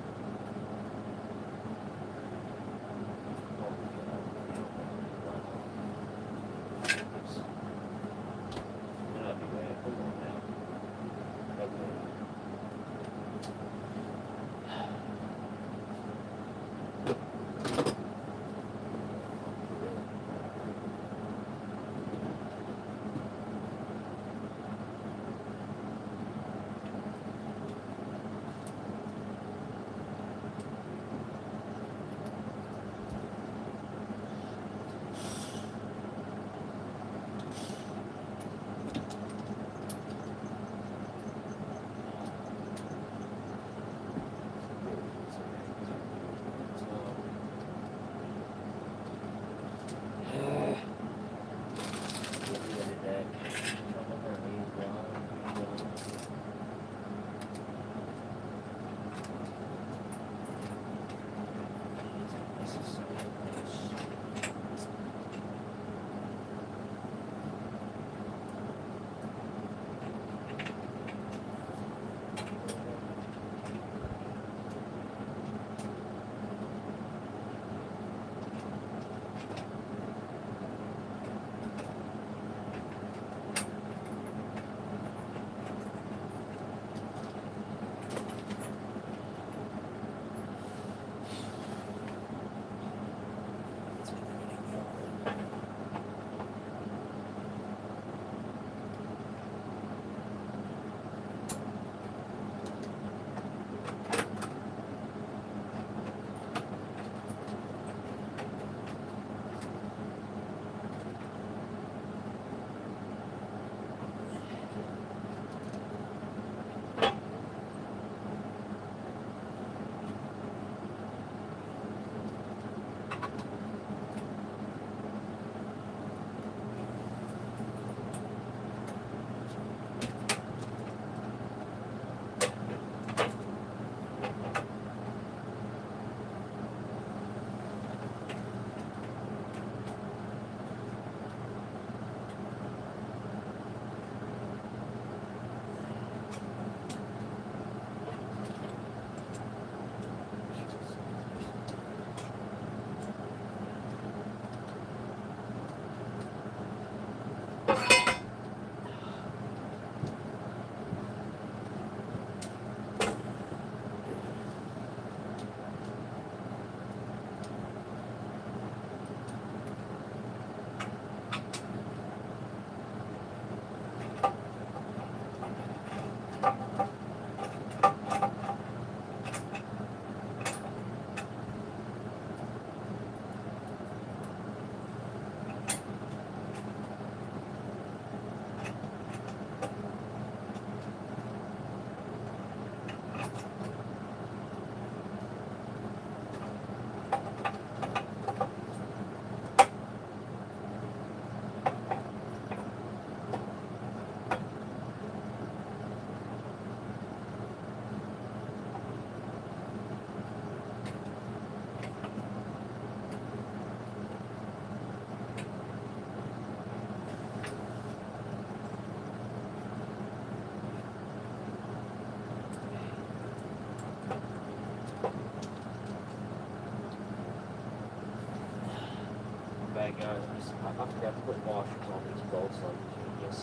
S1: Bad guys, I forgot to put washers on these bolts like a genius.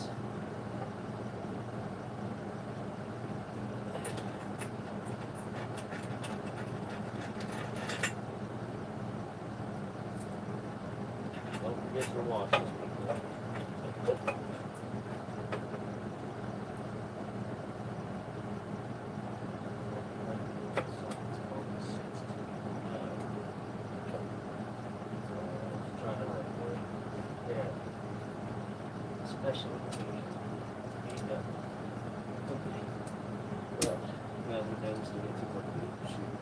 S1: Don't forget your washers, people. Especially when you need company. Well, we know still get to work with shoot.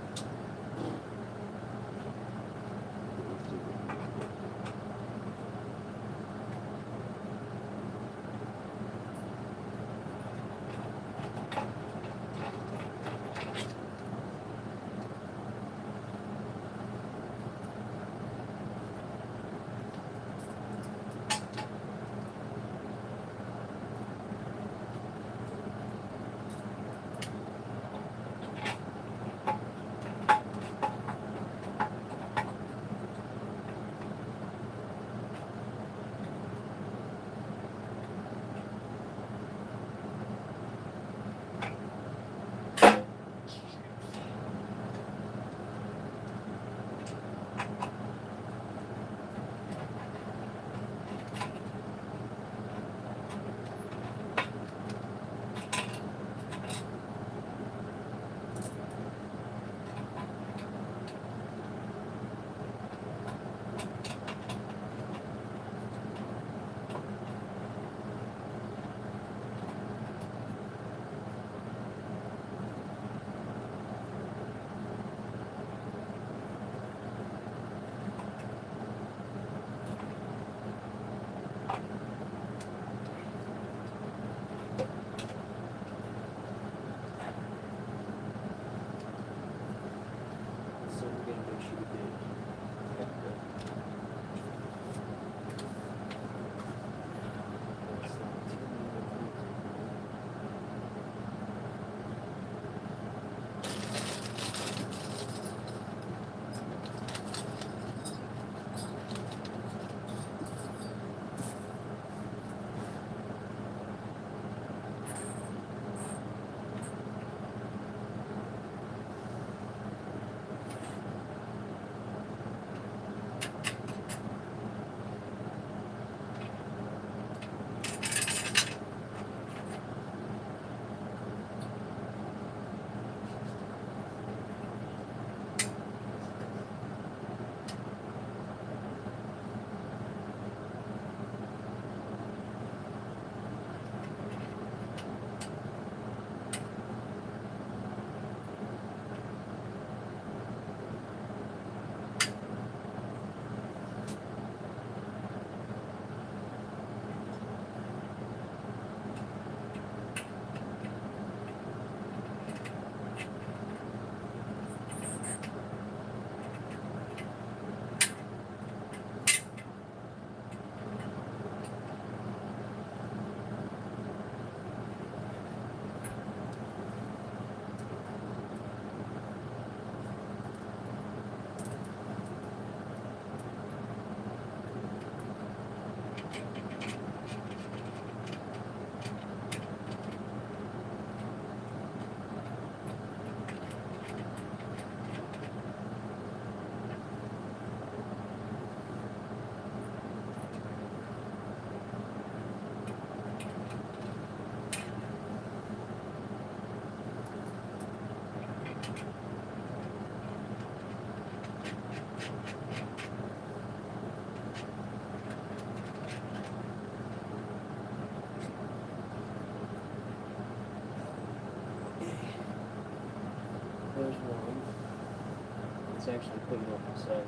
S1: It's actually putting up my side.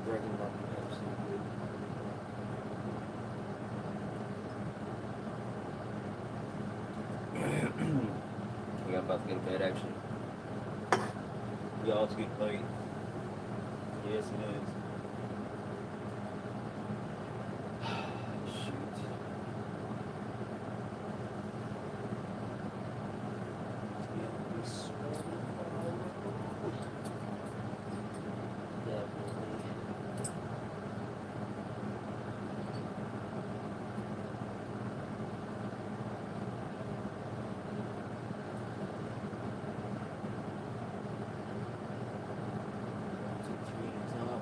S1: Breaking up the absolute. Yeah, I'm about to get to bed actually. Y'all, it's getting late. Yes, it is. Shoot. Yeah, we sweating. Definitely. Two, three at the top.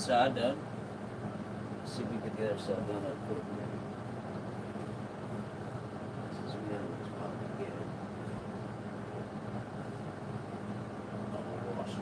S1: side done. Let's see if we can get the other side done. I'll put it in there. This is really probably good. I'll wash it.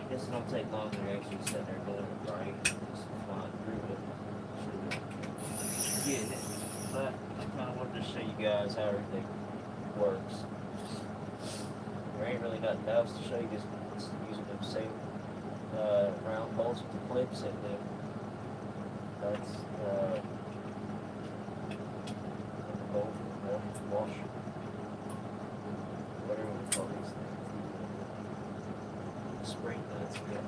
S1: Guess it don't take long to actually sit there doing it right. Just flying through it. Getting it. But I kind of wanted to show you guys how everything works. There ain't really nothing else to show you, just using them same round bolts with the clips in them. That's the bolt, washer, whatever we call these things. Spring nuts, yeah.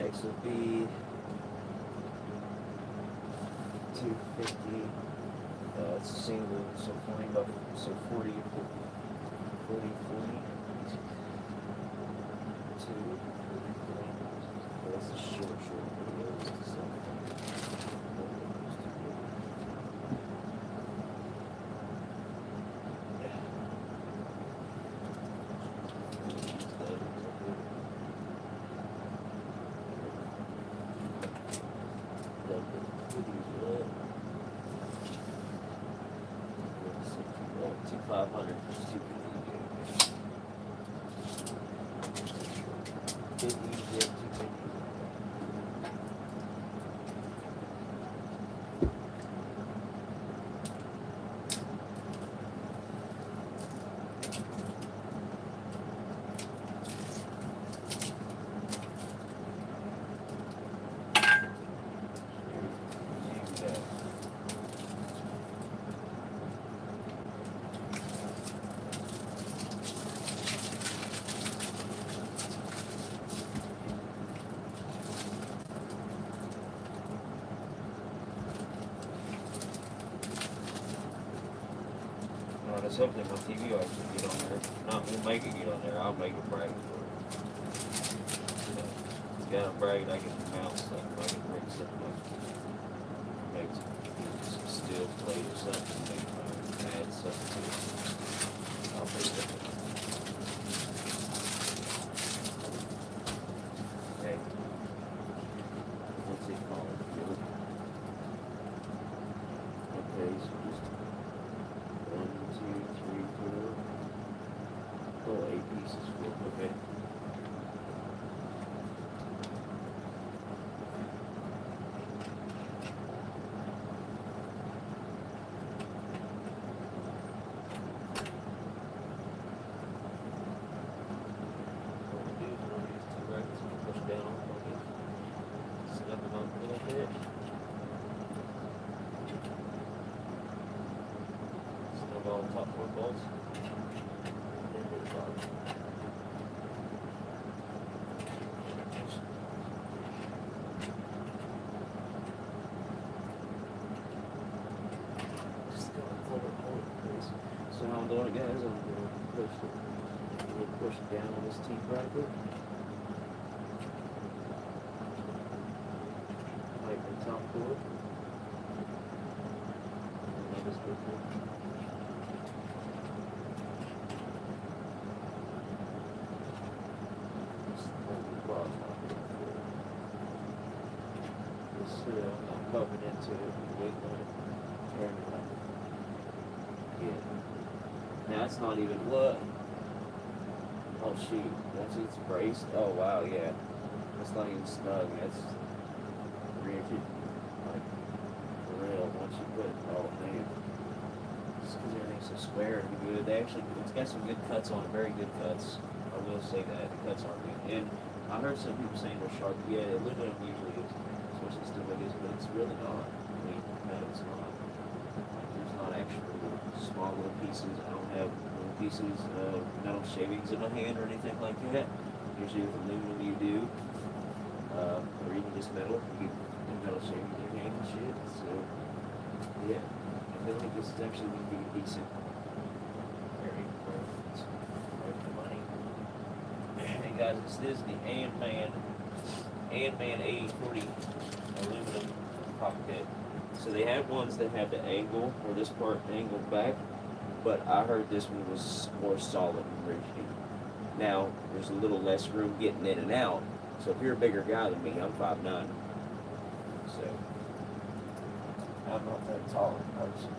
S1: Next would be 250. It's a single, so 40 by so 40, 40, 40. Two. That's a short video. So. That's something my TV will actually get on there. Not we'll make it get on there. I'll make it brag for it. It's got a brag I can mount stuff. I can bring something like make some steel plate or something. Maybe add something to it. I'll bring it. Okay. What's it called? Okay, so just 1, 2, 3, 4. Oh, 8 pieces. Okay. Push down on it. Snap it on a little bit. Snap all the top 4 bolts. So how I'm doing it, guys, I'm going to push it down on this teeth bracket. Like the top 4. And just go through. I'm bumping into it, wiggling it, turning it like. Yeah. Now it's not even what? Oh shoot, that's it's braced. Oh wow, yeah. It's not even snug. That's rigid. Like for real. Once you put oh man. Just because everything's so square and good. They actually it's got some good cuts on it, very good cuts. I will say that. The cuts aren't good. And I heard some people saying they're sharp. Yeah, aluminum usually is, especially still like this, but it's really not. I mean, no, it's not. Like, there's not actual small little pieces. I don't have little pieces of metal shavings in my hand or anything like that. Usually with aluminum you do, or even just metal, you get metal shavings in your hand and shit. So, yeah, I feel like this is actually going to be decent. Very perfect. Worth the money. Hey guys, this is the Ant-Man 8040 aluminum cockpit. So they have ones that have the angle, or this part angled back, but I heard this one was more solid and rigid. Now, there's a little less room getting in and out, so if you're a bigger guy than me, I'm 5'9", so I'm not that tall in person.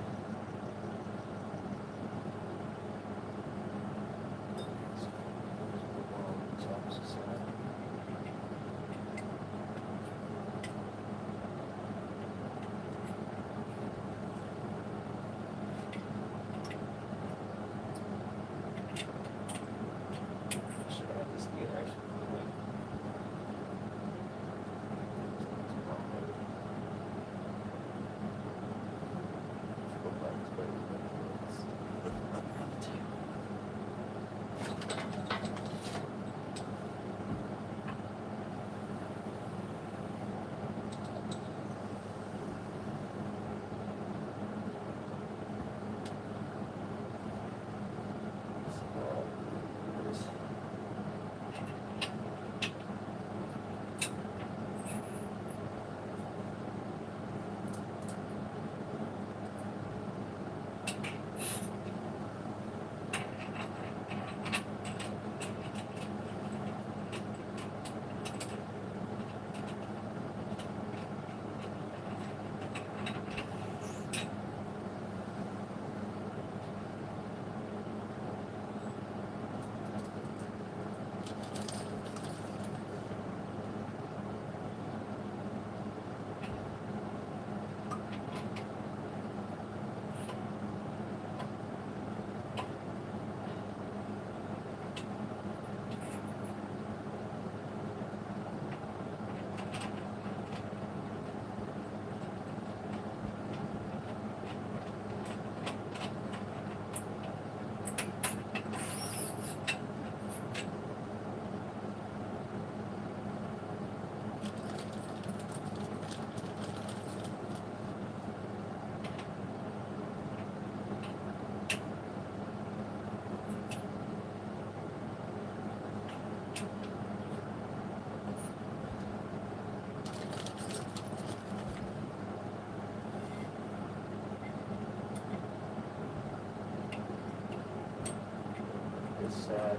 S1: this side.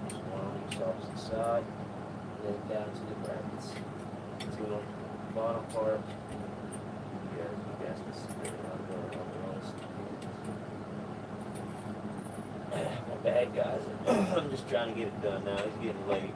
S1: Just one on each opposite side. And then down to the brackets. To the bottom part. Yeah, you guys can see it. My bad, guys. I'm just trying to get it done now. It's getting late.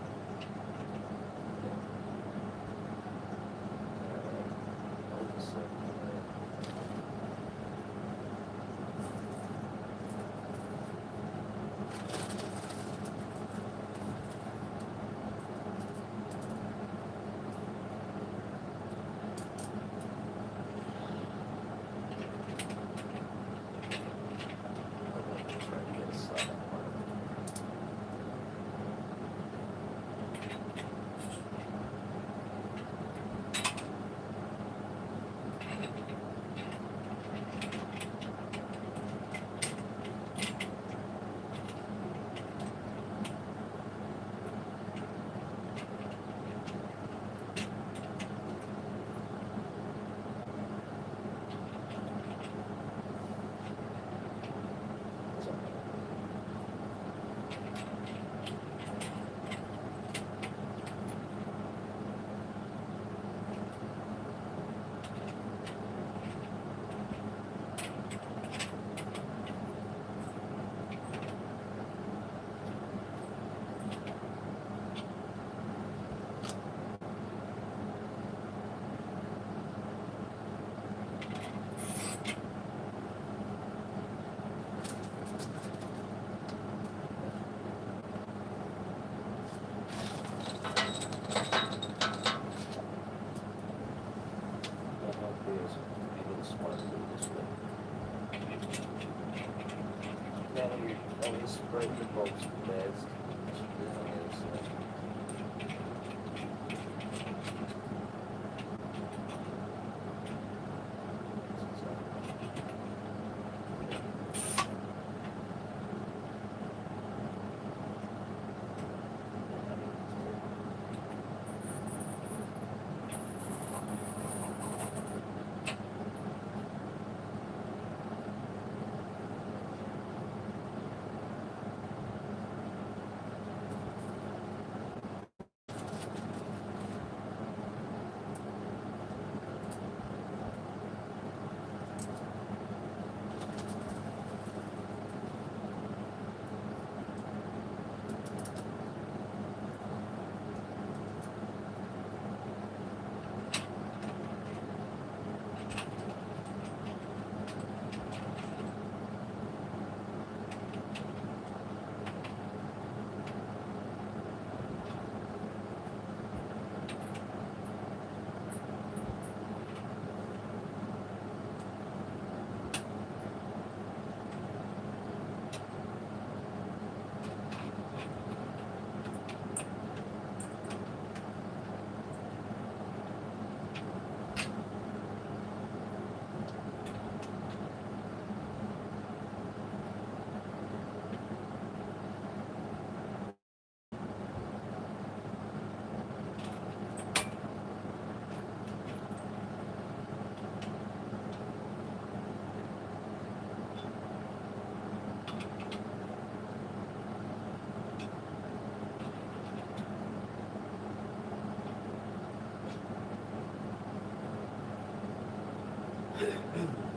S1: Spray the bolts best.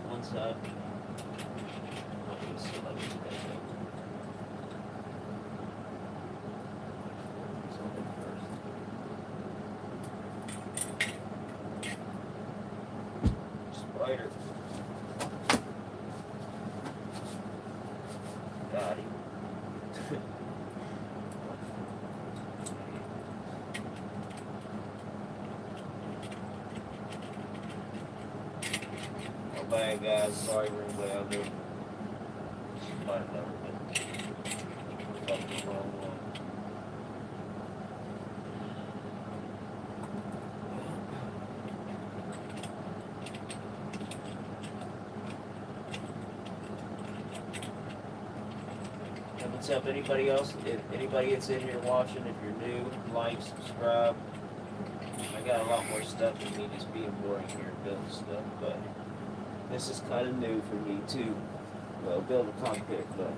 S1: One side. Spider. Got him. Bye guys, sorry we're way out there. Might have never been. Fucked the wrong one. And what's up, anybody else? Anybody that's in here watching, if you're new, like, subscribe. I got a lot more stuff than me just being boring here building stuff, but this is kind of new for me too. Well, build a cockpit, but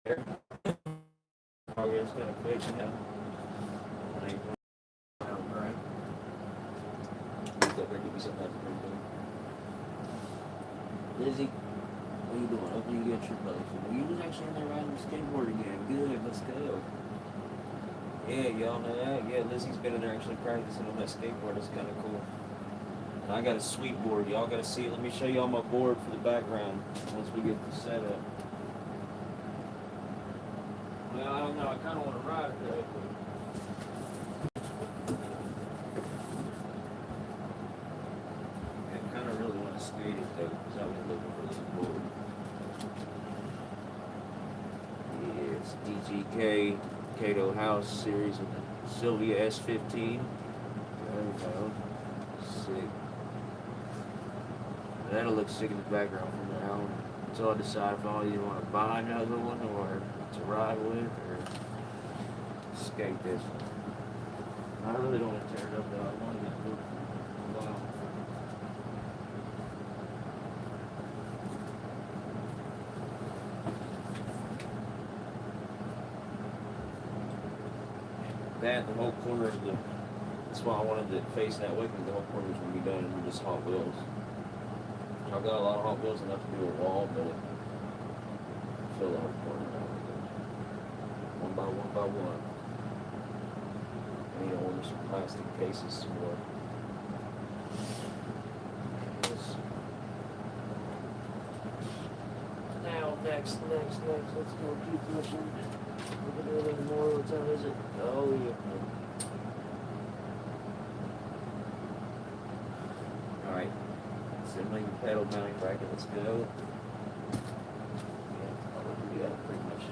S1: there. Oh, yeah, it's got a fix now. Alright. Give me something else to bring to. Lizzie, what are you doing? Hopefully you get your brother. You was actually in there riding the skateboard again. Good, let's go. Yeah, y'all know that? Yeah, Lizzie's been in there actually practicing on that skateboard. That's kind of cool. And I got a sweet board. Y'all got to see it. Let me show y'all my board for the background once we get the setup. Well, I don't know. I kind of want to ride it though. I kind of really want to skate it though because I've been looking for this board. Yeah, it's DGK Cato House series with the Sylvia S15. There we go. Sick. That'll look sick in the background from now until I decide if I either want to buy another one or to ride with or skate this one. I really don't want to tear it up though. I want to get it for a while. That, the whole corner of the, that's why I wanted to face that way because the whole corner is going to be done with just Hot Wheels. I've got a lot of Hot Wheels enough to do a wall, but fill the whole corner out with it. One by one. I need to order some plastic cases some more. Now, next, let's go keep pushing. We can do a little more. What time is it? Oh, yeah. Alright. Assembling the pedal mounting bracket. Let's go. Yeah, I'll do that pretty much.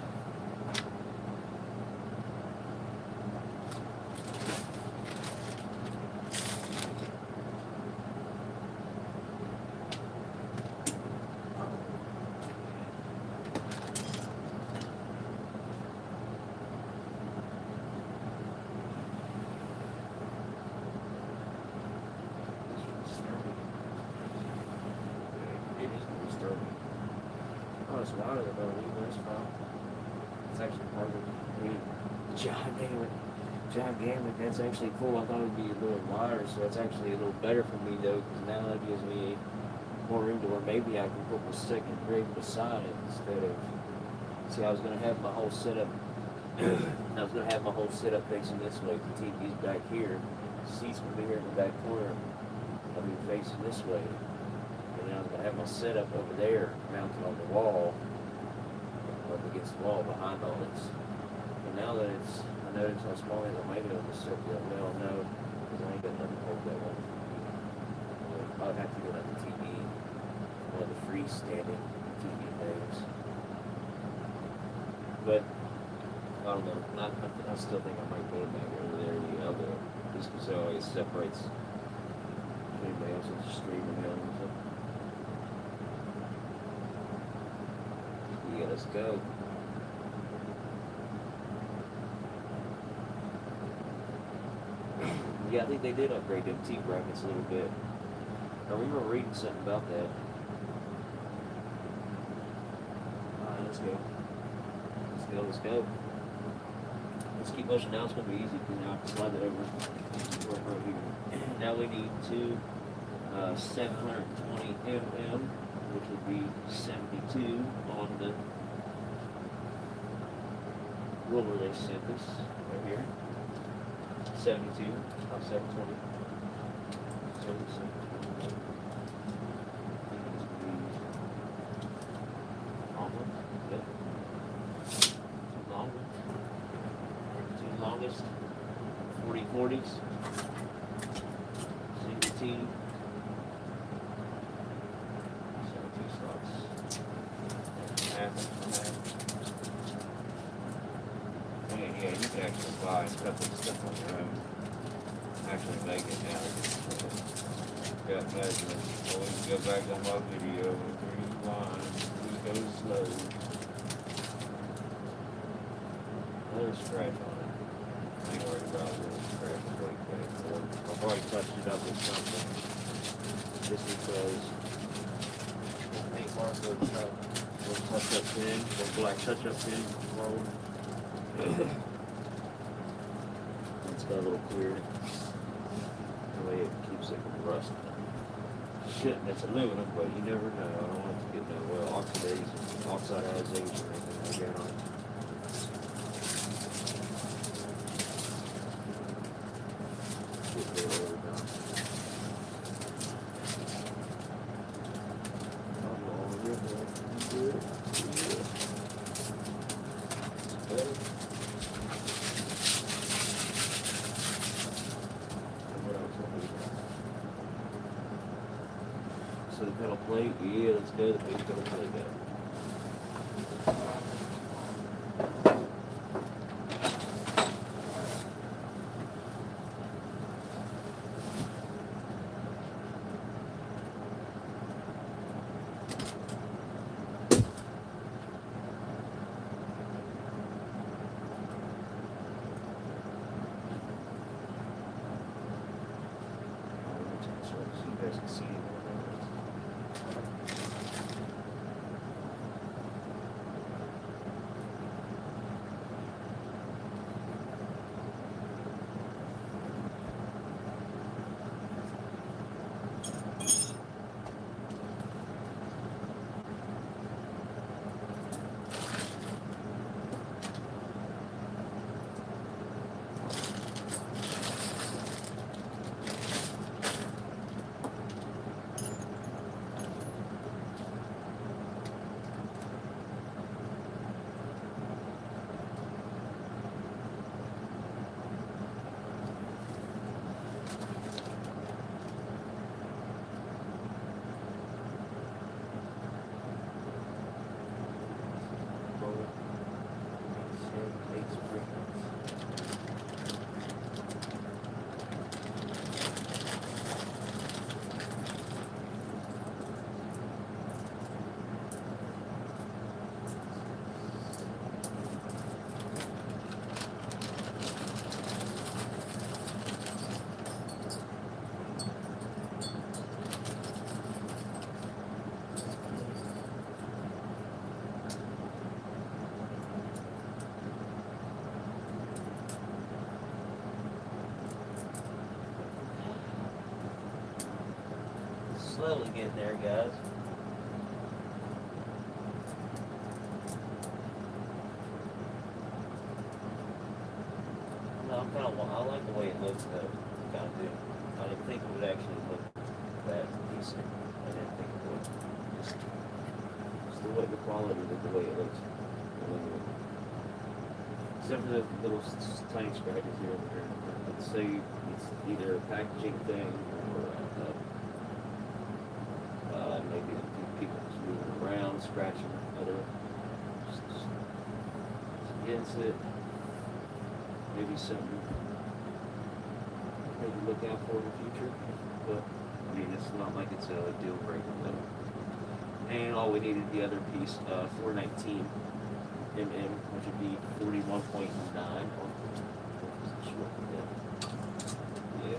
S1: Oh, it's louder than it's fine. It's actually part of the John Gammon, that's actually cool. I thought it would be a little wider, so that's actually a little better for me though, because now that gives me more room to where maybe I can put my second rig beside it instead of, see, I was going to have my whole setup facing this way. The TV's back here, seats will be here in the back corner. I'll be facing this way. And then I was going to have my setup over there mounted on the wall, up against the wall behind all this. But now that I noticed how small it is, I might be able to set that well. No, because I ain't got nothing to hold that one. I would have to go like the TV, one of the freestanding TV things. But, I don't know, I still think I might put it back over there in the elbow, just because it always separates anybody else that's streaming down and stuff. Yeah, let's go. Yeah, I think they did upgrade them T brackets a little bit. I remember reading something about that. Alright, let's go. Let's go. Let's keep pushing now. It's going to be easy because now I can slide it over here. Now we need two 720 mm, which would be 72 on the roller they sent us right here. 72, not 720. 77. Long one, yep. Long one. Two longest. 40/40s. Single T. 72 slots. Half. Yeah, you can actually buy stuff on your own. Actually make it now. Got measurements. Always go back on my video with 3 lines. We go slow. Another scratch on it. I ain't worried about a little scratch. I'll probably touch it up with something. Just because the paint marker is Little touch-up pin, little black touch-up pin. It's got a little clear. That way it keeps it from rusting. Shit, it's aluminum, but you never know. I don't want it to get no oxidization or anything like that on it. Get that overdone. So the pedal plate, yeah, let's go. The big pedal plate go. So you guys can see it. Slowly getting there, guys. No, I like the way it looks though. Kind of do. I didn't think it would actually look that decent. I didn't think it would. Just the way the quality of the way it looks. Except for the little tiny scratches here and there. Let's say it's either a packaging thing or maybe people just moving around, scratching other just against it. Maybe something maybe look out for in the future. But I mean, it's not like it's a deal breaker though. And all we needed the other piece, 419 mm, which would be 41.9. Yeah.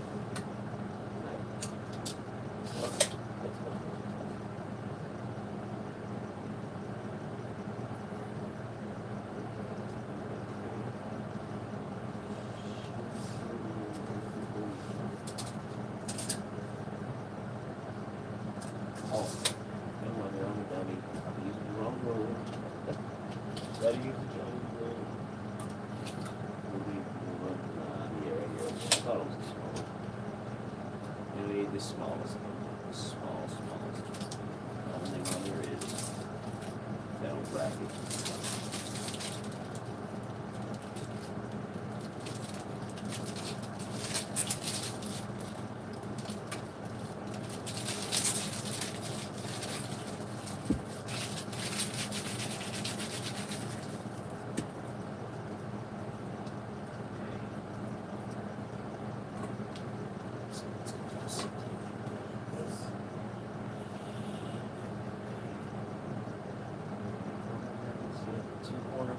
S1: Gotta use the Jones road. I thought it was the smallest. And we need the smallest one. The smallest. The only thing on here is pedal bracket.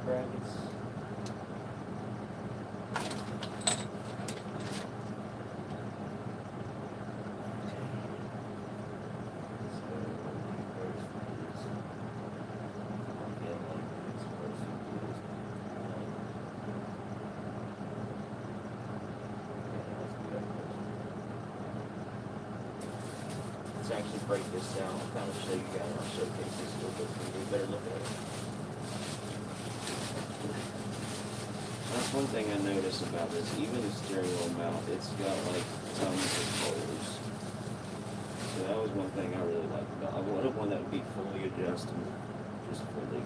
S1: Brackets. actually break this down. I'll kind of show you guys. I'll showcase this a little bit for you. Better look at it. That's one thing I noticed about this. Even the steering wheel mount, it's got like tons of holes. So that was one thing I really liked about it. I wanted one that would be fully adjustable. Just fully.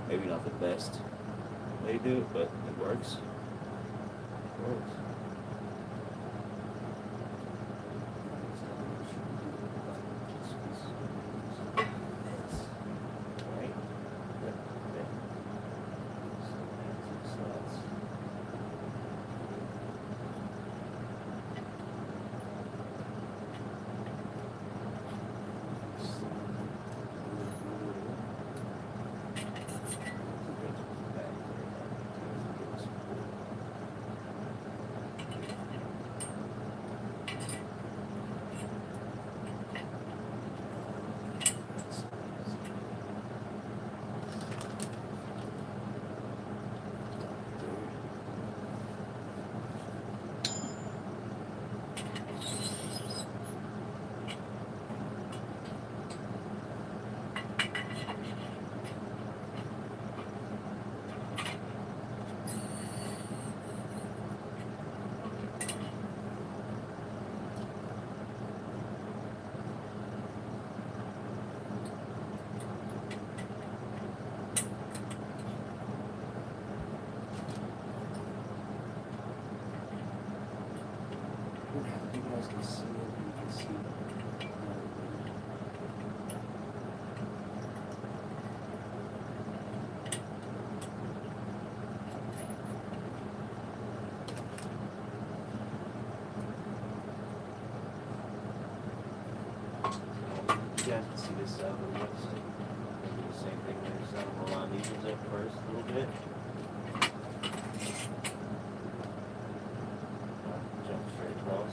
S1: Maybe not the best way to do it, but it works. It works. You guys can see it, you can see you guys can see this side of the left side. Do the same thing on the other side. We'll line these ones up first a little bit. Jump straight across.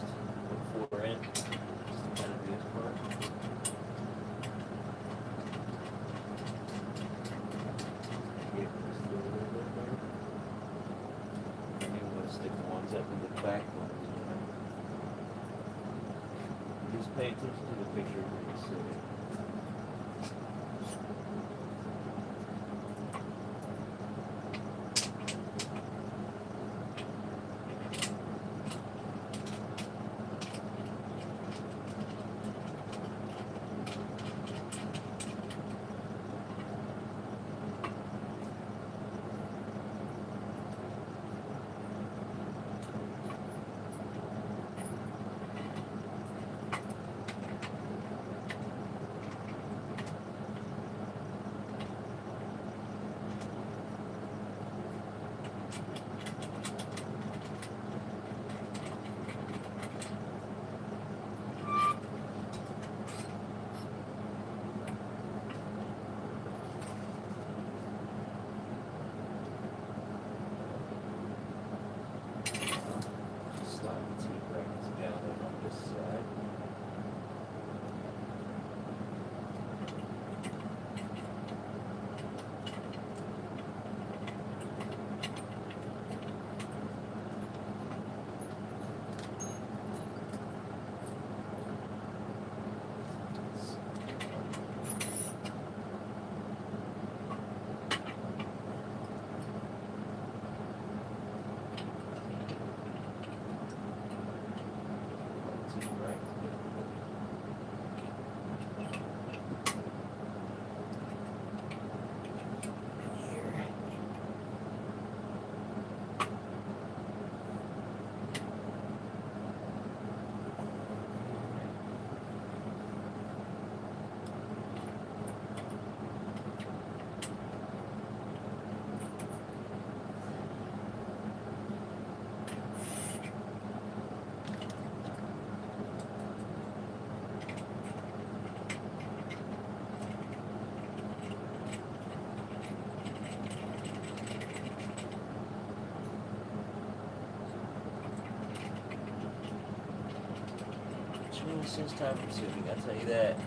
S1: Put 4 in. Just to kind of do this part. Get this through a little bit there. And then we're going to stick the ones up in the back ones. Just pay attention to the picture when you see it. Since time consuming, I'll tell you that.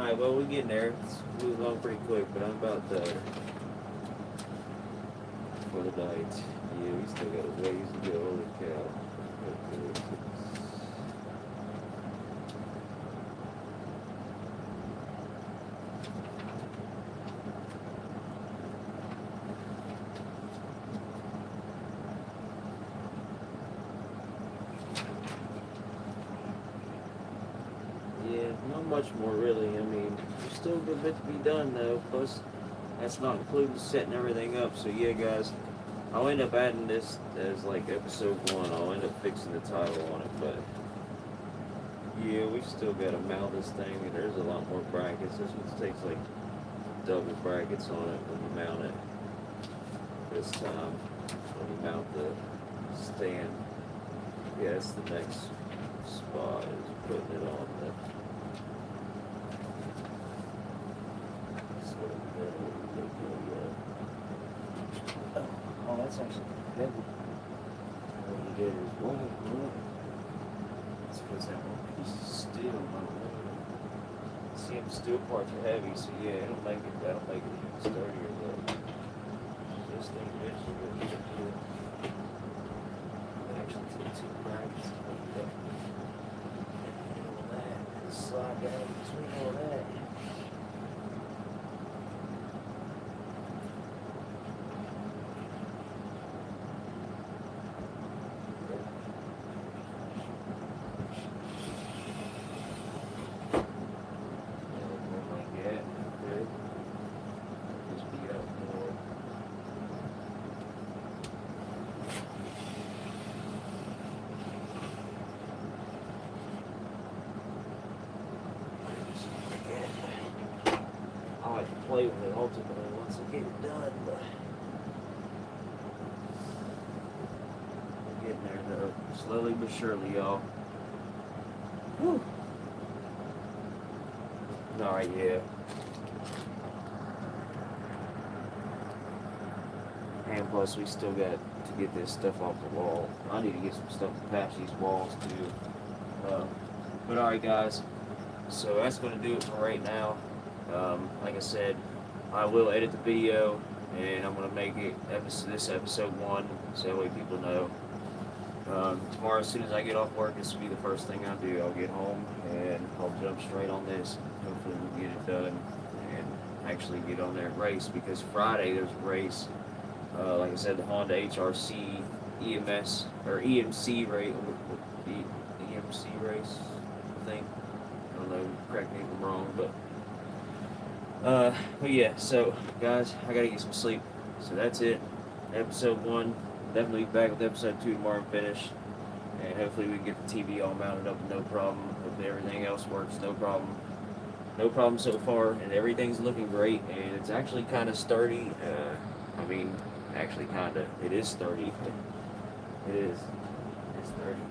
S1: Alright, well, we're getting there. It's moving along pretty quick, but I'm about done for the night. Yeah, we still got a ways to go. Holy cow. Yeah, not much more really. I mean, there's still a good bit to be done though. Plus, that's not including setting everything up. So yeah, guys, I'll end up adding this as like episode 1. I'll end up fixing the title on it, but yeah, we still gotta mount this thing. And there's a lot more brackets. This one takes like double brackets on it when you mount it. This time, when you mount the stand, yeah, that's the next spot is putting it on the. Oh, that's actually heavy. What you did is what? It's because that one piece of steel. See, the steel parts are heavy, so yeah, that'll make it even sturdier. But this thing is really good. Actually, take 2 brackets and put it up. And all that. Slide down between all that. Play with it ultimately once I get it done, but we're getting there though, slowly but surely, y'all. Whew. Alright, yeah. And plus, we still got to get this stuff off the wall. I need to get some stuff to patch these walls too. But alright, guys. So that's going to do it for right now. Like I said, I will edit the video and I'm going to make it this episode 1 so that way people know. Tomorrow, as soon as I get off work, this will be the first thing I do. I'll get home and I'll jump straight on this. Hopefully we'll get it done and actually get on there and race, because Friday there's a race. Like I said, the Honda HRC EMS or EMC race, EMC race, I think. I don't know, correct me if I'm wrong, but yeah, so guys, I gotta get some sleep. So that's it. Episode 1. Definitely be back with episode 2 tomorrow and finish. And hopefully we can get the TV all mounted up, no problem. Hopefully everything else works, no problem. No problem so far, and everything's looking great, and it's actually kind of sturdy. I mean, actually kinda, it is sturdy. It is. It's sturdy.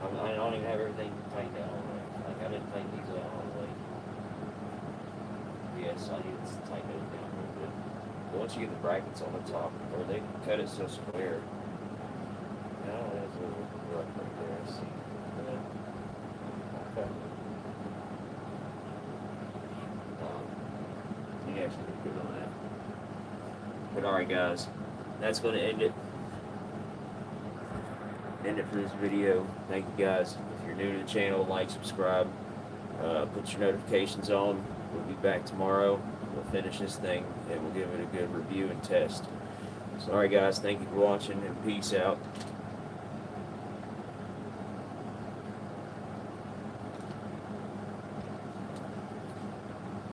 S1: I don't even have everything tightened down all the way. Like, I didn't tighten these out all the way. Yes, I need to tighten it down a little bit. But once you get the brackets on the top, or they cut it so square. Now there's a little rough right there, I see. Okay. You actually did good on that. But alright guys, that's going to end it. End it for this video. Thank you guys. If you're new to the channel, like, subscribe, put your notifications on. We'll be back tomorrow. We'll finish this thing and we'll give it a good review and test. So alright guys, thank you for watching and peace out.